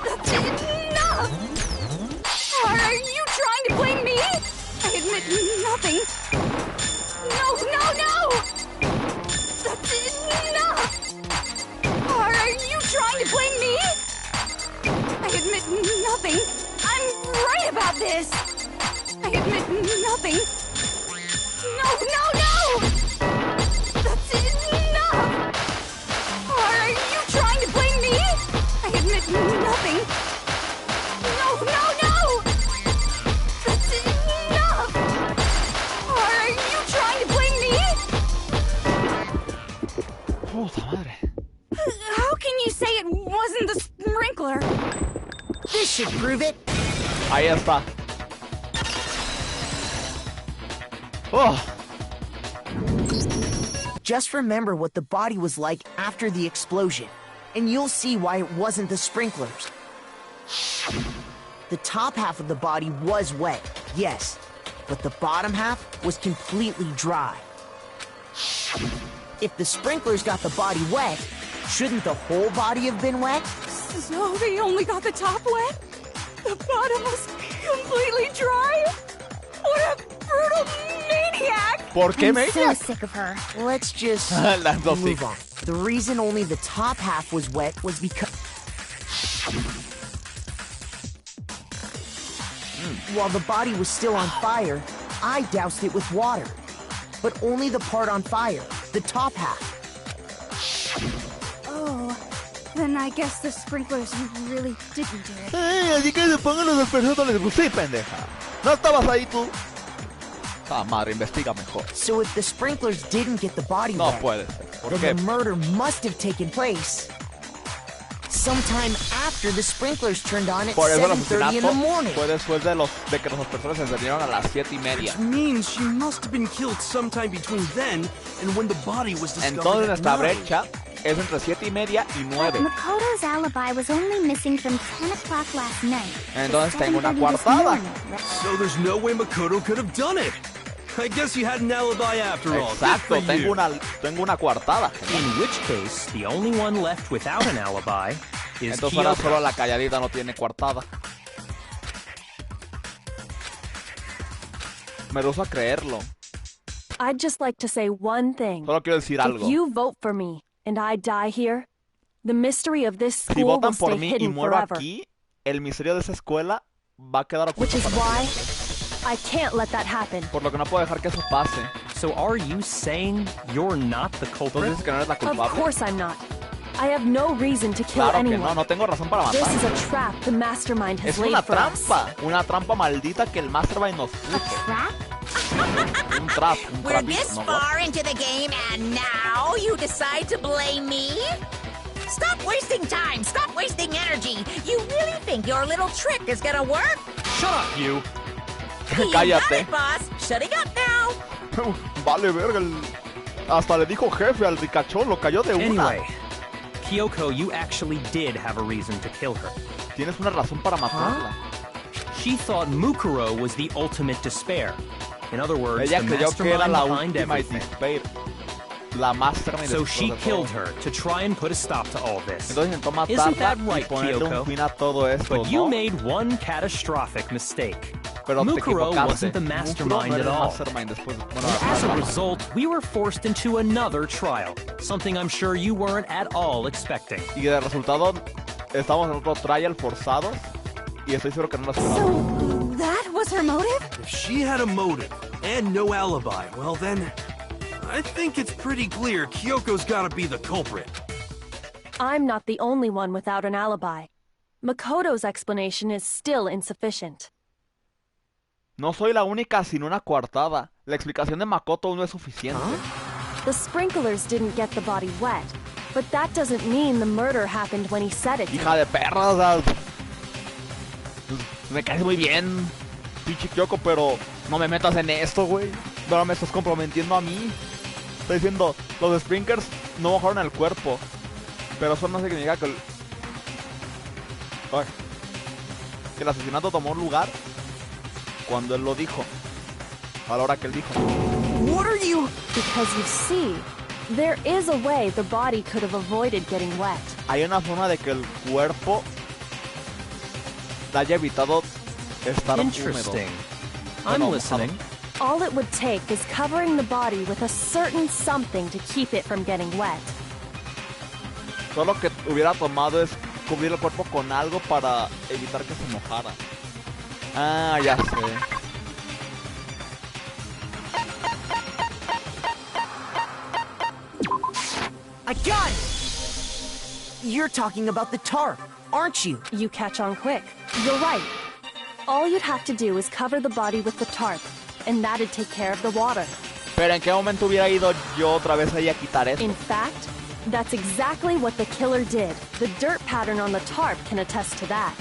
That's enough! Are you trying to blame me? I admit nothing. No! That's enough! Are you trying to blame me? I admit nothing. I'm right about this. I admit nothing. No! That's enough! Are you trying to blame me? I admit nothing. No! That's enough! Are you trying to blame me?
Puta madre.
How can you say it wasn't the sprinkler?
This should prove it.
Ahí está. Oh.
Just remember what the body was like after the explosion, and you'll see why it wasn't the sprinklers. The top half of the body was wet, yes, but the bottom half was completely dry. If the sprinklers got the body wet, shouldn't the whole body have been wet?
So they only got the top wet? The bottom was completely dry? What a brutal maniac!
¿Por qué
I'm
maniac?
so sick of her.
Let's just
Las dos sí.
move on. The reason only the top half was wet was because... While the body was still on fire, I doused it with water. But only the part on fire, the top half.
Oh, then I guess the sprinklers really didn't do it.
Así que se pongan los personas. Sí, pendeja. No estabas ahí tú. Ah, madre, investiga mejor.
So if the sprinklers didn't get the body
No
wet,
puede ser. ¿Por
then
qué?
the murder must have taken place sometime after the sprinklers turned on at
Por eso el
7:30 in the
asesinato
morning.
fue después de que las personas se encendieron a las 7:30.
Which means she must have been killed sometime between then and when the body was discovered
Entonces
at
nuestra
9.
brecha es entre 7:30 y 9.
Makoto's alibi was only missing from 10 o'clock last night.
Entonces
to
tengo una
7:30 this
coartada.
morning.
So there's no way Makoto could have done it. I guess you had an alibi after all. Good
Exacto,
for
tengo
you.
una coartada.
In which case, the only one left without an alibi is
Entonces ahora solo
Kyoko.
la calladita no tiene coartada. Me rehuso a creerlo.
I'd just like to say one thing.
Solo quiero decir
If
algo.
you vote for me and I die here, the mystery of this
Si
school will
votan por
stay
mí y
hidden
muero
forever.
aquí, el misterio de esa escuela va a quedar
Which
oculto
is
para
why
siempre.
I can't let that happen.
Por lo que no puedo dejar que eso pase.
So are you saying you're not the
Entonces
culprit?
dices que no eres la
Of
culpable.
course I'm not. I have no reason to kill
Claro que
anyone.
no tengo razón para
This
matar.
is a trap the mastermind has
Es
laid
una
for us.
trampa maldita que el Mastermind nos
A
puso.
trap?
Un trap, un
We're this
trapito, ¿no?
far into the game and now you decide to blame me? Stop wasting time! Stop wasting energy! You really think your little trick is gonna work?
Shut up, you!
You got
Cállate.
it, boss! Shutting up now!
Vale, verga. Hasta le dijo jefe al ricachón, lo cayó de una.
Anyway, Kyoko, you actually did have a reason to kill her.
Tienes una razón para matarla.
She thought Mukuro was the ultimate despair. In other words,
Ella
the
creyó que era
mastermind
la
behind
última
everything.
despair. La Mastermind
So
después
she
de todo.
killed her to try and put a stop to all this.
Entonces intentó
Isn't that
matarla y
right,
ponerle un
Kyoko?
fin a todo esto,
But you
¿no?
made one catastrophic mistake.
Pero te
Mukuro
equivocaste.
wasn't the mastermind
Mukuro no
at
era el
all.
Mastermind después. Bueno,
As a result, we were forced into another trial, something I'm sure you weren't at all expecting.
y de resultado estamos en otro trial forzados y estoy seguro que no lo esperaba.
So that was her motive?
If she had a motive and no alibi, well then, I think it's pretty clear Kyoko's gotta be the culprit.
I'm not the only one without an alibi. Makoto's explanation is still insufficient.
No soy la única sin una coartada. La explicación de Makoto no es suficiente.
The sprinklers didn't get the body wet, but that doesn't mean the murder happened when he said it did.
Hija de perra, o sea, me caes muy bien, pinche Kyoko, pero no me metas en esto, güey. Ahora me estás comprometiendo a mí. Estoy diciendo, los sprinklers no bajaron el cuerpo, pero eso no significa que que el asesinato tomó lugar cuando él lo dijo. a la hora que él dijo.
What are you...
Because you see, there is a way the body could have avoided getting wet.
Hay una forma de que el cuerpo haya evitado estar húmedo.
Interesting. I'm
Bueno,
listening.
All it would take is covering the body with a certain something to keep it from getting wet.
Todo lo que hubiera tomado es cubrir el cuerpo con algo para evitar que se mojara. Ah, ya sé.
I got it! You're talking about the tarp, aren't you?
You catch on quick. You're right. All you'd have to do is cover the body with the tarp, and that'd take care of the water.
Pero ¿en qué momento hubiera ido yo otra vez ahí a quitar eso?
In fact, that's exactly what the killer did. The dirt pattern on the tarp can attest to that.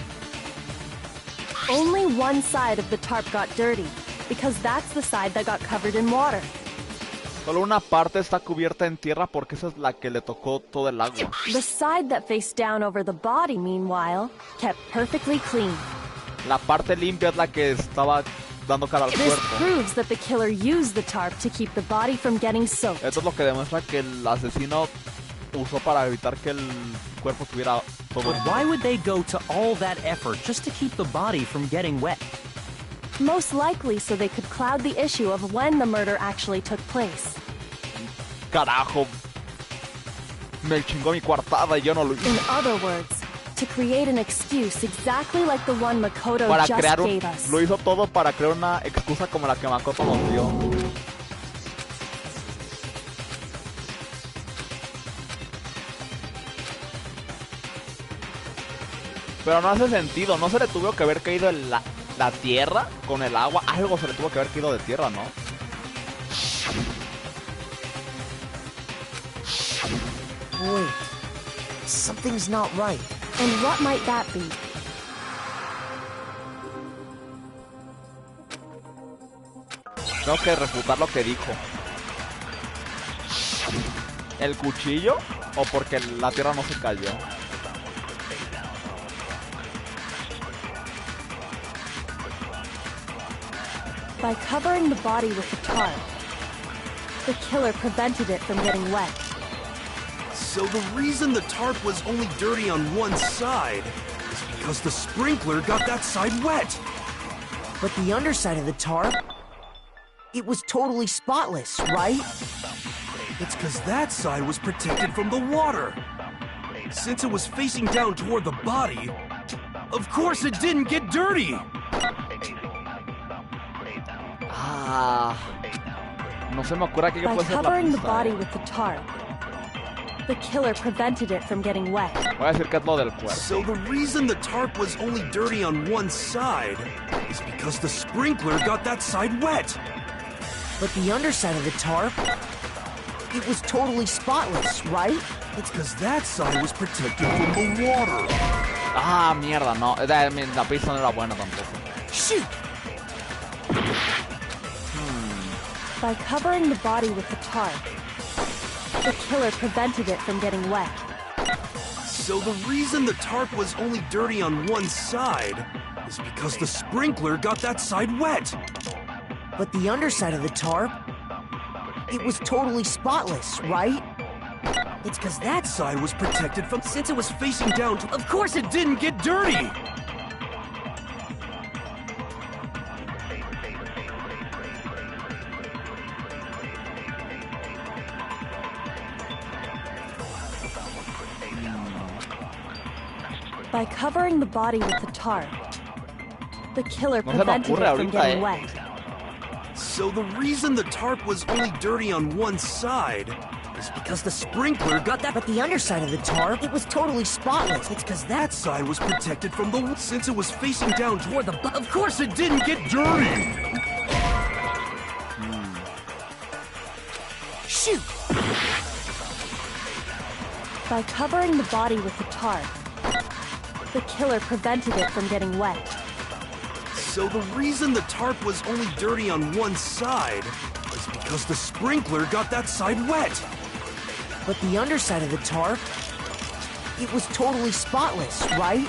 Only one side of the tarp got dirty, because that's the side that got covered in water.
Solo una parte está cubierta en tierra porque esa es la que le tocó todo el agua.
The side that faced down over the body, meanwhile, kept perfectly clean.
La parte limpia es la que estaba dando cara al
This
cuerpo.
proves that the killer used the tarp to keep the body from getting soaked.
Esto es lo que demuestra que el asesino usó para evitar que el cuerpo tuviera todo.
But why would they go to all that effort just to keep the body from getting wet?
Most likely so they could cloud the issue of when the murder actually took place.
Carajo. Me chingó mi coartada y yo no lo hice.
In other words, to create an excuse exactly like the one Makoto
Para
just
crear
gave us.
lo hizo todo para crear una excusa como la que Makoto nos dio. Pero no hace sentido, no se le tuvo que haber caído la tierra con el agua, algo se le tuvo que haber caído de tierra, ¿no?
Wait, something's not right.
And what might that be?
Tengo que refutar lo que dijo. ¿El cuchillo o porque la tierra no se cayó?
By covering the body with the tarp, the killer prevented it from getting wet.
So the reason the tarp was only dirty on one side is because the sprinkler got that side wet.
But the underside of the tarp, it was totally spotless, right?
It's because that side was protected from the water. Since it was facing down toward the body, of course it didn't get dirty.
Ah, no se me ocurre que
By
puede ser la
covering the
pista.
body with the tarp, the killer prevented it from getting wet.
Voy a decir que es lo del cuerpo.
So the reason the tarp was only dirty on one side is because the sprinkler got that side wet.
But the underside of the tarp, it was totally spotless, right?
It's because that side was protected from the water.
Ah, mierda, no. La pista no era buena tampoco.
Shoot!
By covering the body with the tarp, the killer prevented it from getting wet.
So the reason the tarp was only dirty on one side is because the sprinkler got that side wet.
But the underside of the tarp, it was totally spotless, right?
It's because that side was protected from... Since it was facing down to... Of course it didn't get dirty!
By covering the body with the tarp, the killer
No se me
prevented
ocurre
it from
ahorita,
getting wet.
So the reason the tarp was only dirty on one side is because the sprinkler got that...
But the underside of the tarp, it was totally spotless.
It's because that side was protected from the... Since it was facing down toward the... Of course it didn't get dirty!
Shoot!
By covering the body with the tarp, the killer prevented it from getting wet.
So the reason the tarp was only dirty on one side is because the sprinkler got that side wet.
But the underside of the tarp, it was totally spotless, right?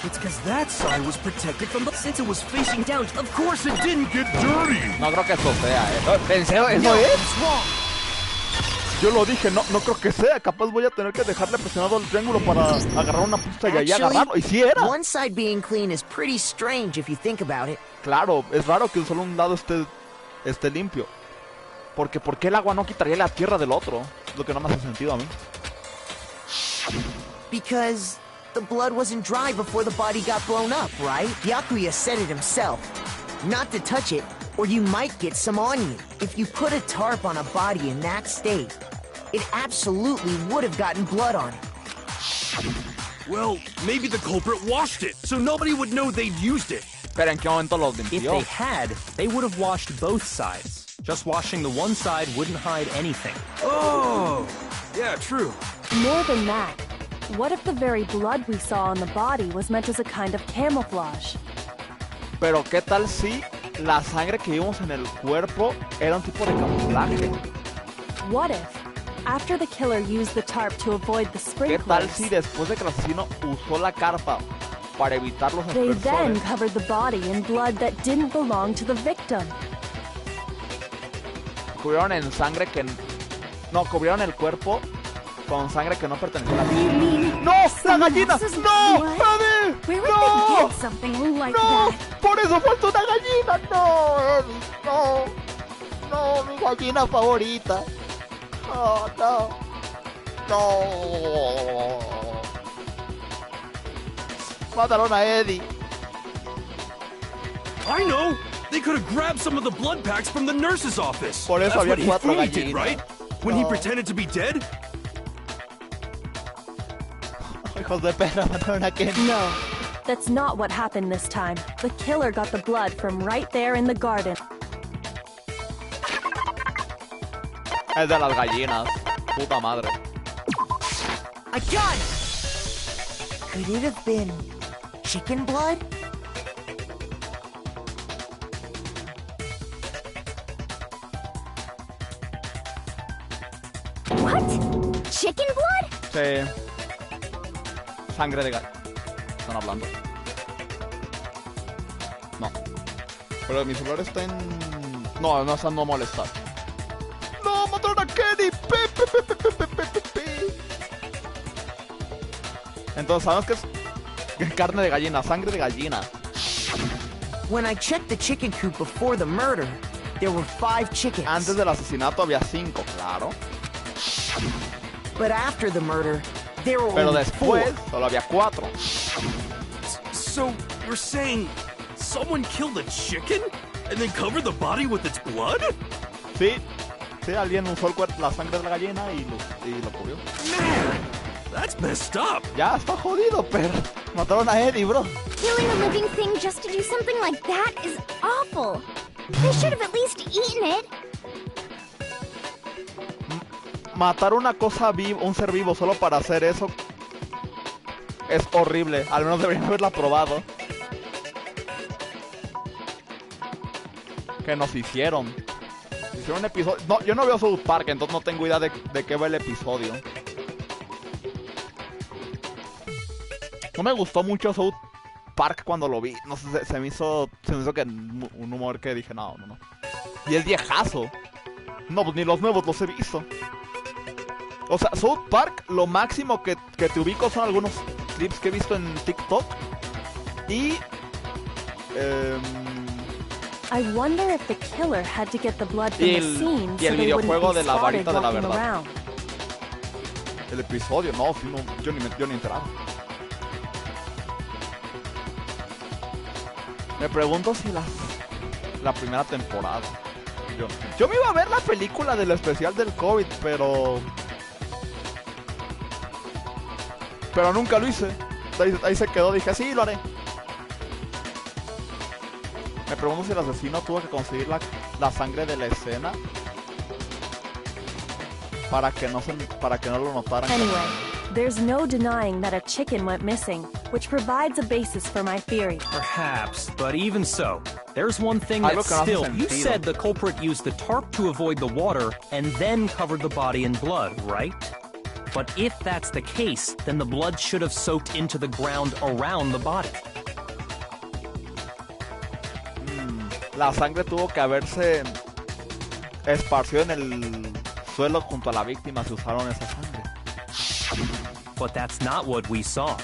It's because that side was protected from the... Since it was facing down, of course it didn't get dirty!
No creo que eso sea, ¿En serio eso es? Yo lo dije, no creo que sea. Capaz voy a tener que dejarle presionado el triángulo para agarrar una pista y ahí agarrarlo. Y sí era.
One side being clean is pretty strange if you think about it.
Claro, es raro que solo un lado esté limpio. Porque ¿por qué el agua no quitaría la tierra del otro? Es lo que no me hace sentido a mí.
Because the blood wasn't dry before the body got blown up, right? Yakuya said it himself. Not to touch it, or you might get some on you. If you put a tarp on a body in that state, it absolutely would have gotten blood on it.
Well, maybe the culprit washed it, so nobody would know they'd used it.
Pero ¿en qué momento los
If
limpió?
they had, they would have washed both sides. Just washing the one side wouldn't hide anything.
Oh, yeah, true.
More than that, what if the very blood we saw on the body was meant as a kind of camouflage?
Pero ¿qué tal si la sangre que vimos en el cuerpo era un tipo de camuflaje?
What if, after the killer used the tarp to avoid the
¿Qué tal
sprinklers,
si después de que el asesino usó la carpa para evitar los
they then
aspersores,
covered the body in blood that didn't belong to the victim?
cubrieron en sangre que... No, cubrieron el cuerpo con sangre que no pertenecía a la víctima? ¡No! ¡La gallina! ¡No! ¡Eddie!
Where would
¡No!
they get something like
¡No!
that?
¡Por eso falta una gallina! ¡No, Eddie! ¡No! ¡No! ¡Mi gallina favorita! ¡Oh, no! ¡No! ¡Mataron a Eddie!
I know! They could have grabbed some of the blood packs from the nurse's office.
Por eso
That's
había
what
4
Hifumi did,
gallinas.
right? When he
No.
pretended to be dead?
Hijos de perra, mataron a Kenny.
No, that's not what happened this time. The killer got the blood from right there in the garden.
Es de las gallinas. Puta madre.
A gun! Could it have been chicken blood?
What? Chicken blood?
Sí. Sangre de gallo. Están hablando. No. Pero mi celular está en... No, no está en no molestar. ¡No! ¡Mataron a Kenny! Entonces sabemos que es carne de gallina, sangre de gallina.
When I checked the chicken coop before the murder, there were 5 chickens.
Antes del asesinato había 5, claro.
But after the murder, there were
Pero
only
después
4.
solo había 4.
So, you're saying someone killed a chicken and then covered the body with its blood?
Sí. Sí, alguien usó el la sangre de la gallina y lo cubrió.
Man, that's messed up.
Ya, está jodido, pero mataron a Eddie, bro.
Killing a living thing just to do something like that is awful. They should have at least eaten it.
Matar una cosa viva, un ser vivo solo para hacer eso es horrible. Al menos deberían haberla probado. ¿Qué nos hicieron? Hicieron un episodio... No, yo no veo South Park, entonces no tengo idea de qué va el episodio. No me gustó mucho South Park cuando lo vi. No sé, se me hizo que un humor que dije, no. Y es viejazo. No, pues ni los nuevos los he visto. O sea, South Park, lo máximo que te ubico son algunos clips que he visto en TikTok. Y...
I wonder if the killer had to get the blood from
Y
the
el-
scene
y el
so they wouldn't
videojuego
be
de la
spotted
varita de la
walking
verdad.
around.
el episodio, no, sí, no, yo ni enterado. Me pregunto si la primera temporada. Yo me iba a ver la película del especial del COVID, pero nunca lo hice. Ahí se quedó, dije, sí, lo haré. Me pregunto si el asesino tuvo que conseguir la sangre de la escena para que no lo notaran.
Anyway, there's no denying that a chicken went missing, which provides a basis for my theory.
Perhaps, but even so, there's one thing
Algo
that's
que no hace
still... You
sentido.
said the culprit used the tarp to avoid the water and then covered the body in blood, right? But if that's the case, then the blood should have soaked into the ground around the body.
La sangre tuvo que haberse esparcido en el suelo junto a la víctima si usaron esa sangre.
But that's not what we saw.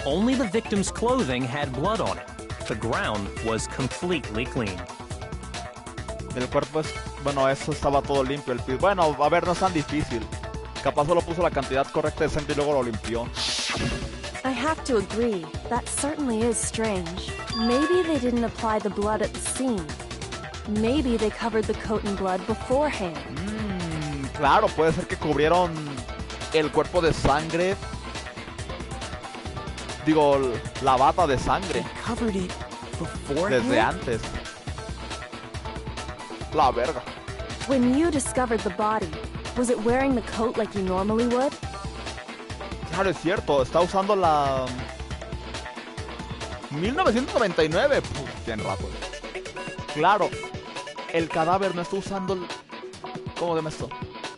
Only the victim's clothing had blood on it. The ground was completely clean.
El cuerpo es... Bueno, eso estaba todo limpio. Bueno, a ver, no es tan difícil. Capaz solo puso la cantidad correcta de sangre y luego lo limpió.
I have to agree, that certainly is strange. Maybe they didn't apply the blood at the scene. Maybe they covered the coat in blood beforehand.
Claro, puede ser que cubrieron el cuerpo de sangre. Digo, la bata de sangre.
They covered it beforehand?
Desde antes. La verga.
When you discovered the body, was it wearing the coat like you normally would?
Claro, es cierto, está usando la... 1999. Bien rato. Claro, el cadáver no está usando... ¿Cómo se llama esto?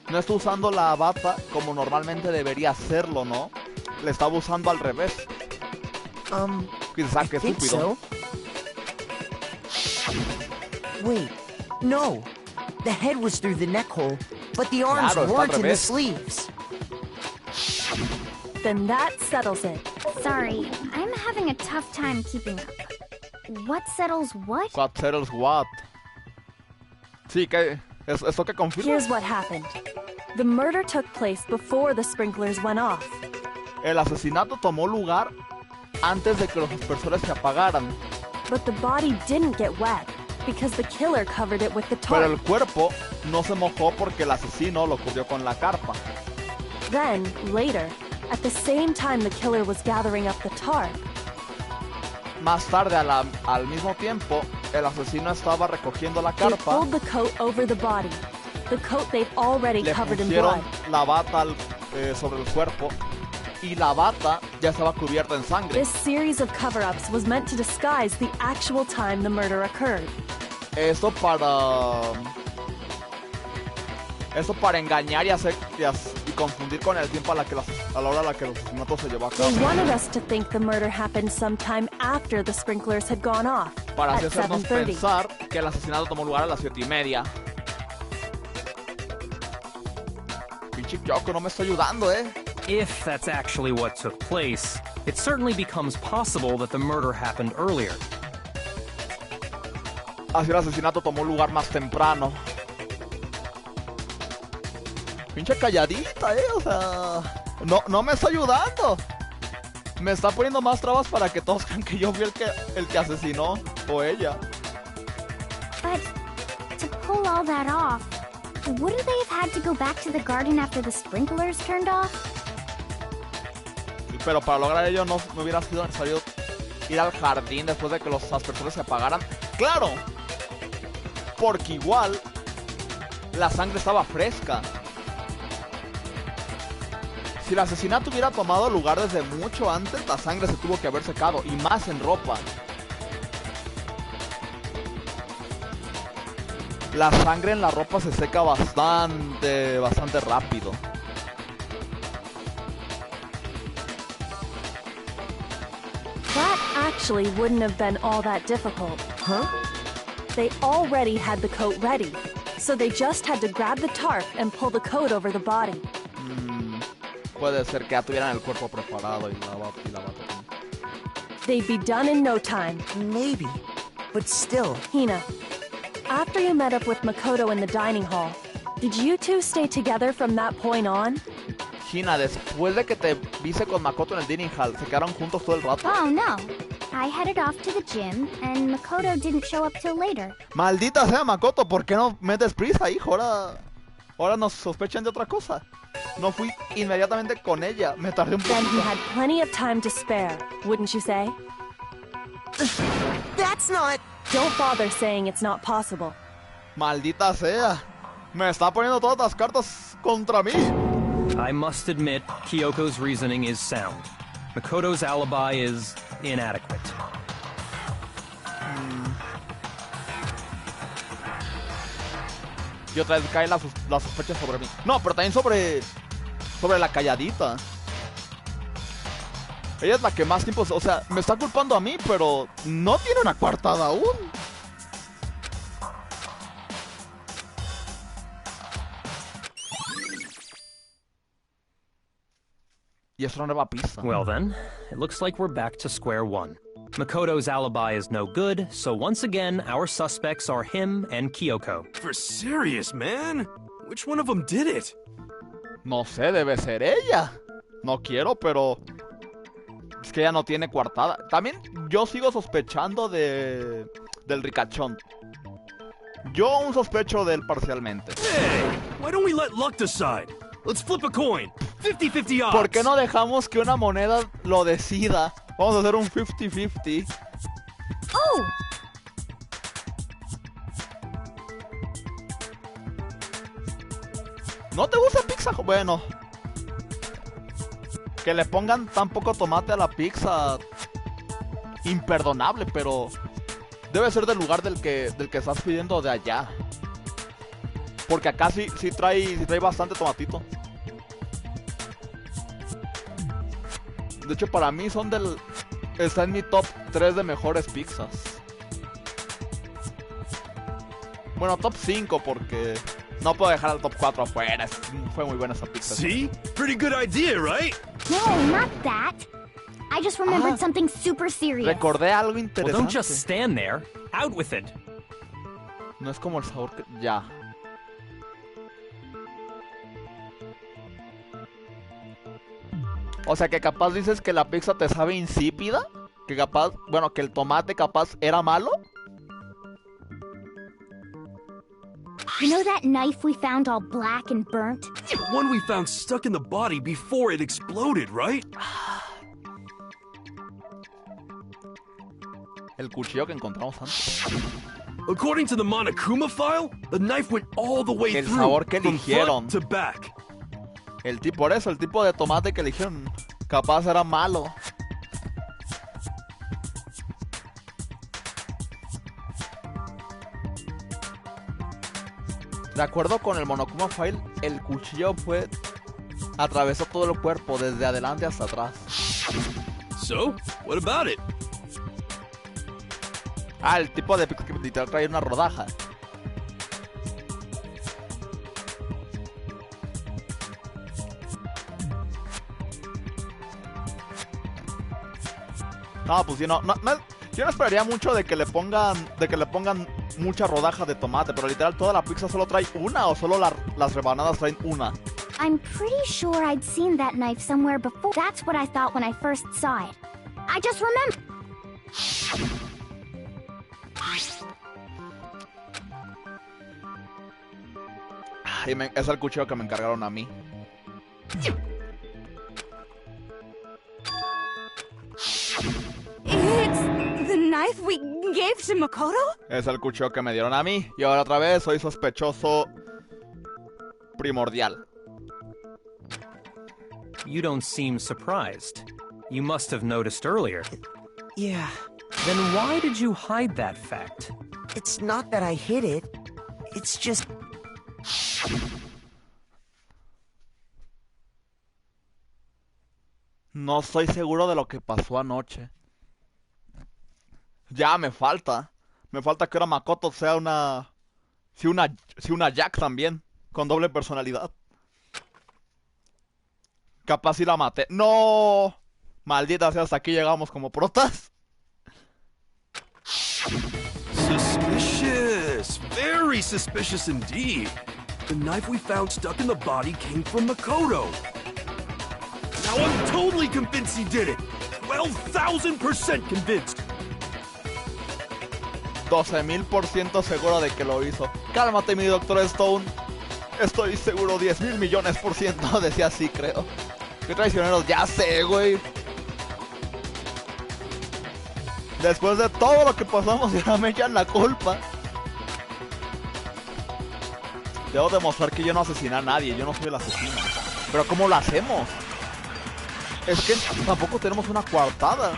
No está usando la bata como normalmente debería hacerlo, ¿no? Le estaba usando al revés. Quizás que estúpido.
So. Wait, no. The head was through the neck hole, but the arms weren't in the sleeves.
Then that settles it.
Sorry, I'm having a tough time keeping up. What settles what?
What settles what? Sí, que... ¿Esto que confirma?
Here's what happened. The murder took place before the sprinklers went off.
El asesinato tomó lugar antes de que los aspersores se apagaran.
But the body didn't get wet because the killer covered it with the
Pero el
tarp.
cuerpo no se mojó porque el asesino lo cubrió con la carpa.
Then, later, at the same time the killer was gathering up the tarp,
Más tarde, al mismo tiempo, el asesino estaba recogiendo la
they
carpa.
pulled the coat over the body. The coat they'd already
Le
covered in
pusieron
blood.
la bata sobre el cuerpo y la bata ya estaba cubierta en sangre.
This series of cover-ups was meant to disguise the actual time the murder occurred.
Esto para engañar y confundir con el tiempo a la hora a la que el asesinato se llevó a cabo.
They wanted us to think the murder happened sometime after the sprinklers had gone off,
Para
at
así hacernos
7:30.
pensar que el asesinato tomó lugar a las 7:30. Pinche Kyoko, no me está ayudando,
If that's actually what took place, it certainly becomes possible that the murder happened earlier.
Así el asesinato tomó lugar más temprano. Pinche calladita, o sea... No me está ayudando. Me está poniendo más trabas para que todos crean que yo fui el que asesinó. O ella.
But to pull all that off, wouldn't they have had to go back to the garden after the sprinklers turned off?
Pero para lograr ello no hubiera sido necesario ir al jardín después de que los aspersores se apagaran. ¡Claro! Porque igual la sangre estaba fresca. Si el asesinato hubiera tomado lugar desde mucho antes, la sangre se tuvo que haber secado, y más en ropa. La sangre en la ropa se seca bastante rápido.
That actually wouldn't have been all that difficult.
Huh?
They already had the coat ready, so they just had to grab the tarp and pull the coat over the body.
Puede ser que ya tuvieran el cuerpo preparado y la bata.
They'd be done in no time.
Maybe, but still.
Hina, after you met up with Makoto in the dining hall, did you two stay together from that point on?
Hina, después de que te viste con Makoto en el dining hall, ¿se quedaron juntos todo el rato?
Oh no. I headed off to the gym, and Makoto didn't show up till later.
Maldita sea, Makoto, ¿por qué no metes prisa, hijo? Ahora nos sospechan de otra cosa. No fui inmediatamente con ella, me tardé un
Then he
poquito.
had plenty of time to spare, wouldn't you say?
That's not...
Don't bother saying it's not possible.
Maldita sea, me está poniendo todas las cartas contra mí.
I must admit, Kyoko's reasoning is sound. Makoto's alibi is inadequate.
Y otra vez cae la sospecha sobre mí. No, pero también sobre sobre la calladita. Ella es la que más tiempo... O sea, me está culpando a mí, pero no tiene una coartada aún. Y es una nueva pista.
Well then, it looks like we're back to square one. Makoto's alibi is no good, so once again, our suspects are him and Kyoko.
For serious, man? Which one of them did it?
No sé, debe ser ella. No quiero, pero... Es que ella no tiene coartada. También yo sigo sospechando del ricachón. Yo aún sospecho de él parcialmente.
Hey, why don't we let luck decide? Let's flip a coin. 50-50 odds.
¿Por qué no dejamos que una moneda lo decida? Vamos a hacer un 50-50.
Oh!
¿No te gusta pizza? Bueno. Que le pongan tan poco tomate a la pizza. Imperdonable, pero... Debe ser del lugar del que estás pidiendo de allá. Porque acá sí trae bastante tomatito. De hecho, para mí está en mi top 3 de mejores pizzas. Bueno, top 5 porque no puedo dejar al top 4 afuera. Fue muy buena esa pizza.
See? Pretty good idea, right?
No, not that. I just remembered something super serious.
Recordé algo
Well,
interesante.
don't just stand there. Out with it.
No es como el sabor que... Ya. O sea, que capaz dices que la pizza te sabe insípida. Que capaz... Bueno, que el tomate capaz era malo.
You know that knife we found all black and burnt?
The one we found stuck in the body before it exploded, right?
El cuchillo que encontramos antes.
According to the Monokuma file, the knife went all the way
El
through,
sabor que
from
eligieron.
front to back.
Por eso, el tipo de tomate que eligieron capaz era malo. De acuerdo con el Monokuma File, el cuchillo atravesó todo el cuerpo, desde adelante hasta atrás.
So, what about it?
Ah, el tipo de pizza que literal trae una rodaja. No, pues yo yo no esperaría mucho de que le pongan mucha rodaja de tomate, pero literal toda la pizza solo trae una o solo las rebanadas traen una.
I'm pretty sure I'd seen that knife somewhere before. That's what I thought when I first saw it. I just remember.
Es el cuchillo que me encargaron a mí.
It's the knife we gave to Makoto?
Es el cuchillo que me dieron a mí. Y ahora otra vez soy sospechoso primordial.
You don't seem surprised. You must have noticed earlier.
Yeah,
Then why did you hide that fact?
it's not that I hid it. It's just...
No estoy seguro de lo que pasó anoche. Ya me falta. Me falta que ahora Makoto sea una... Sí, una Jack también. Con doble personalidad. Capaz si la maté. ¡No! Maldita sea, hasta aquí llegamos como protas.
Suspicious. Very suspicious indeed. The knife we found stuck in the body came from Makoto. Now I'm totally convinced he did it. 12,000% convinced.
12,000% seguro de que lo hizo. Cálmate, mi Doctor Stone. Estoy seguro 10,000,000,000%. Decía así, creo. Qué traicioneros, ya sé, güey. Después de todo lo que pasamos, ya me echan la culpa. Debo demostrar que yo no asesiné a nadie. Yo no soy el asesino. Pero ¿cómo lo hacemos? Es que tampoco tenemos una coartada.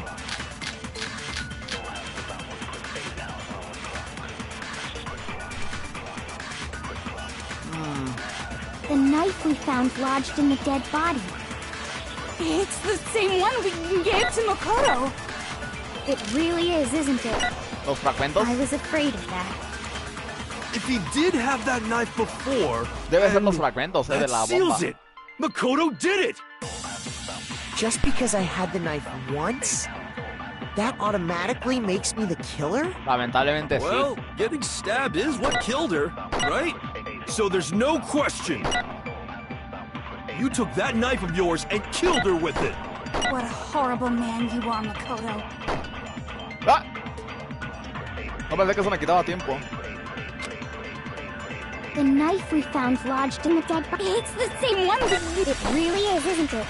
The knife we found lodged in the dead body.
It's the same one we gave to Makoto.
It really is, isn't it?
Los fragmentos.
I was afraid of that.
If he did have that knife before,
Debe ser los fragmentos, de
that
la
seals
bomba.
it. Makoto did it.
Just because I had the knife once, that automatically makes me the killer?
Lamentablemente
Well,
sí.
getting stabbed is what killed her, right? So there's no question. You took that knife of yours and killed her with it.
What a horrible man you are, Makoto.
¡Ah! No pensé que eso me quitaba tiempo.
The knife we found lodged in the dead body. It's the same one. It really is, isn't it?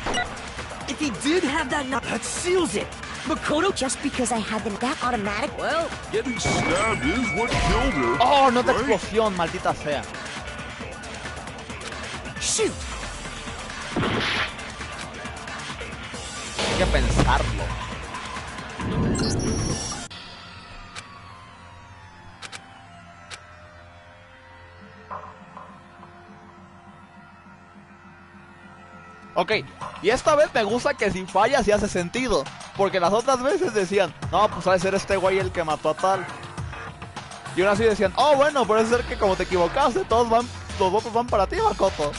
If he did have that knife, that seals it. Makoto, just because I had that automatic, well,
Getting stabbed is what killed her.
¡Oh, no te
right?
explosión, maldita sea!
shoot.
Hay que pensarlo. Ok, y esta vez me gusta que si falla sí hace sentido. Porque las otras veces decían, no, pues ha de ser este güey el que mató a tal. Y aún así decían, oh bueno, puede ser que como te equivocaste, los votos van para ti, Makoto.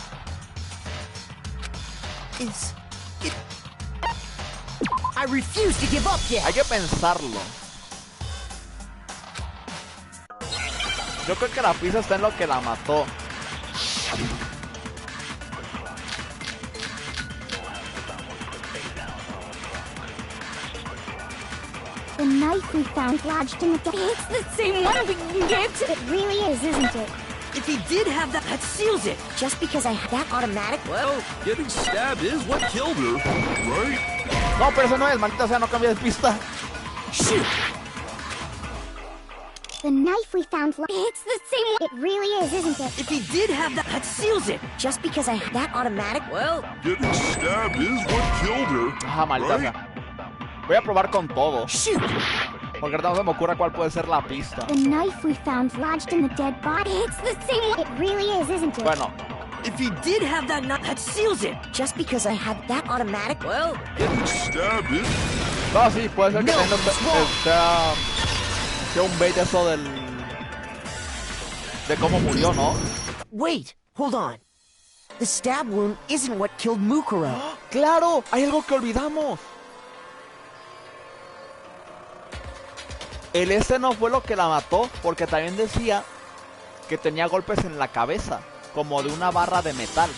I refuse to give up yet.
Hay que pensarlo. Yo creo que la pizza está en lo que la mató.
The knife we found lodged in the dead.
It's the same one we gave to...
It really is, isn't it?
If he did have that seals it. Just because I had that automatic,
Well, getting stabbed is what killed her, right?
No, pero eso no es, maldita sea, no cambia de pista.
shoot.
The knife we found It's the same one. It really is, isn't it?
If he did have that seals it. Just because I had that automatic, well,
Getting stabbed is what killed her,
Ah, maldita
right?
sea. Voy a probar con todo.
shoot.
Porque ahorita no se me ocurre cuál puede ser la pista.
The knife we found lodged in the dead body. It's the same one. It really is, isn't it?
Bueno,
If he did have that seals it. Just because I had that automatic, well,
Getting stabbed is...
no, sí, puede ser que
No,
tenga
it's wrong.
sea un bait eso de cómo murió, ¿no?
wait, hold on. The stab wound isn't what killed Mukuro.
¡Claro! Hay algo que olvidamos. El no fue lo que la mató, porque también decía que tenía golpes en la cabeza, como de una barra de metal.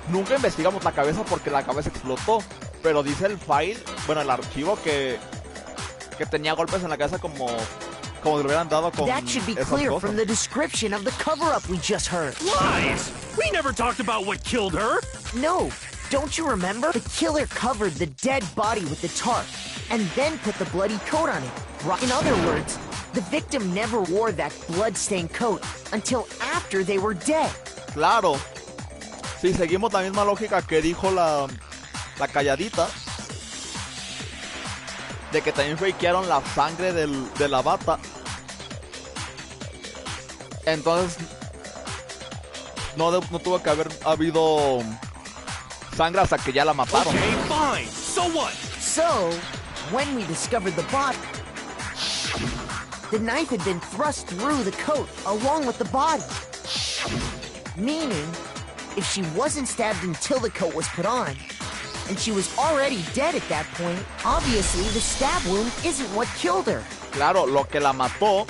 Nunca investigamos la cabeza porque la cabeza explotó, pero dice el file, bueno, el archivo que tenía golpes en la cabeza como si le hubieran dado con
That should be
esas
clear
cosas.
from the description of the cover-up we just heard.
Lies! We never talked about what killed her!
No, don't you remember? The killer covered the dead body with the tarp and then put the bloody coat on it. In other words, the victim never wore that blood-stained coat until after they were dead.
Claro, si seguimos la misma lógica que dijo la calladita, de que también fakearon la sangre de la bata, entonces no tuvo que haber habido sangre hasta que ya la mataron.
Okay, fine. So what?
So, when we discovered the body, the knife had been thrust through the coat along with the body. Meaning, if she wasn't stabbed until the coat was put on, and she was already dead at that point, obviously the stab wound isn't what killed her.
Claro, lo que la mató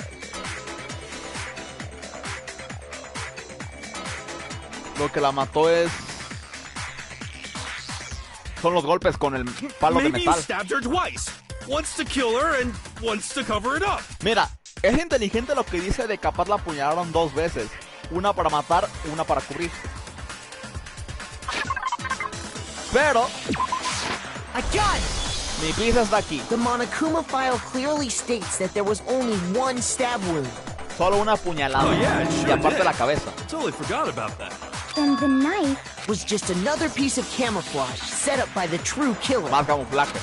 son los golpes con el palo de
Maybe you
metal.
stabbed her twice. Once to kill her and once to cover it up.
Mira, es inteligente lo que dice de capaz la apuñalaron dos veces. Una para matar, una para cubrir. Pero
I got it!
mi pizza está aquí.
The Monokuma file clearly states that there was only one stab wound.
Solo una apuñalada.
Oh, yeah, it sure
y aparte
did.
la cabeza.
Totally forgot about that.
And the knife.
Was just another piece of camouflage set up by the true killer.
Más camuflaje.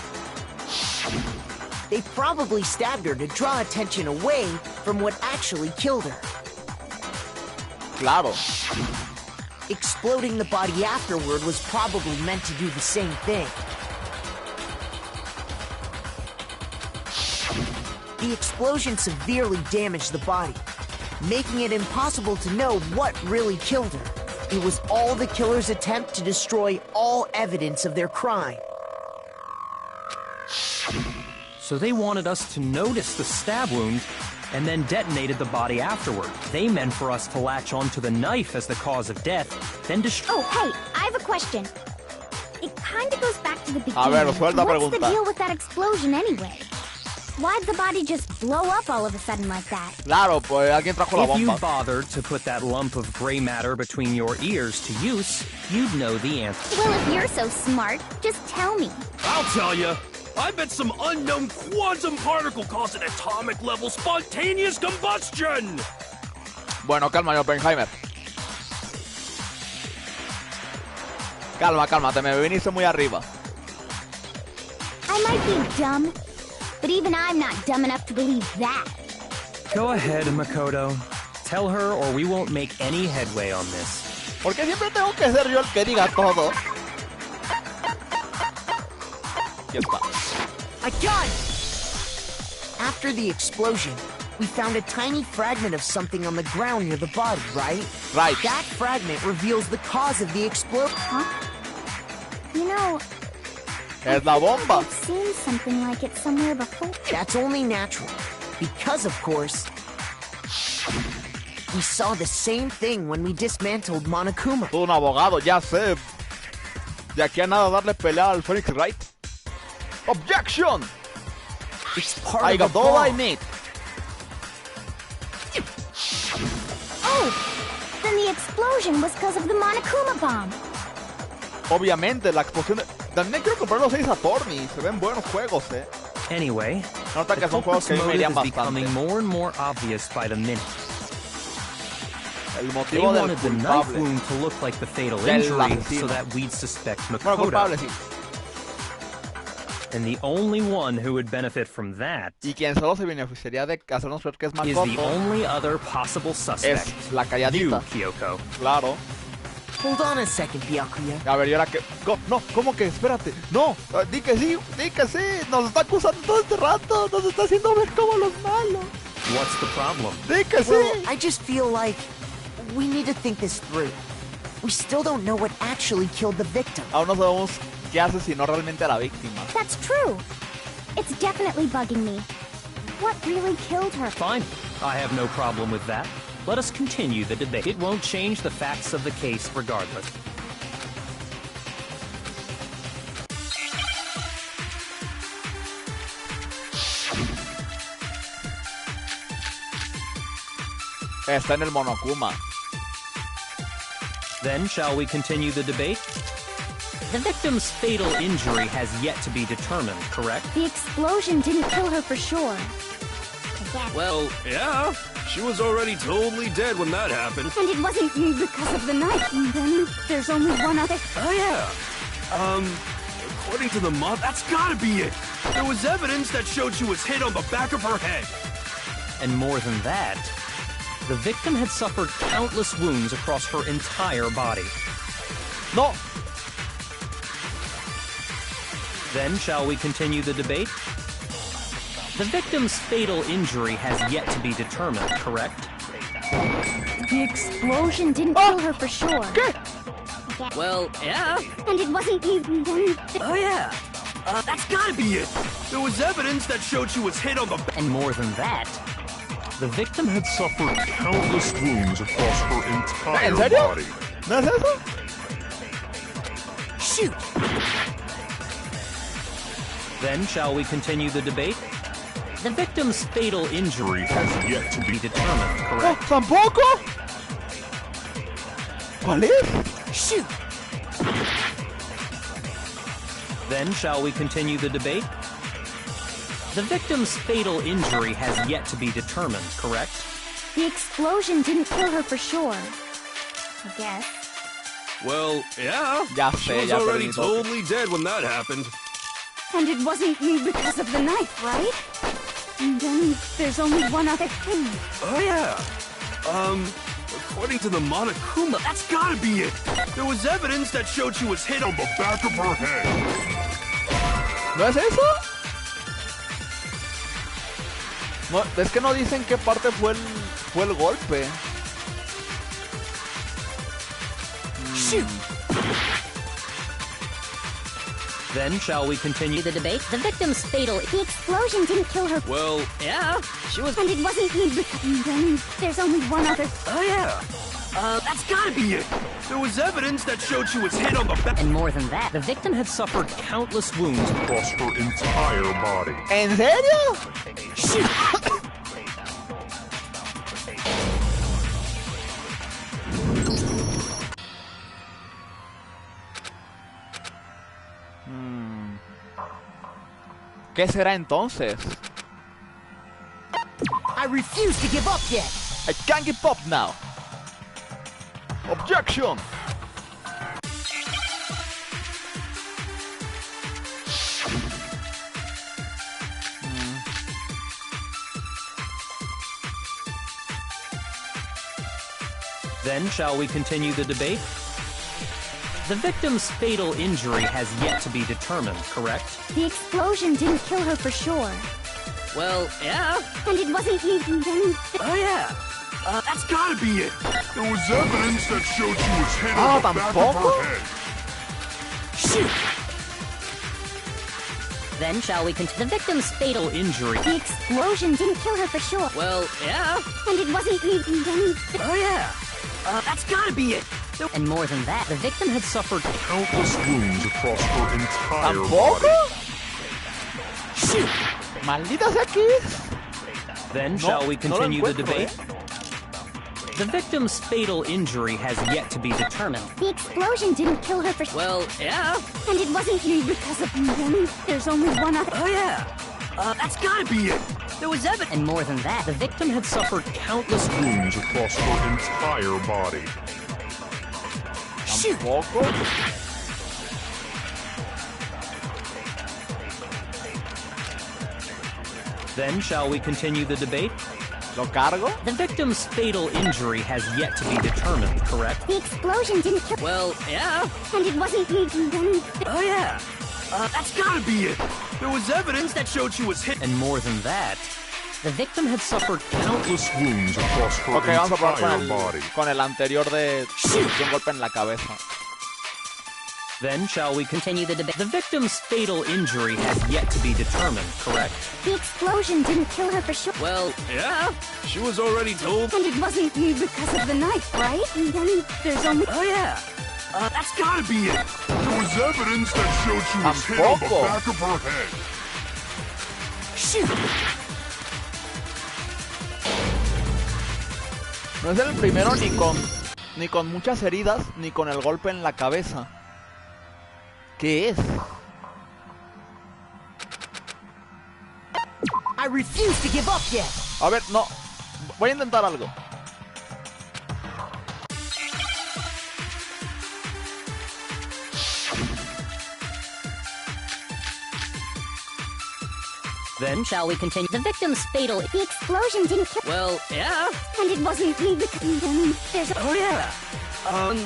They probably stabbed her to draw attention away from what actually killed her.
Claro.
Exploding the body afterward was probably meant to do the same thing. The explosion severely damaged the body, making it impossible to know what really killed her. It was all the killer's attempt to destroy all evidence of their crime.
So they wanted us to notice the stab wound and then detonated the body afterward. They meant for us to latch onto the knife as the cause of death, then destroy...
Oh, hey, I have a question. It kind of goes back to the beginning.
A ver, suelta
What's
pregunta.
the deal with that explosion anyway? Why'd the body just blow up all of a sudden like that?
Claro, pues alguien trajo la
If you
bomba.
bothered to put that lump of gray matter between your ears to use, you'd know the answer.
Well, if you're so smart, just tell me.
I'll tell you. I bet some unknown quantum particle caused an atomic-level spontaneous combustion!
Bueno, calma, Oppenheimer. Calma, calma, te me viniste muy arriba.
I might be dumb, but even I'm not dumb enough to believe that.
Go ahead, Makoto. Tell her or we won't make any headway on this.
¿Por qué siempre tengo que ser yo el que diga todo? Ya está.
I got it! After the explosion, we found a tiny fragment of something on the ground near the body, right?
Right.
That fragment reveals the cause of the explosion.
Huh? You know,
Es la bomba.
I've seen something like it somewhere before.
That's only natural. Because, of course, we saw the same thing when we dismantled Monokuma.
Tú un abogado, ya sé. De aquí a nada darle pelea al Phoenix, right? Objection!
It's part
I
of
got
a
all I
bomb.
need.
Oh! Then the explosion was because of the Monokuma bomb.
Obviamente, la explosión de... También quiero comprar los 6 Attorney. Se ven buenos juegos,
Anyway,
Nota
the
que son juegos
culprit's
que a mí me
motive
irían
is
bastante.
becoming more and more obvious by the minute.
El
They
motivo del
wanted the knife
culpable.
wound to look like the fatal
Del
injury
asesino.
so that we'd suspect
Bueno, culpable,
Makoto.
sí.
And the only one who would benefit from that
Y quien solo se beneficiaría de hacernos ver que es
is the
Makoto
only other possible suspect.
es la
You,
calladita.
Kyoko.
Claro.
Hold on a second, Byakuya.
A ver, ¿y ahora qué? No, ¿cómo que? Espérate. No, di que sí, di que sí. Nos está acusando todo este rato. Nos está haciendo ver como los malos.
What's the problem?
Di que sí.
Well, I just feel like we need to think this through. We still don't know what actually killed the victim.
Aún no sabemos qué asesinó realmente a la víctima.
That's true. It's definitely bugging me. What really killed her?
Fine. I have no problem with that. Let us continue the debate. It won't change the facts of the case regardless.
Está en el Monokuma.
Then, shall we continue the debate? The victim's fatal injury has yet to be determined, correct?
The explosion didn't kill her for sure. I guess.
Well, yeah. She was already totally dead when that happened.
And it wasn't because of the knife. And then there's only one other...
Oh, yeah. According to the mob, that's gotta be it. There was evidence that showed she was hit on the back of her head.
And more than that, the victim had suffered countless wounds across her entire body.
No.
Then, shall we continue the debate? The victim's fatal injury has yet to be determined, correct?
The explosion didn't kill her for sure.
Well, yeah.
And it wasn't even...
Oh, yeah. That's gotta be it. There was evidence that showed she was hit on the back.
And more than that, the victim had suffered
Countless wounds across her
¿En
entire
serio?
body.
¿No es eso?
Shoot!
Then, shall we continue the debate? The victim's fatal injury has yet to be determined,
No,
correct?
¿tampoco? ¿Cuál es?
Shoot!
Then, shall we continue the debate? The victim's fatal injury has yet to be determined, correct?
The explosion didn't kill her for sure. I guess.
Well, yeah.
Ya
She
sé,
was
ya
already
perdí.
totally dead when that happened.
And it wasn't because of the knife, right? And then there's only one other thing.
Oh, yeah. According to the Monokuma, that's gotta be it! There was evidence that showed she was hit on the back of her head.
¿No es eso? No, es que no dicen qué parte fue el golpe.
Shoot!
Then shall we continue the debate?
The victim's fatal. The explosion didn't kill her.
Well, yeah, she was...
And it wasn't me. Then there's only one other.
Oh yeah! That's gotta be it! There was evidence that showed she was hit on the back.
And more than that, the victim had suffered countless wounds
across her entire body.
¿En serio?
Shoot!
¿Qué será entonces?
I refuse to give up yet!
I can't give up now. Objection!
Then shall we continue the debate? The victim's fatal injury has yet to be determined, correct?
The explosion didn't kill her for sure.
Well, yeah.
And it wasn't me. Then
Oh yeah! That's gotta be it!
There was evidence that showed she was hit on the back of
tampoco?
her head.
Shoot!
Then shall we continue? The victim's fatal injury.
the explosion didn't kill her for sure.
Well, yeah.
And it wasn't me. Then
Oh yeah! That's gotta be it!
And more than that, the victim had suffered...
Countless wounds across her entire
¿Tampoco?
body.
Shoot!
Maldita sea aquí.
Then
No,
shall we
no lo
continue the
encuentro,
debate? The victim's fatal injury has yet to be determined.
the explosion didn't kill her for sure.
Well, yeah.
And it wasn't me because of then there's only one other.
Oh yeah! That's gotta be it! There was evidence.
And more than that, the victim had suffered countless
Wounds across her entire body.
Shoot!
¿Tampoco?
Then shall we continue the debate?
¿Lo cargo?
The victim's fatal injury has yet to be determined, correct?
The explosion didn't kill.
Well, yeah.
And it wasn't me. Then
Oh yeah! That's gotta be it! There was evidence that showed she was hit.
And more than that, the victim had suffered countless...
Countless wounds across her
Ok, vamos a probar
entire body.
con el anterior de un golpe en la cabeza.
Then shall we continue the debate? The victim's fatal injury has yet to be determined, correct?
the explosion didn't kill her for sure.
Well,
Yeah? She was already told.
And it wasn't me because of the knife, right? And then there's only.
Oh yeah! That's gotta be it!
There was evidence that showed she was hit on the
Tampoco.
back of her head.
Shoot!
No es el primero ni con muchas heridas, ni con el golpe en la cabeza. ¿Qué es?
I refuse to give up yet!
A ver, no. Voy a intentar algo.
then shall we continue? The victim's fatal...
The explosion didn't kill.
Well, yeah.
And it wasn't me because then there's.
Oh yeah!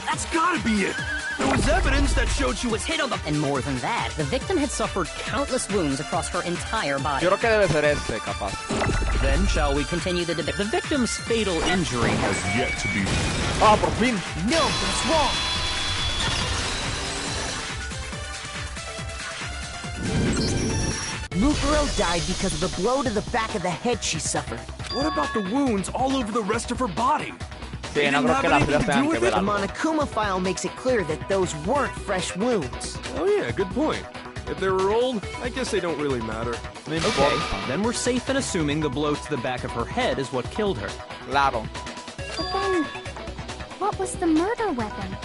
That's gotta be it! There was evidence that showed she was hit on the...
And more than that, the victim had suffered countless wounds across her entire body.
Yo creo que debe ser este, capaz.
Then shall we continue the debate? The victim's fatal injury has...
Yet to be.
Ah, por fin.
No, that's wrong! Mukuro died because of the blow to the back of the head she suffered.
What about the wounds all over the rest of her body?
Sí, no creo que las heridas tengan que ver
The
algo.
Monokuma file makes it clear that those weren't fresh wounds.
Oh yeah, good point. If they were old, I guess they don't really matter.
No
Okay,
importa.
then we're safe in assuming the blow to the back of her head is what killed her.
Claro.
But then, what was the murder weapon?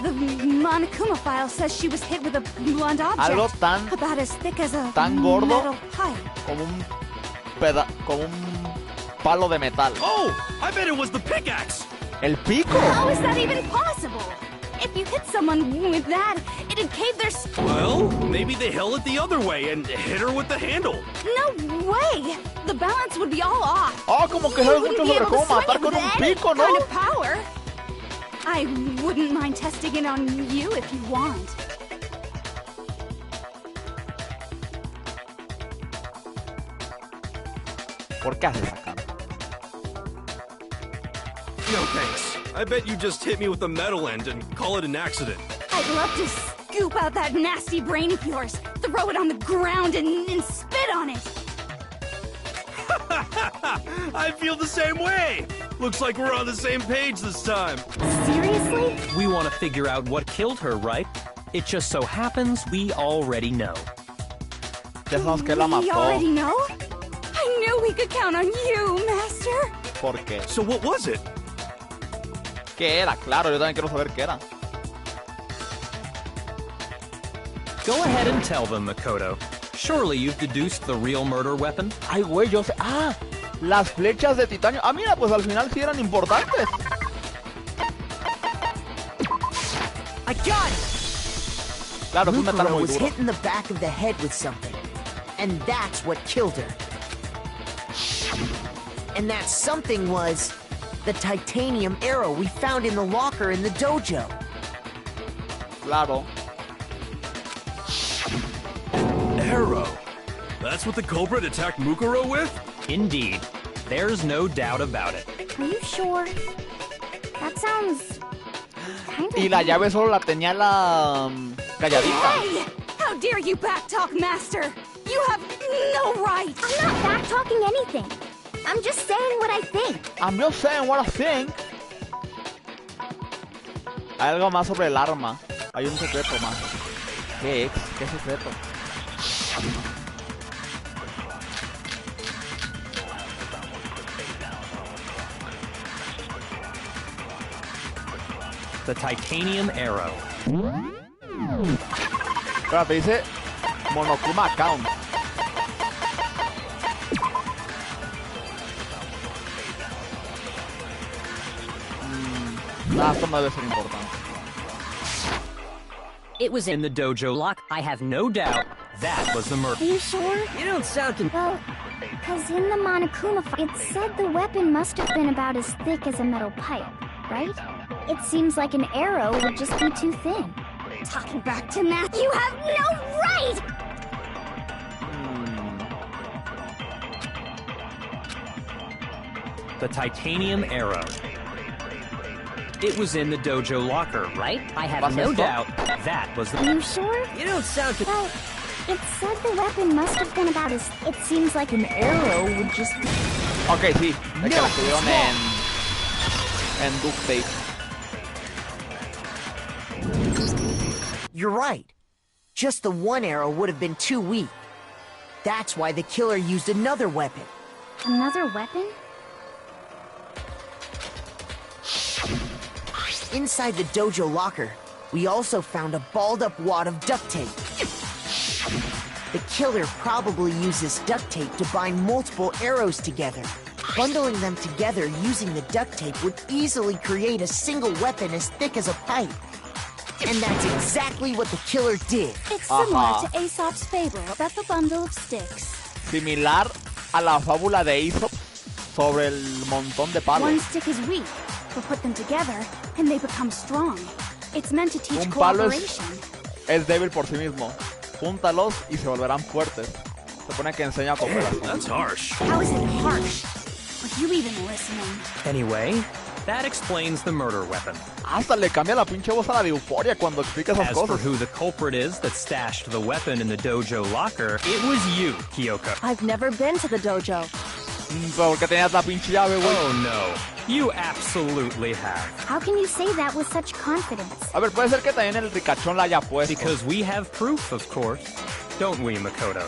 The Monokuma file says she was hit with a blunt object.
Algo tan
about as thick as a
tan gordo
metal pipe.
como un palo de metal.
Oh! I bet it was the pickaxe!
El pico.
How is that even possible? If you hit someone with that, it'd cave their...
Well, maybe they held it the other way and hit her with the handle.
No way! the balance would be all off.
Oh, como que sabes mucho sobre cómo matar con un pico, ¿no?
Kind of power. I wouldn't mind testing it on you if you want.
¿Por qué haces esa cara?
No thanks. I bet you just hit me with the metal end and call it an accident.
I'd love to scoop out that nasty brain of yours, throw it on the ground, and spit on it.
I feel the same way. Looks like we're on the same page this time.
Seriously?
We want to figure out what killed her, right? It just so happens we already know.
Ya sabemos que la
We
mató.
already know? I knew we could count on you, Master.
¿Por qué?
So what was it?
¿Qué era? Claro, yo también quiero saber qué era.
Go ahead and tell them, Makoto. Surely you've deduced the real murder weapon?
Ay, güey, yo sé. Ah, las flechas de titanio. Ah, mira, pues al final sí eran importantes.
I got it!
Claro, es un metal
Mukuro
muy
was
duro.
hit in the back of the head with something. And that's what killed her. And that something was the titanium arrow we found in the locker in the dojo.
Claro.
Arrow. That's what the culprit attacked Mukuro with?
Indeed. There's no doubt about it.
Are you sure? That sounds kind of...
Y la llave solo la tenía la calladita.
Hey! How dare you backtalk, Master? You have no right!
I'm not back-talking anything. I'm just saying what I think.
I'm just saying what I think. Hay algo más sobre el arma. Hay un secreto más. ¿Qué es? ¿Qué secreto?
The titanium arrow.
Espérate, dice Monokuma Account. Esto no debe ser importante.
It was in the dojo lock. I have no doubt that was the
Are
murder.
you sure?
You don't sound
Well, because in the Monokuma fight, it said the weapon must have been about as thick as a metal pipe, right? It seems like an arrow would just be too thin.
Talking back to Matt, you have no right!
The titanium arrow. It was in the dojo locker, right? I have no doubt that was
Are
the...
you sure?
You don't sound
Well, it said the weapon must have been about as... It seems like an arrow would just be...
Ok, sí. De que la estuvieron en duct tape.
You're right. Just the one arrow would have been too weak. That's why the killer used another weapon.
Another weapon?
Inside the dojo locker, we also found a balled-up wad of duct tape. The killer probably uses duct tape to bind multiple arrows together. Bundling them together using the duct tape would easily create a single weapon as thick as a pipe. And that's exactly what the killer did.
It's similar
Ajá.
to Aesop's fable about the bundle of sticks.
Similar a la fábula de Aesop sobre el montón de
One
palos.
stick is weak, but put them together, and they become strong. It's meant to teach
Un palo
cooperation.
es débil por sí mismo. Júntalos y se volverán fuertes. Se pone que enseña cooperación.
That's harsh.
How is it harsh? Are you even listening?
Anyway, that explains the murder weapon.
Hasta le cambia la pinche voz a la de Euforia cuando explica esas
As for
cosas.
who the culprit is that stashed the weapon in the dojo locker, it was you, Kyoko.
I've never been to the dojo.
Porque tenías la pinche llave, güey.
Oh no, you absolutely have.
How can you say that with such confidence?
A ver, puede ser que también el ricachón la haya puesto.
Because we have proof, of course. Don't we, Makoto?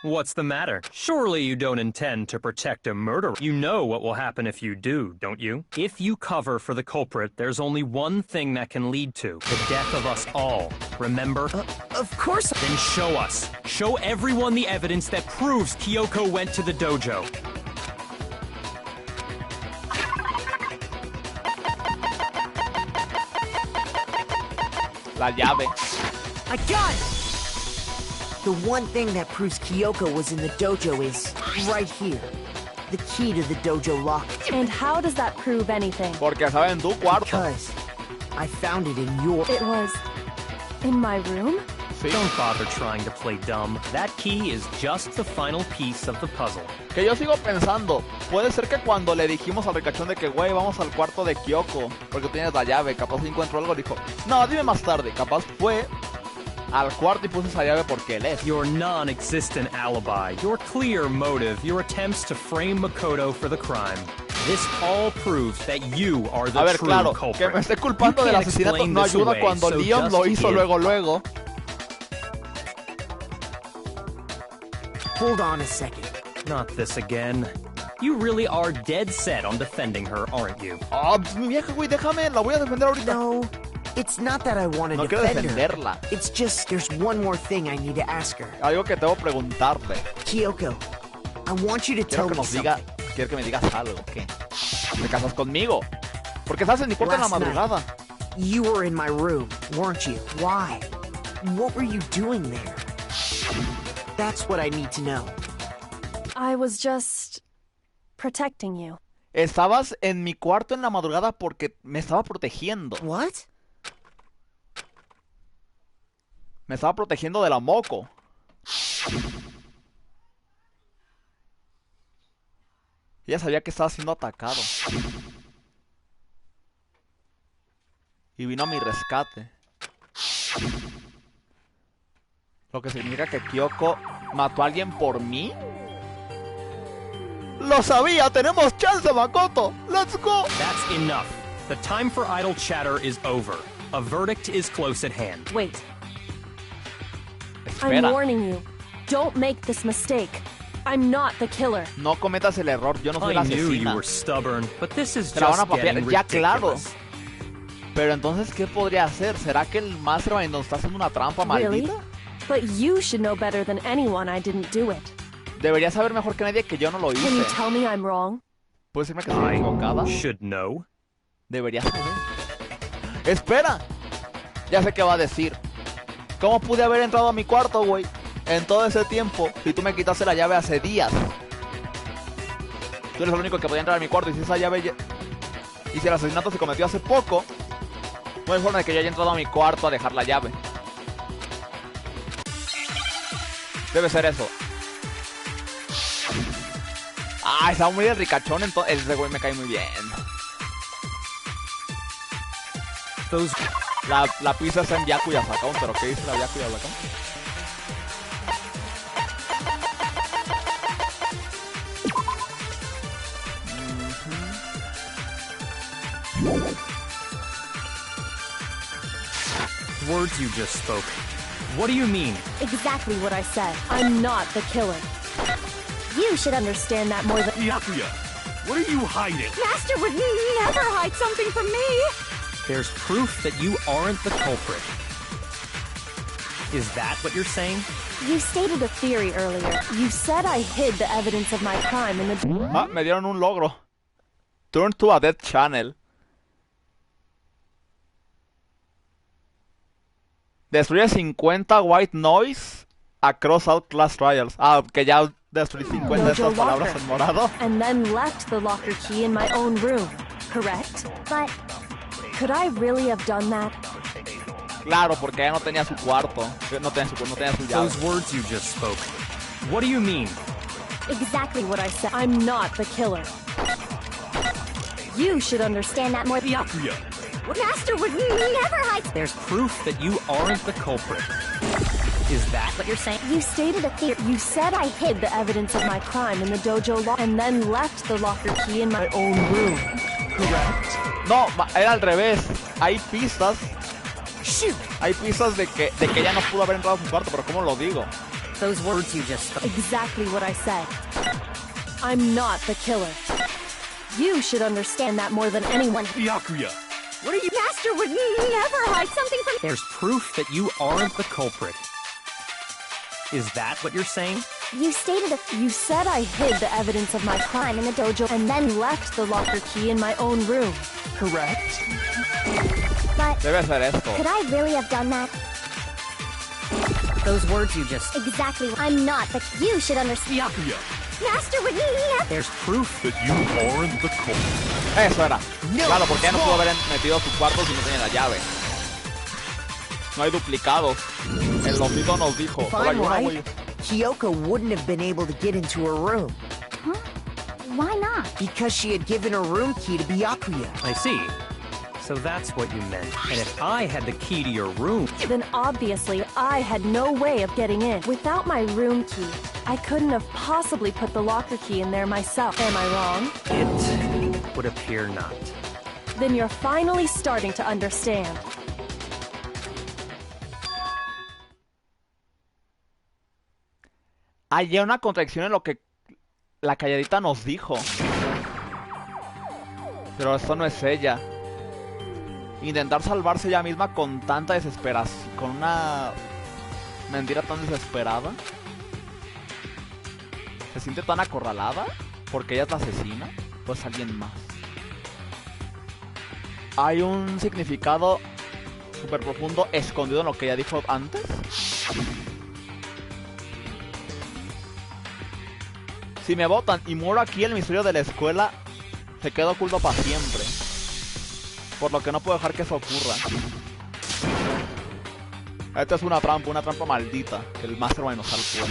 What's the matter? Surely you don't intend to protect a murderer. You know what will happen if you do, don't you? If you cover for the culprit, there's only one thing that can lead to the death of us all. Remember?
Of course.
Then show us. Show everyone the evidence that proves Kyoko went to the dojo.
La llave.
I got it! The one thing that proves Kyoko was in the dojo is right here. The key to the dojo lock.
And how does that prove anything?
Porque estaba en tu cuarto.
Because I found it in your...
It was in my room?
Sí.
Don't bother trying to play dumb. That key is just the final piece of the puzzle.
Que yo sigo pensando, puede ser que cuando le dijimos al ricachón de que, güey, vamos al cuarto de Kyoko, porque tienes la llave, capaz si encuentro algo, dijo, no, dime más tarde, capaz fue al cuarto y puso esa llave porque él es.
Your non-existent alibi, your clear motive, your attempts to frame Makoto for the crime. This all proves that you are the true
claro,
culprit.
Que me esté culpando del asesinato no ayuda cuando Leon lo hizo luego.
Hold on a second.
Not this again. You really are dead set on defending her, aren't you?
Ah, mi vieja, güey, déjame, la voy a defender ahorita.
No, it's not that I want to
No quiero
defend her.
defenderla.
It's just there's one more thing I need to ask her.
Algo que tengo que preguntarle.
Kyoko, I want you to tell me something.
Quiero que me digas algo, ¿qué? ¿Te casas conmigo? Porque estás en mi cuarto en la madrugada.
You were in my room, weren't you? Why? What were you doing there? That's what I need to know.
I was just protecting you.
Estabas en mi cuarto en la madrugada porque me estaba protegiendo.
What?
Me estaba protegiendo de la moco. Ella sabía que estaba siendo atacado. Y vino a mi rescate. Lo que significa que Kyoko mató a alguien por mí. ¡Lo sabía! ¡Tenemos chance, Makoto! ¡Let's go!
That's enough. The time for idle chatter is over. A verdict is close at hand.
Wait.
Espera.
I'm warning you. Don't make this mistake. I'm not the killer.
No cometas el error. Yo no soy la
I knew you
asesina.
were stubborn, but this is
Te la van a
just
papear.
getting
Ya, claro.
ridiculous.
Pero entonces, ¿qué podría hacer? ¿Será que el Mastermind nos está haciendo una trampa
Really?
maldita?
But you should know better than anyone I didn't do it.
Debería saber mejor que nadie que yo no lo
Can you
hice.
tell me I'm wrong?
¿Puedes decirme que estoy equivocada?
Should know.
Debería saber. ¡Espera! Ya sé qué va a decir. ¿Cómo pude haber entrado a mi cuarto, güey? En todo ese tiempo, si tú me quitaste la llave hace días. Tú eres el único que podía entrar a mi cuarto y si esa llave... Y si el asesinato se cometió hace poco, no hay forma de que yo haya entrado a mi cuarto a dejar la llave. Debe ser eso. Ah, estaba muy de ricachón, entonces ese güey me cae muy bien. La pizza está en Byakuya Sakon, pero ¿qué dice la Byakuya Sakon?
Words you just spoke. What do you mean?
Exactly what I said. I'm not the killer. You should understand that more than...
Byakuya, what are you hiding?
Master would never hide something from me.
There's proof that you aren't the culprit. Is that what you're saying?
You stated a theory earlier. You said I hid the evidence of my crime in the...
Ah, me dieron un logro. Turn to a dead channel. Destruye 50 white noise across all class trials. Ah, que ya destruí 50 de estas palabras en morado.
And then left the locker key in my own room, correct? But could I really have done that?
Claro, porque ella no tenía su cuarto. No tenía su llave.
Those words you just spoke. What do you mean?
Exactly what I said. I'm not the killer. You should understand that more...
Byakuya,
Master would never hide.
There's proof that you aren't the culprit. Is that what you're saying?
You stated a theory. You said I hid the evidence of my crime in the dojo locker and then left the locker key in my own room, correct?
No, era al revés. Hay pistas. Shoot. Hay pistas de que ella no pudo haber entrado a su cuarto, pero ¿cómo lo digo?
Those words you just spoke.
Exactly what I said. I'm not the killer. You should understand that more than anyone.
Byakuya,
What are you? Master would never hide something from...
There's proof that you aren't the culprit. Is that what you're saying?
You said I hid the evidence of my crime in the dojo and then left the locker key in my own room, correct?
But
Debe ser esto.
could I really have done that?
those words you just...
Exactly. I'm not, but you should understand.
Byakuya,
Master would never...
There's proof.
that you aren't the culprit.
Eso era. Claro, porque ya no pudo haber metido su cuarto si no tenía la llave. No hay duplicados. El osito nos dijo.
If
Solo hay
I'm
uno,
right,
güey.
Kyoko wouldn't have been able to get into her room
Huh? Why not?
because she had given her room key to Byakuya.
I see. So that's what you meant. And if I had the key to your room...
Then obviously I had no way of getting in. Without my room key, I couldn't have possibly put the locker key in there myself. Am I wrong?
It would appear not.
Then you're finally starting to understand.
Hay una contradicción en lo que la calladita nos dijo. Pero esto no es ella. Intentar salvarse ella misma con tanta desesperación, con una mentira tan desesperada. Se siente tan acorralada porque ella es la asesina, pues alguien más. Hay un significado súper profundo escondido en lo que ella dijo antes. Si me votan y muero aquí, el misterio de la escuela se queda oculto para siempre. Por lo que no puedo dejar que eso ocurra. Esta es una trampa maldita que el Mastermind nos salvó.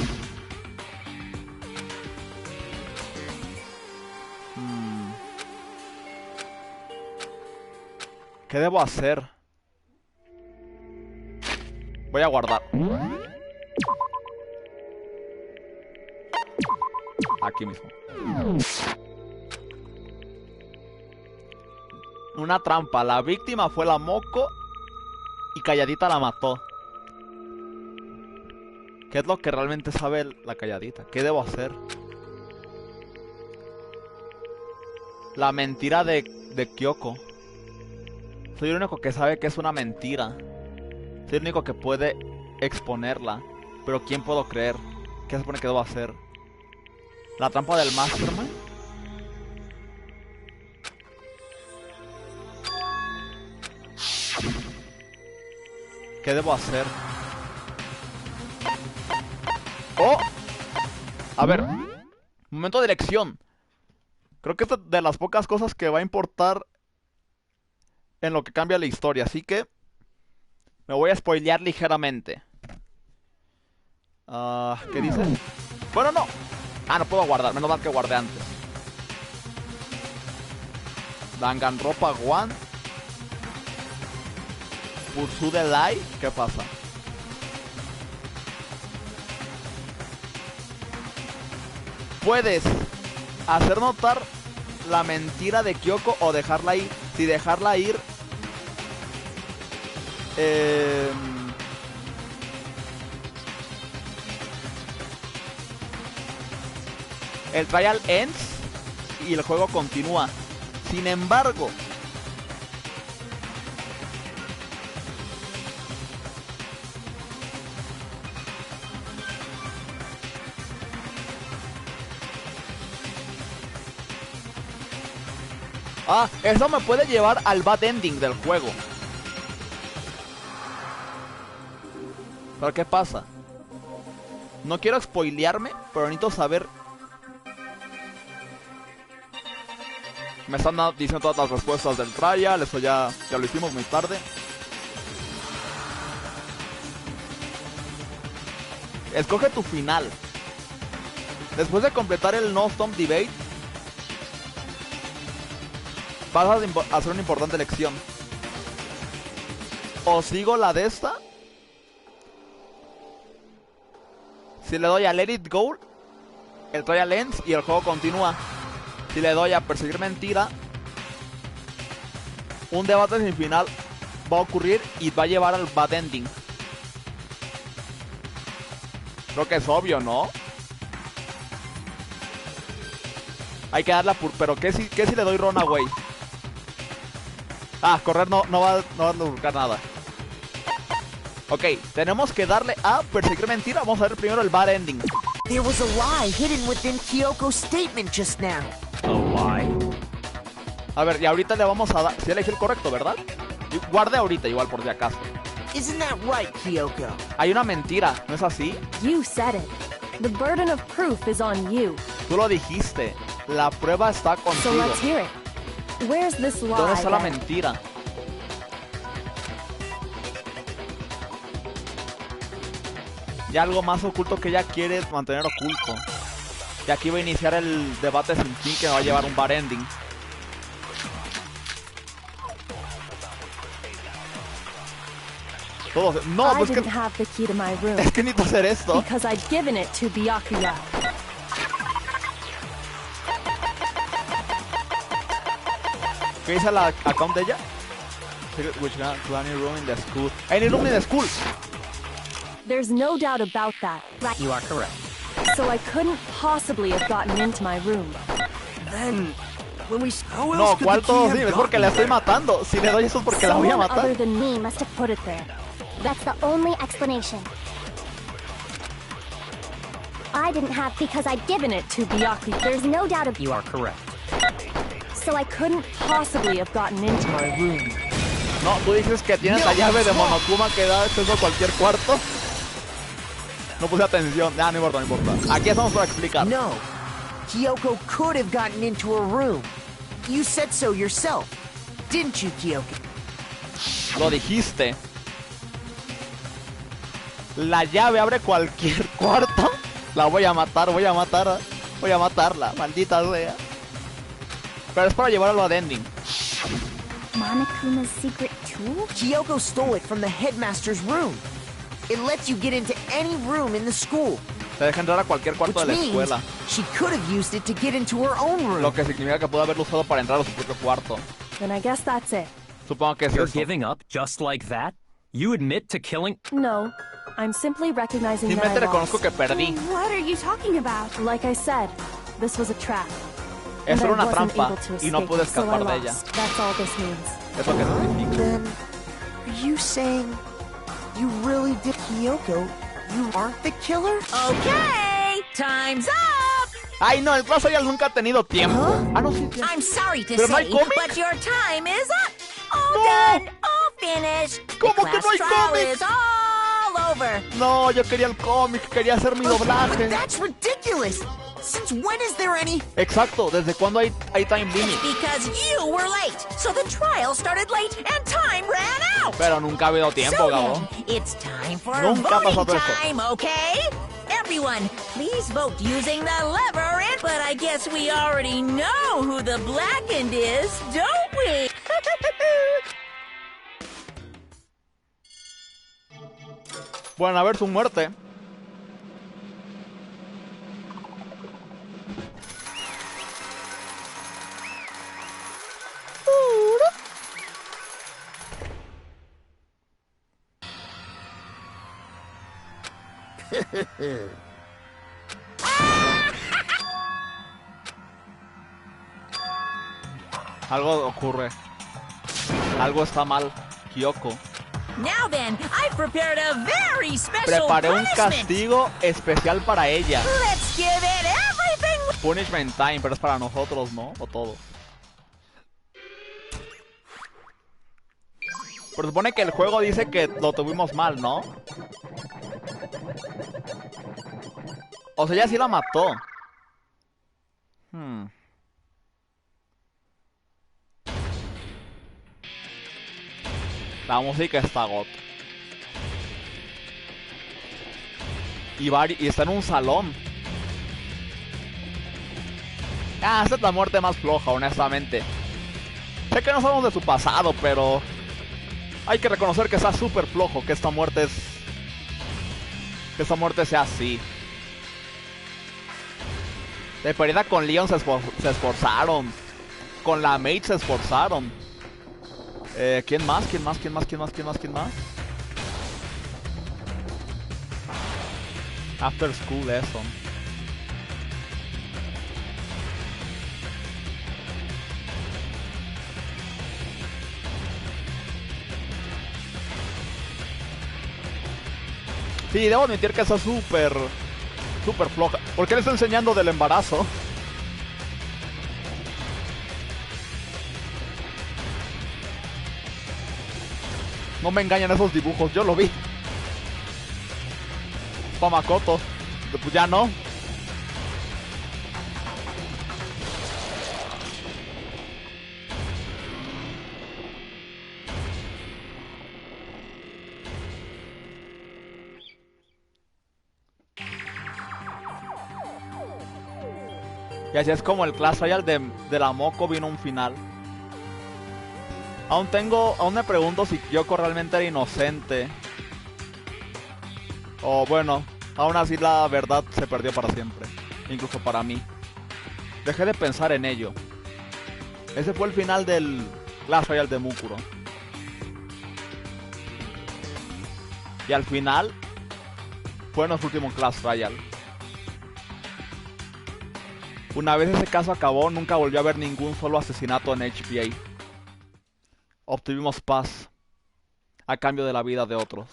¿Qué debo hacer? Voy a guardar. Aquí mismo. Una trampa. La víctima fue la Moco y Calladita la mató. ¿Qué es lo que realmente sabe la Calladita? ¿Qué debo hacer? La mentira de Kyoko. Soy el único que sabe que es una mentira. Soy el único que puede exponerla. Pero ¿quién puedo creer? ¿Qué se supone que debo hacer? ¿La trampa del Mastermind? ¿Qué debo hacer? ¡Oh! A ver. Momento de elección. Creo que es de las pocas cosas que va a importar en lo que cambia la historia. Así que me voy a spoilear ligeramente. ¿Qué dice? Bueno, no. No puedo guardar. Menos mal que guardé antes. Danganropa One. Pursue the Lie. ¿Qué pasa? Puedes hacer notar la mentira de Kyoko o dejarla ir. Si dejarla ir... el trial ends y el juego continúa. Sin embargo, eso me puede llevar al bad ending del juego. ¿Pero qué pasa? No quiero spoilearme, pero necesito saber. Me están diciendo todas las respuestas del trial. Eso ya lo hicimos muy tarde. Escoge tu final. Después de completar el No Stomp Debate, vas a hacer una importante elección. O sigo la de esta. Si le doy a Let It Go, el trial ends y el juego continúa. Si le doy a Perseguir Mentira, un debate sin final va a ocurrir y va a llevar al bad ending. Creo que es obvio, ¿no? Hay que darla por... Pero ¿qué si le doy Runaway? Correr no va a lograr nada. Ok, tenemos que darle a Perseguir Mentira. Vamos a ver primero el bad ending.
There was a lie hidden within Kyoko's statement just now.
A lie?
A ver, y ahorita le vamos a dar... Si elegí el correcto, ¿verdad? Y guarde ahorita igual por si acaso.
Isn't that right, Kyoko?
Hay una mentira, ¿no es así?
You said it. The burden of proof is on you.
Tú lo dijiste. La prueba está
So
contigo.
let's hear it. Where's this lie?
¿Dónde está la
then?
mentira? Y algo más oculto que ella quiere mantener oculto. Y aquí va a iniciar el debate sin fin que me va a llevar un bar ending. Todos, no,
I
pues
didn't
que,
have the key to my room
es que necesito hacer esto.
because I'd given it to Byakuya.
¿Qué dice la account de ella? Which got to any room in the school. Any room in the school.
There's no doubt about that.
Right. You are correct.
So I couldn't possibly have gotten into my room.
Then, when we... How else
No,
could
¿cuál
the key
todo?
have
Sí, es porque la
gotten
estoy
there?
matando. Si le doy eso es porque la voy a
Someone
matar.
other than me must have put it there. That's the only explanation. I didn't have because I'd given it.
To Byakuya.
There's no doubt of
You are correct.
So I couldn't possibly have gotten into my room.
No, tú dices que tienes la llave de Monokuma que da acceso a cualquier cuarto. No puse atención. Ah, no importa, no importa. Aquí estamos para explicar.
No. Kyoko could have gotten into her room. You said so yourself. Didn't you, Kyoko?
Lo dijiste. La llave abre cualquier cuarto. La voy a matar, voy a matar. Voy a matarla, maldita sea. Pero es para llevarlo a ending.
Monokuma's secret tool?
Kyoko stole it from the headmaster's room. It lets you get into any room in the school,
Te deja entrar a cualquier cuarto
which
de la
means
escuela.
she could have used it to get into her own room.
Lo que significa que pudo haberlo usado para entrar a su propio cuarto.
Then I guess that's it.
Supongo que es
You're
eso.
giving up just like that? You admit to killing...
No, I'm simply recognizing that
Simplemente
I
reconozco
lost.
que perdí.
What are you talking about?
Like I said, this was a trap.
Eso
and
era
I
una
wasn't
trampa
able to
y no
escape,
pude
so I
escapar de ella.
lost. That's all this means.
Es lo que significa.
Then, are you saying you really did Kyoko? You aren't the killer?
Okay, time's up!
Ay, no, el Clash Royale nunca ha tenido tiempo. Ah, no, sí, sí.
I'm sorry to
Pero no hay
say,
cómic.
but your time is up. All
No.
done, all finished.
¿Cómo
The
que no
class
hay
trial
cómic?
is all over.
No, yo quería el cómic, quería hacer mi
But
doblaje.
that's ridiculous! Since when is there any...
Exacto, ¿desde cuándo hay time limit?
Because you were late, so the trial started late and time ran out.
Pero nunca ha habido tiempo,
So
Gabo.
then, it's time for
Nunca ha
voting
pasado eso.
time, okay? Everyone, please vote using the lever, but I guess we already know who the blackened is, don't we?
Bueno, a ver su muerte. Algo ocurre. Algo está mal, Kyoko.
Now then, I've prepared a very special
Preparé un
punishment.
castigo especial para ella.
Let's give it everything.
Punishment time, pero es para nosotros, ¿no? O todos. Pero supone que el juego dice que lo tuvimos mal, ¿no? O sea, ella sí la mató. La música está got. Y está en un salón. Ah, esta es la muerte más floja, honestamente. Sé que no sabemos de su pasado, pero hay que reconocer que está súper flojo, que esta muerte sea así. De perdida con Leon se esforzaron. Con la Maid se esforzaron. ¿Quién más? ¿Quién más? After School Lesson. Sí, debo admitir que está súper floja. ¿Por qué le está enseñando del embarazo? No me engañan esos dibujos, yo lo vi. Pa' Makoto. Pues ya no. Y así es como el Clash Royale de la Moco vino a un final. Aún me pregunto si Kyoko realmente era inocente. O bueno, aún así la verdad se perdió para siempre. Incluso para mí. Dejé de pensar en ello. Ese fue el final del Clash Royale de Mukuro. Y al final fue nuestro último Clash Royale. Una vez ese caso acabó, nunca volvió a haber ningún solo asesinato en HPA. Obtuvimos paz a cambio de la vida de otros.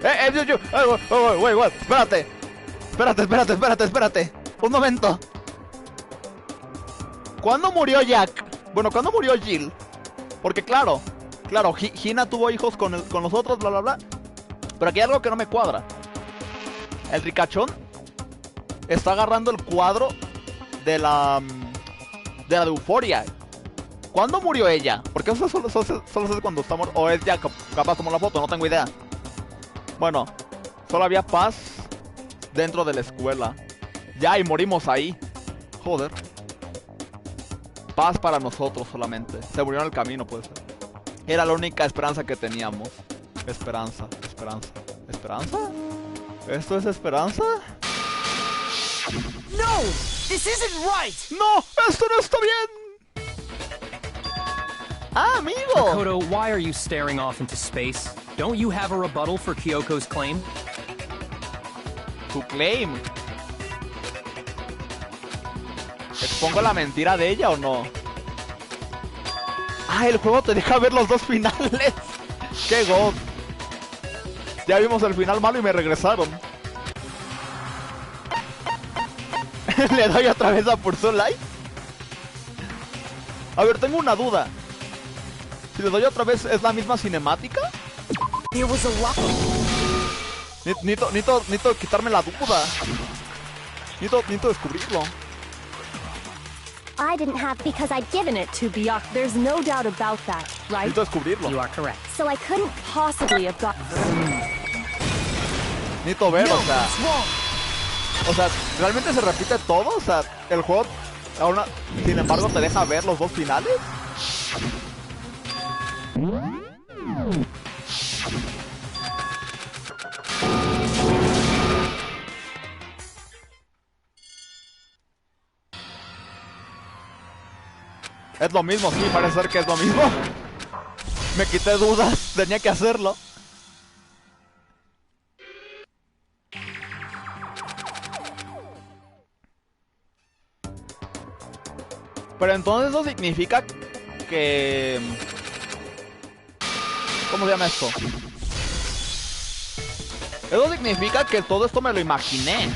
Wait, espérate. Un momento. ¿Cuándo murió Jack? Bueno, ¿cuándo murió Jill? Porque claro, Hina tuvo hijos con nosotros, bla bla bla. Pero aquí hay algo que no me cuadra. El ricachón está agarrando el cuadro de la de Euforia. ¿Cuándo murió ella? Porque eso solo sé cuando estamos... O es ya capaz tomó la foto, no tengo idea. Bueno, solo había paz dentro de la escuela. Ya, y morimos ahí. Joder. Paz para nosotros solamente. Se murió en el camino, puede ser. Era la única esperanza que teníamos. Esperanza. ¿Esto es esperanza?
No! This isn't right!
¡No! ¡Esto no está bien! ¡Ah, amigo!
Makoto, why are you staring off into space? Don't you have a rebuttal for Kyoko's claim?
¿Tu claim? ¿Expongo la mentira de ella o no? ¡Ah, el juego te deja ver los dos finales! ¡Qué god! Ya vimos el final malo y me regresaron. ¿Le doy otra vez a Pursuit Life? A ver, tengo una duda. Si le doy otra vez, ¿es la misma cinemática? Necesito quitarme la duda. Necesito descubrirlo.
I didn't have because I'd given it to Byakuya. There's no doubt about that, right?
Necesito descubrirlo.
You are correct.
So I couldn't possibly have got...
Necesito ver, o sea, ¿realmente se repite todo? O sea, el juego, sin embargo, te deja ver los dos finales. Es lo mismo, sí, parece ser que es lo mismo. Me quité dudas, tenía que hacerlo. Pero entonces eso significa que... ¿Cómo se llama esto? Eso significa que todo esto me lo imaginé.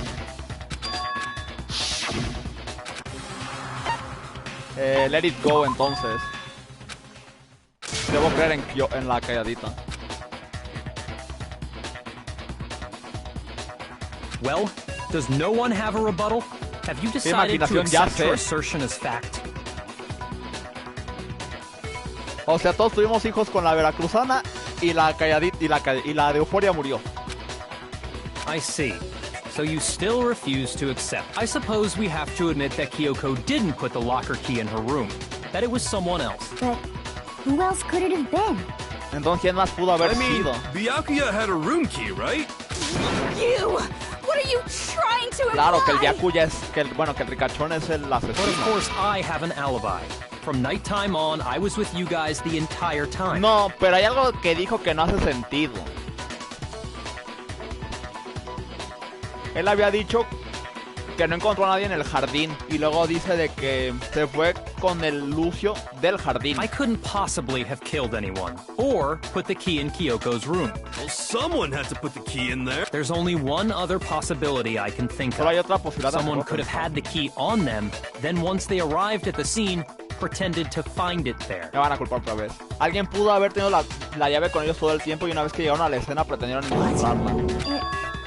Let it go, entonces. Debo creer en la calladita.
Well, does no one have a rebuttal? Have you decided to accept your assertion as fact?
O sea, todos tuvimos hijos con la veracruzana y la calladita y la de Euforia murió.
I see. So you still refuse to accept. I suppose we have to admit that Kyoko didn't put the locker key in her room. That it was someone else.
But who else could it have been?
Entonces, ¿quién más pudo haber sido?
Byakuya had a room key, right?
You! What are you trying to imply?
Claro, que el Byakuya es... que el ricachón es el asesino.
But of course, I have an alibi. From nighttime on, I was with you guys the entire time.
No, pero hay algo que dijo que no hace sentido. Él había dicho que no encontró a nadie en el jardín y luego dice de que se fue con el Lucio del jardín.
I couldn't possibly have killed anyone or put the key in Kyoko's room.
Well, someone had to put the key in there.
There's only one other possibility I can think
Solo hay
of.
otra posibilidad.
Someone could have had the key on them, then once they arrived at the scene, pretended to find it there.
Me van a culpar otra vez. Alguien pudo haber tenido la llave con ellos todo el tiempo y una vez que llegaron a la escena pretendieron encontrarla.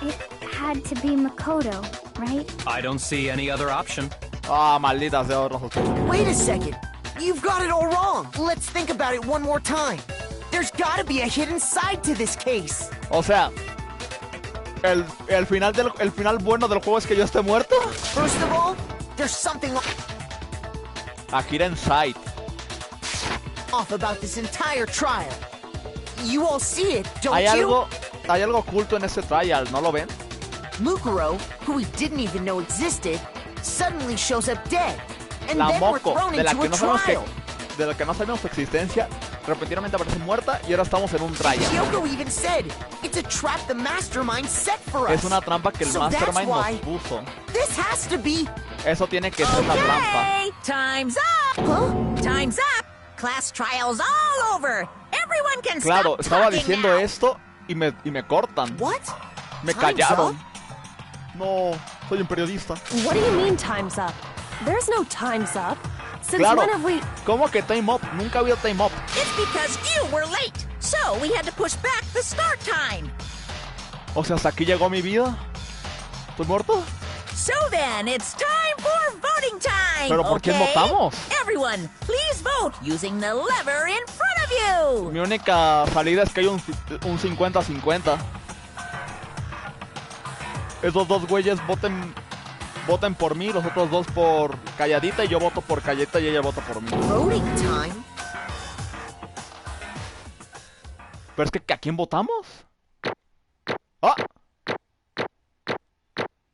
It had to be Makoto, right?
I don't see any other option.
Ah, maldita sea otra sospecha.
Wait a second. You've got it all wrong. Let's think about it one more time. There's gotta be a hidden side to this case.
O sea, el final bueno del juego es que yo esté muerto.
First of all, there's something
Aquí era Inside.
off about this entire trial. You all see it, don't you?
Hay algo oculto en ese trial, ¿no lo ven?
Mukuro, who we didn't even know existed, suddenly shows up dead. And
La
then we're
Moco,
thrown
de la
into
que
a
no sabemos
trial.
de la que no sabemos su existencia, repentinamente aparece muerta y ahora estamos en un trial.
Kyoko even said, it's a trap the mastermind set for us.
Es una trampa que el
So
Mastermind
that's why
nos puso.
This has to be...
Eso tiene que ser una trampa.
Okay, time's up.
Huh?
Time's up. Class trials all over. Everyone can
Claro,
stop
estaba
talking
diciendo
now.
esto y me cortan.
What?
Me
Time's
callaron.
up?
No, soy un periodista.
What do you mean time's up? There's no time's up. Since
Claro.
when have we...
¿Cómo que time up? Nunca ha habido time up.
It's because you were late. So we had to push back the start time.
O sea, hasta aquí llegó mi vida. ¿Estoy muerto?
So then, it's time for voting time.
¿Pero por quién
okay?
votamos?
Everyone, please vote using the lever in front of you.
Mi única salida es que hay un 50-50. Esos dos güeyes voten por mí, los otros dos por Calladita y yo voto por Calladita y ella vota por mí.
Voting time?
Pero es que ¿a quién votamos? ¡Ah!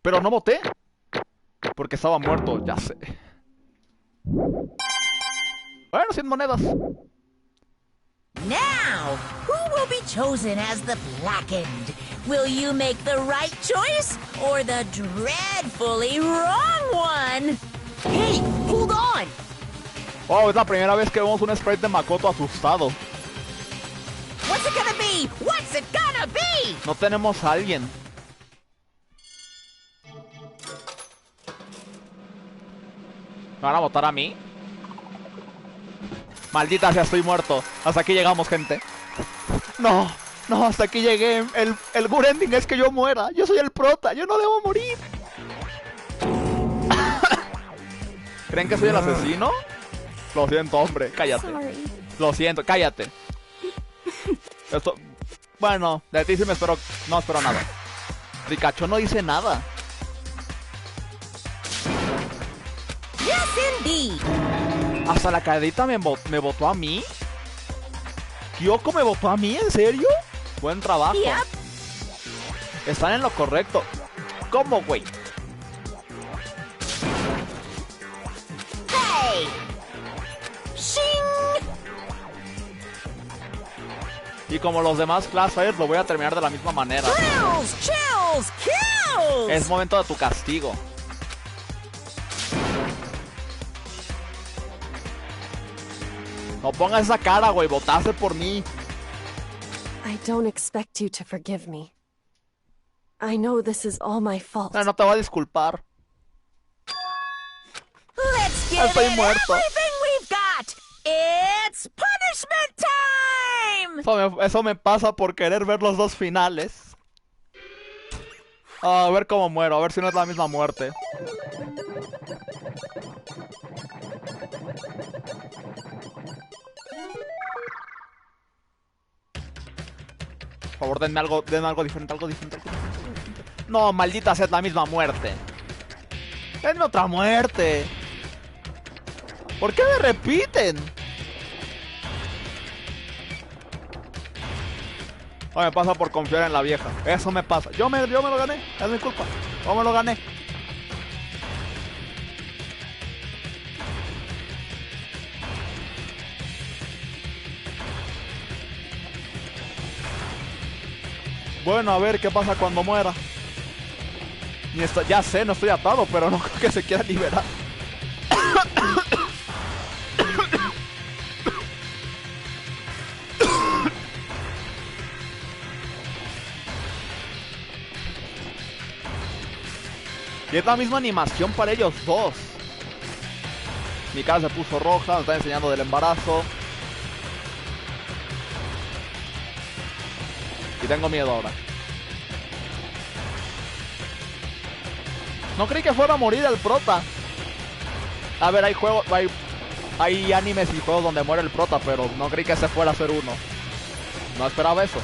Pero no voté. Porque estaba muerto, ya sé. Bueno, 100 monedas.
Now, who will be chosen as the blackened? Will you make the right choice or the dreadfully wrong one?
Hey, hold on!
Oh, es la primera vez que vemos un sprite de Makoto asustado.
What's it gonna be? What's it gonna be?
No tenemos a alguien. ¿Me van a votar a mí? Maldita sea, estoy muerto. Hasta aquí llegamos, gente. No, no, hasta aquí llegué. El good ending es que yo muera. Yo soy el prota, yo no debo morir. ¿Creen que soy el asesino? Lo siento, hombre, cállate.
Sorry.
Lo siento, cállate. Esto... Bueno, de ti sí me espero... No espero nada. Rikacho no dice nada.
Yes, indeed.
Hasta la cadita me votó a mí. ¿Kyoko me votó a mí? ¿En serio? Buen trabajo.
Yep.
Están en lo correcto. ¿Cómo, güey?
Hey! Shing!
Y como los demás Classfires, lo voy a terminar de la misma manera.
Thrills, chills, kills!
Es momento de tu castigo. No pongas esa cara, güey. Votaste por mí.
I don't expect you to forgive me. I know this is all my fault.
No te voy a disculpar.
Let's give
Estoy
it
muerto.
everything we've got! It's punishment time!
Eso me pasa por querer ver los dos finales. A ver cómo muero, a ver si no es la misma muerte. Por favor, denme algo diferente, algo diferente. No, maldita sea, es la misma muerte. Denme otra muerte. ¿Por qué me repiten? No, me pasa por confiar en la vieja. Eso me pasa. Yo me lo gané. Es mi culpa. Yo me lo gané. Bueno, a ver qué pasa cuando muera. Ya sé, no estoy atado, pero no creo que se quiera liberar. Y es la misma animación para ellos dos. Mi cara se puso roja, me está enseñando del embarazo. Y tengo miedo ahora. No creí que fuera a morir el prota. A ver, hay juegos, hay animes y juegos donde muere el prota, pero no creí que ese fuera a ser uno. No esperaba eso.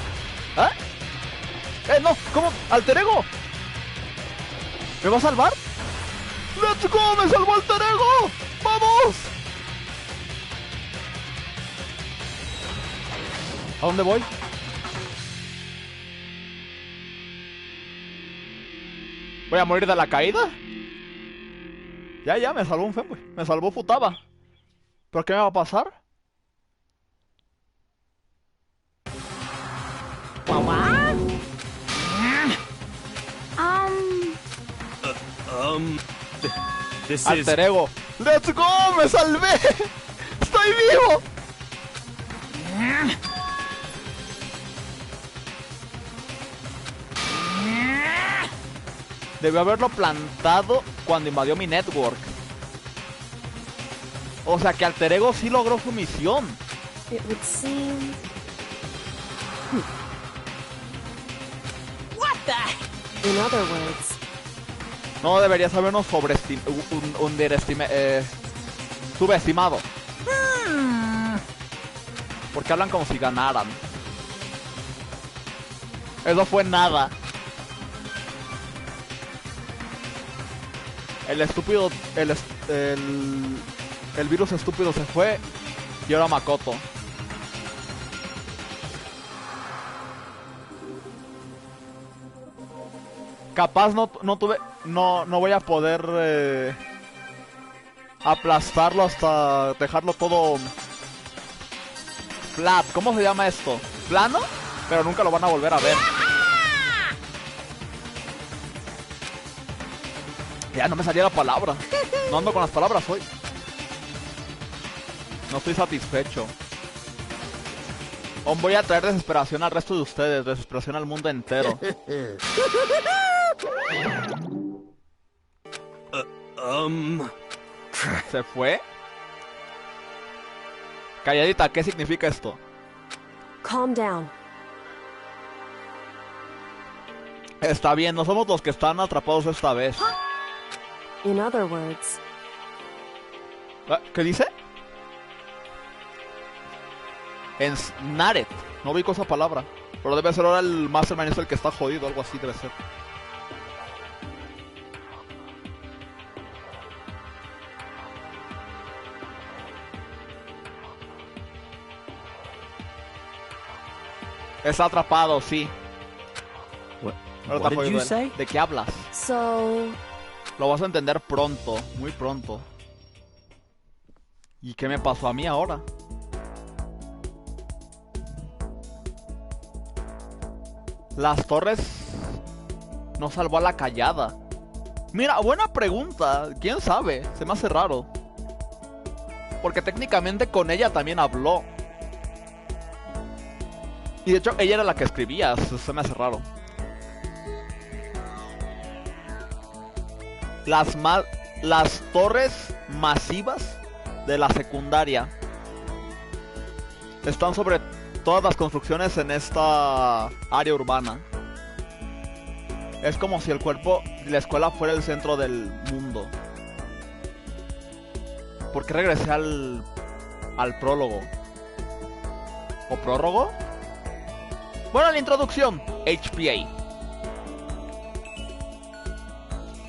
¿Eh? No, ¿cómo? ¡Alter Ego! ¿Me va a salvar? ¡Let's go! ¡Me salvó Alter Ego! ¡Vamos! ¿A dónde voy? ¿Voy a morir de la caída? Ya, me salvó un fanboy. Me salvó Futaba. ¿Pero qué me va a pasar? Alter Ego. ¡Let's go! ¡Me salvé! ¡Estoy vivo! Debió haberlo plantado cuando invadió mi network. O sea que Alter Ego sí logró su misión.
It would seem...
What the?
In other words...
No deberías habernos subestimado. Porque hablan como si ganaran. Eso fue nada. El estúpido... El virus estúpido se fue. Y ahora Makoto. Capaz no voy a poder aplastarlo hasta dejarlo todo flat. ¿Cómo se llama esto? ¿Plano? Pero nunca lo van a volver a ver. Ya no me salía la palabra. No ando con las palabras hoy. No estoy satisfecho. Aún voy a traer desesperación al resto de ustedes. Desesperación al mundo entero. ¿Se fue? Calladita, ¿qué significa esto?
Calm down.
Está bien, no somos los que están atrapados esta vez.
In other words...
¿Qué dice? Ensnared. No ubico esa palabra. Pero debe ser ahora el Mastermind es el que está jodido. Algo así debe ser. Está atrapado, sí.
What did you say?
¿De qué hablas?
So...
Lo vas a entender pronto, muy pronto. ¿Y qué me pasó a mí ahora? Las torres no salvó a la callada. Mira, buena pregunta. ¿Quién sabe? Se me hace raro. Porque técnicamente con ella también habló. Y de hecho ella era la que escribía. Se me hace raro. Las torres masivas de la secundaria están sobre todas las construcciones en esta área urbana. Es como si el cuerpo de la escuela fuera el centro del mundo. ¿Por qué regresé al prólogo? ¿O prólogo? Bueno, la introducción. HPA.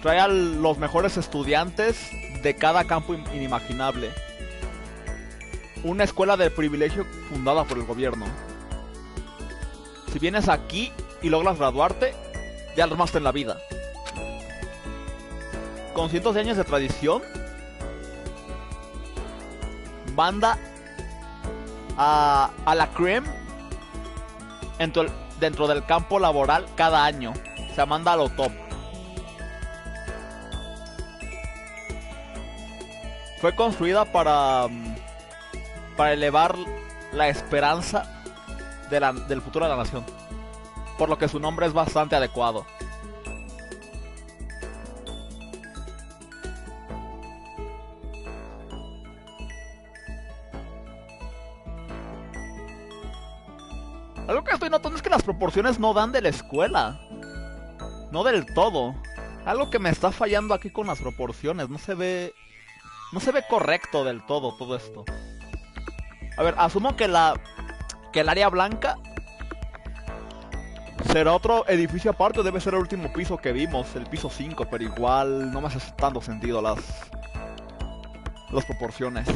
Trae a los mejores estudiantes de cada campo inimaginable. Una escuela de privilegio fundada por el gobierno. Si vienes aquí y logras graduarte, ya armaste en la vida. Con cientos de años de tradición, manda a la creme dentro del campo laboral cada año. Se manda a lo top. Fue construida para elevar la esperanza del futuro de la nación. Por lo que su nombre es bastante adecuado. Algo que estoy notando es que las proporciones no dan de la escuela. No del todo. Algo que me está fallando aquí con las proporciones. No se ve correcto del todo esto. A ver, asumo que el área blanca será otro edificio aparte. Debe ser el último piso que vimos, el piso 5. Pero igual no me hace tanto sentido las proporciones.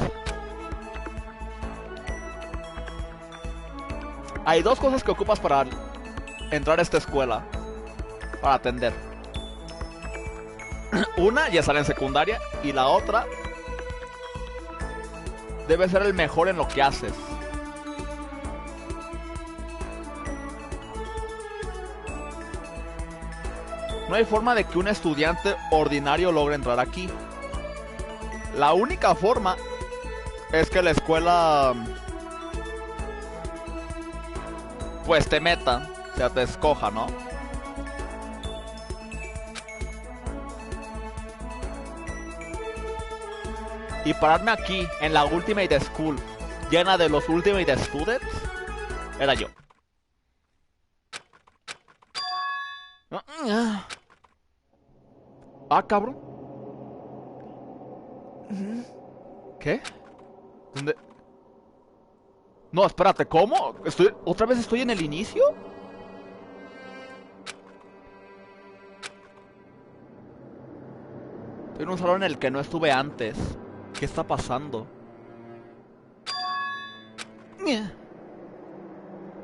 Hay dos cosas que ocupas para entrar a esta escuela. Para atender. Una ya sale en secundaria. Y la otra debe ser el mejor en lo que haces. No hay forma de que un estudiante ordinario logre entrar aquí. La única forma es que la escuela pues te meta, o sea, te escoja, ¿no? Y pararme aquí, en la Ultimate School, llena de los Ultimate Students, era yo. Ah, cabrón. ¿Qué? ¿Dónde? No, espérate, ¿cómo? ¿Otra vez estoy en el inicio? Estoy en un salón en el que no estuve antes. ¿Qué está pasando?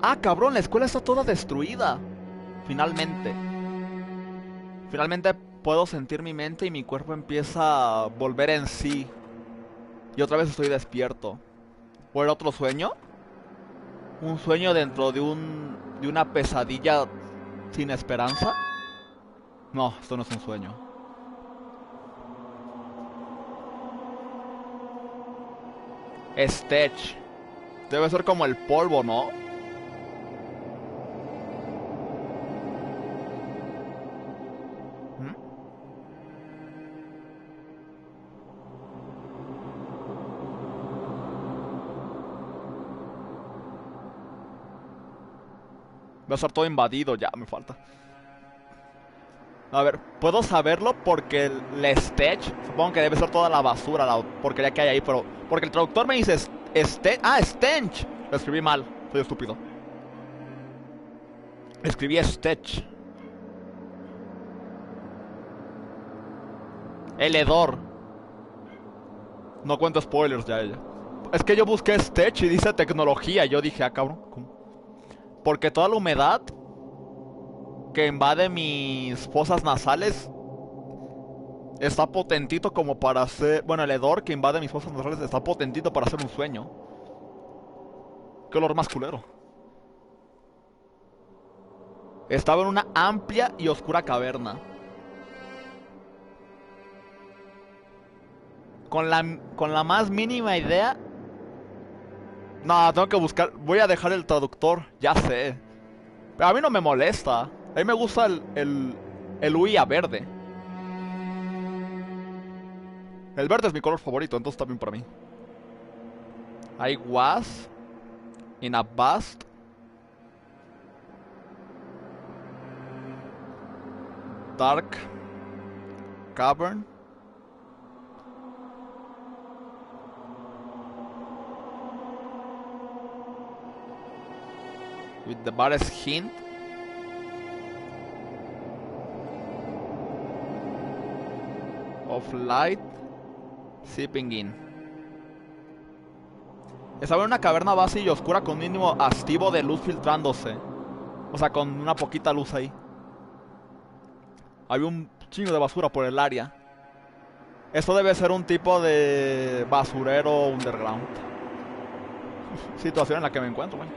Ah, cabrón, la escuela está toda destruida. Finalmente. Finalmente puedo sentir mi mente y mi cuerpo empieza a volver en sí. Y otra vez estoy despierto. ¿O era otro sueño? ¿Un sueño dentro de una pesadilla sin esperanza? No, esto no es un sueño. Stitch. Debe ser como el polvo, ¿no? Va a estar todo invadido, ya me falta. A ver, puedo saberlo porque el Stitch, supongo que debe ser toda la basura, la porquería que hay ahí, pero porque el traductor me dice Stench. Lo escribí mal, soy estúpido. Escribí Stitch. El hedor. No cuento spoilers ya ella. Es que yo busqué Stitch y dice tecnología. Yo dije, ah, cabrón, ¿cómo? Porque toda la humedad que invade mis fosas nasales está potentito como para hacer... Bueno, el hedor que invade mis fosas nasales está potentito para hacer un sueño. Qué olor más culero. Estaba en una amplia y oscura caverna. Con la más mínima idea... No, tengo que buscar... Voy a dejar el traductor, ya sé. Pero a mí no me molesta. A mí me gusta el huilla verde. El verde es mi color favorito, entonces está bien para mí. I was in a vast dark cavern with the barest hint of light seeping in. Estaba en una caverna vacía y oscura con un mínimo hastivo de luz filtrándose. O sea, con una poquita luz ahí. Había un chingo de basura por el área. Esto debe ser un tipo de basurero underground. Situación en la que me encuentro, güey.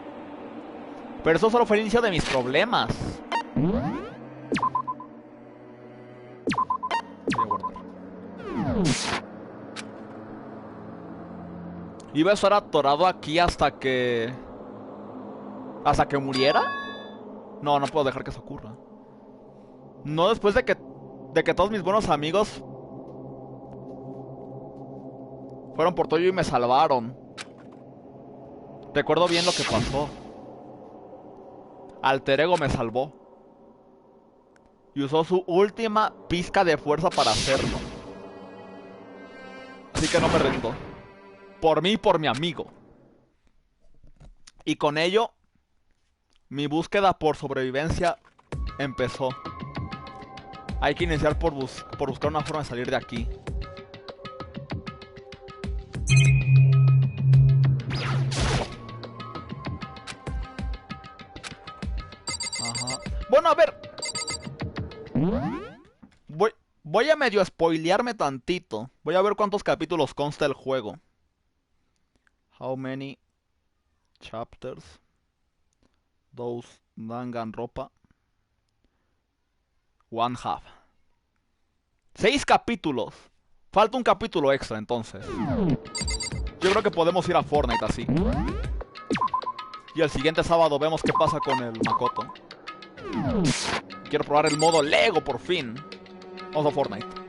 Pero eso solo fue el inicio de mis problemas. Voy a guardar. ¿Iba a estar atorado aquí hasta que muriera? No, no puedo dejar que eso ocurra. No después de que todos mis buenos amigos fueron por todo y me salvaron. Recuerdo bien lo que pasó. Alter Ego me salvó. Y usó su última pizca de fuerza para hacerlo. Así que no me rindo. Por mí y por mi amigo. Y con ello, mi búsqueda por sobrevivencia empezó. Hay que iniciar por buscar una forma de salir de aquí. Ajá. Bueno, a ver. Voy a medio spoilearme tantito. Voy a ver cuántos capítulos consta el juego. How many chapters does Danganropa one have? 6 capítulos. Falta un capítulo extra entonces. Yo creo que podemos ir a Fortnite así. Y el siguiente sábado vemos qué pasa con el Makoto. Quiero probar el modo Lego por fin. Vamos a Fortnite.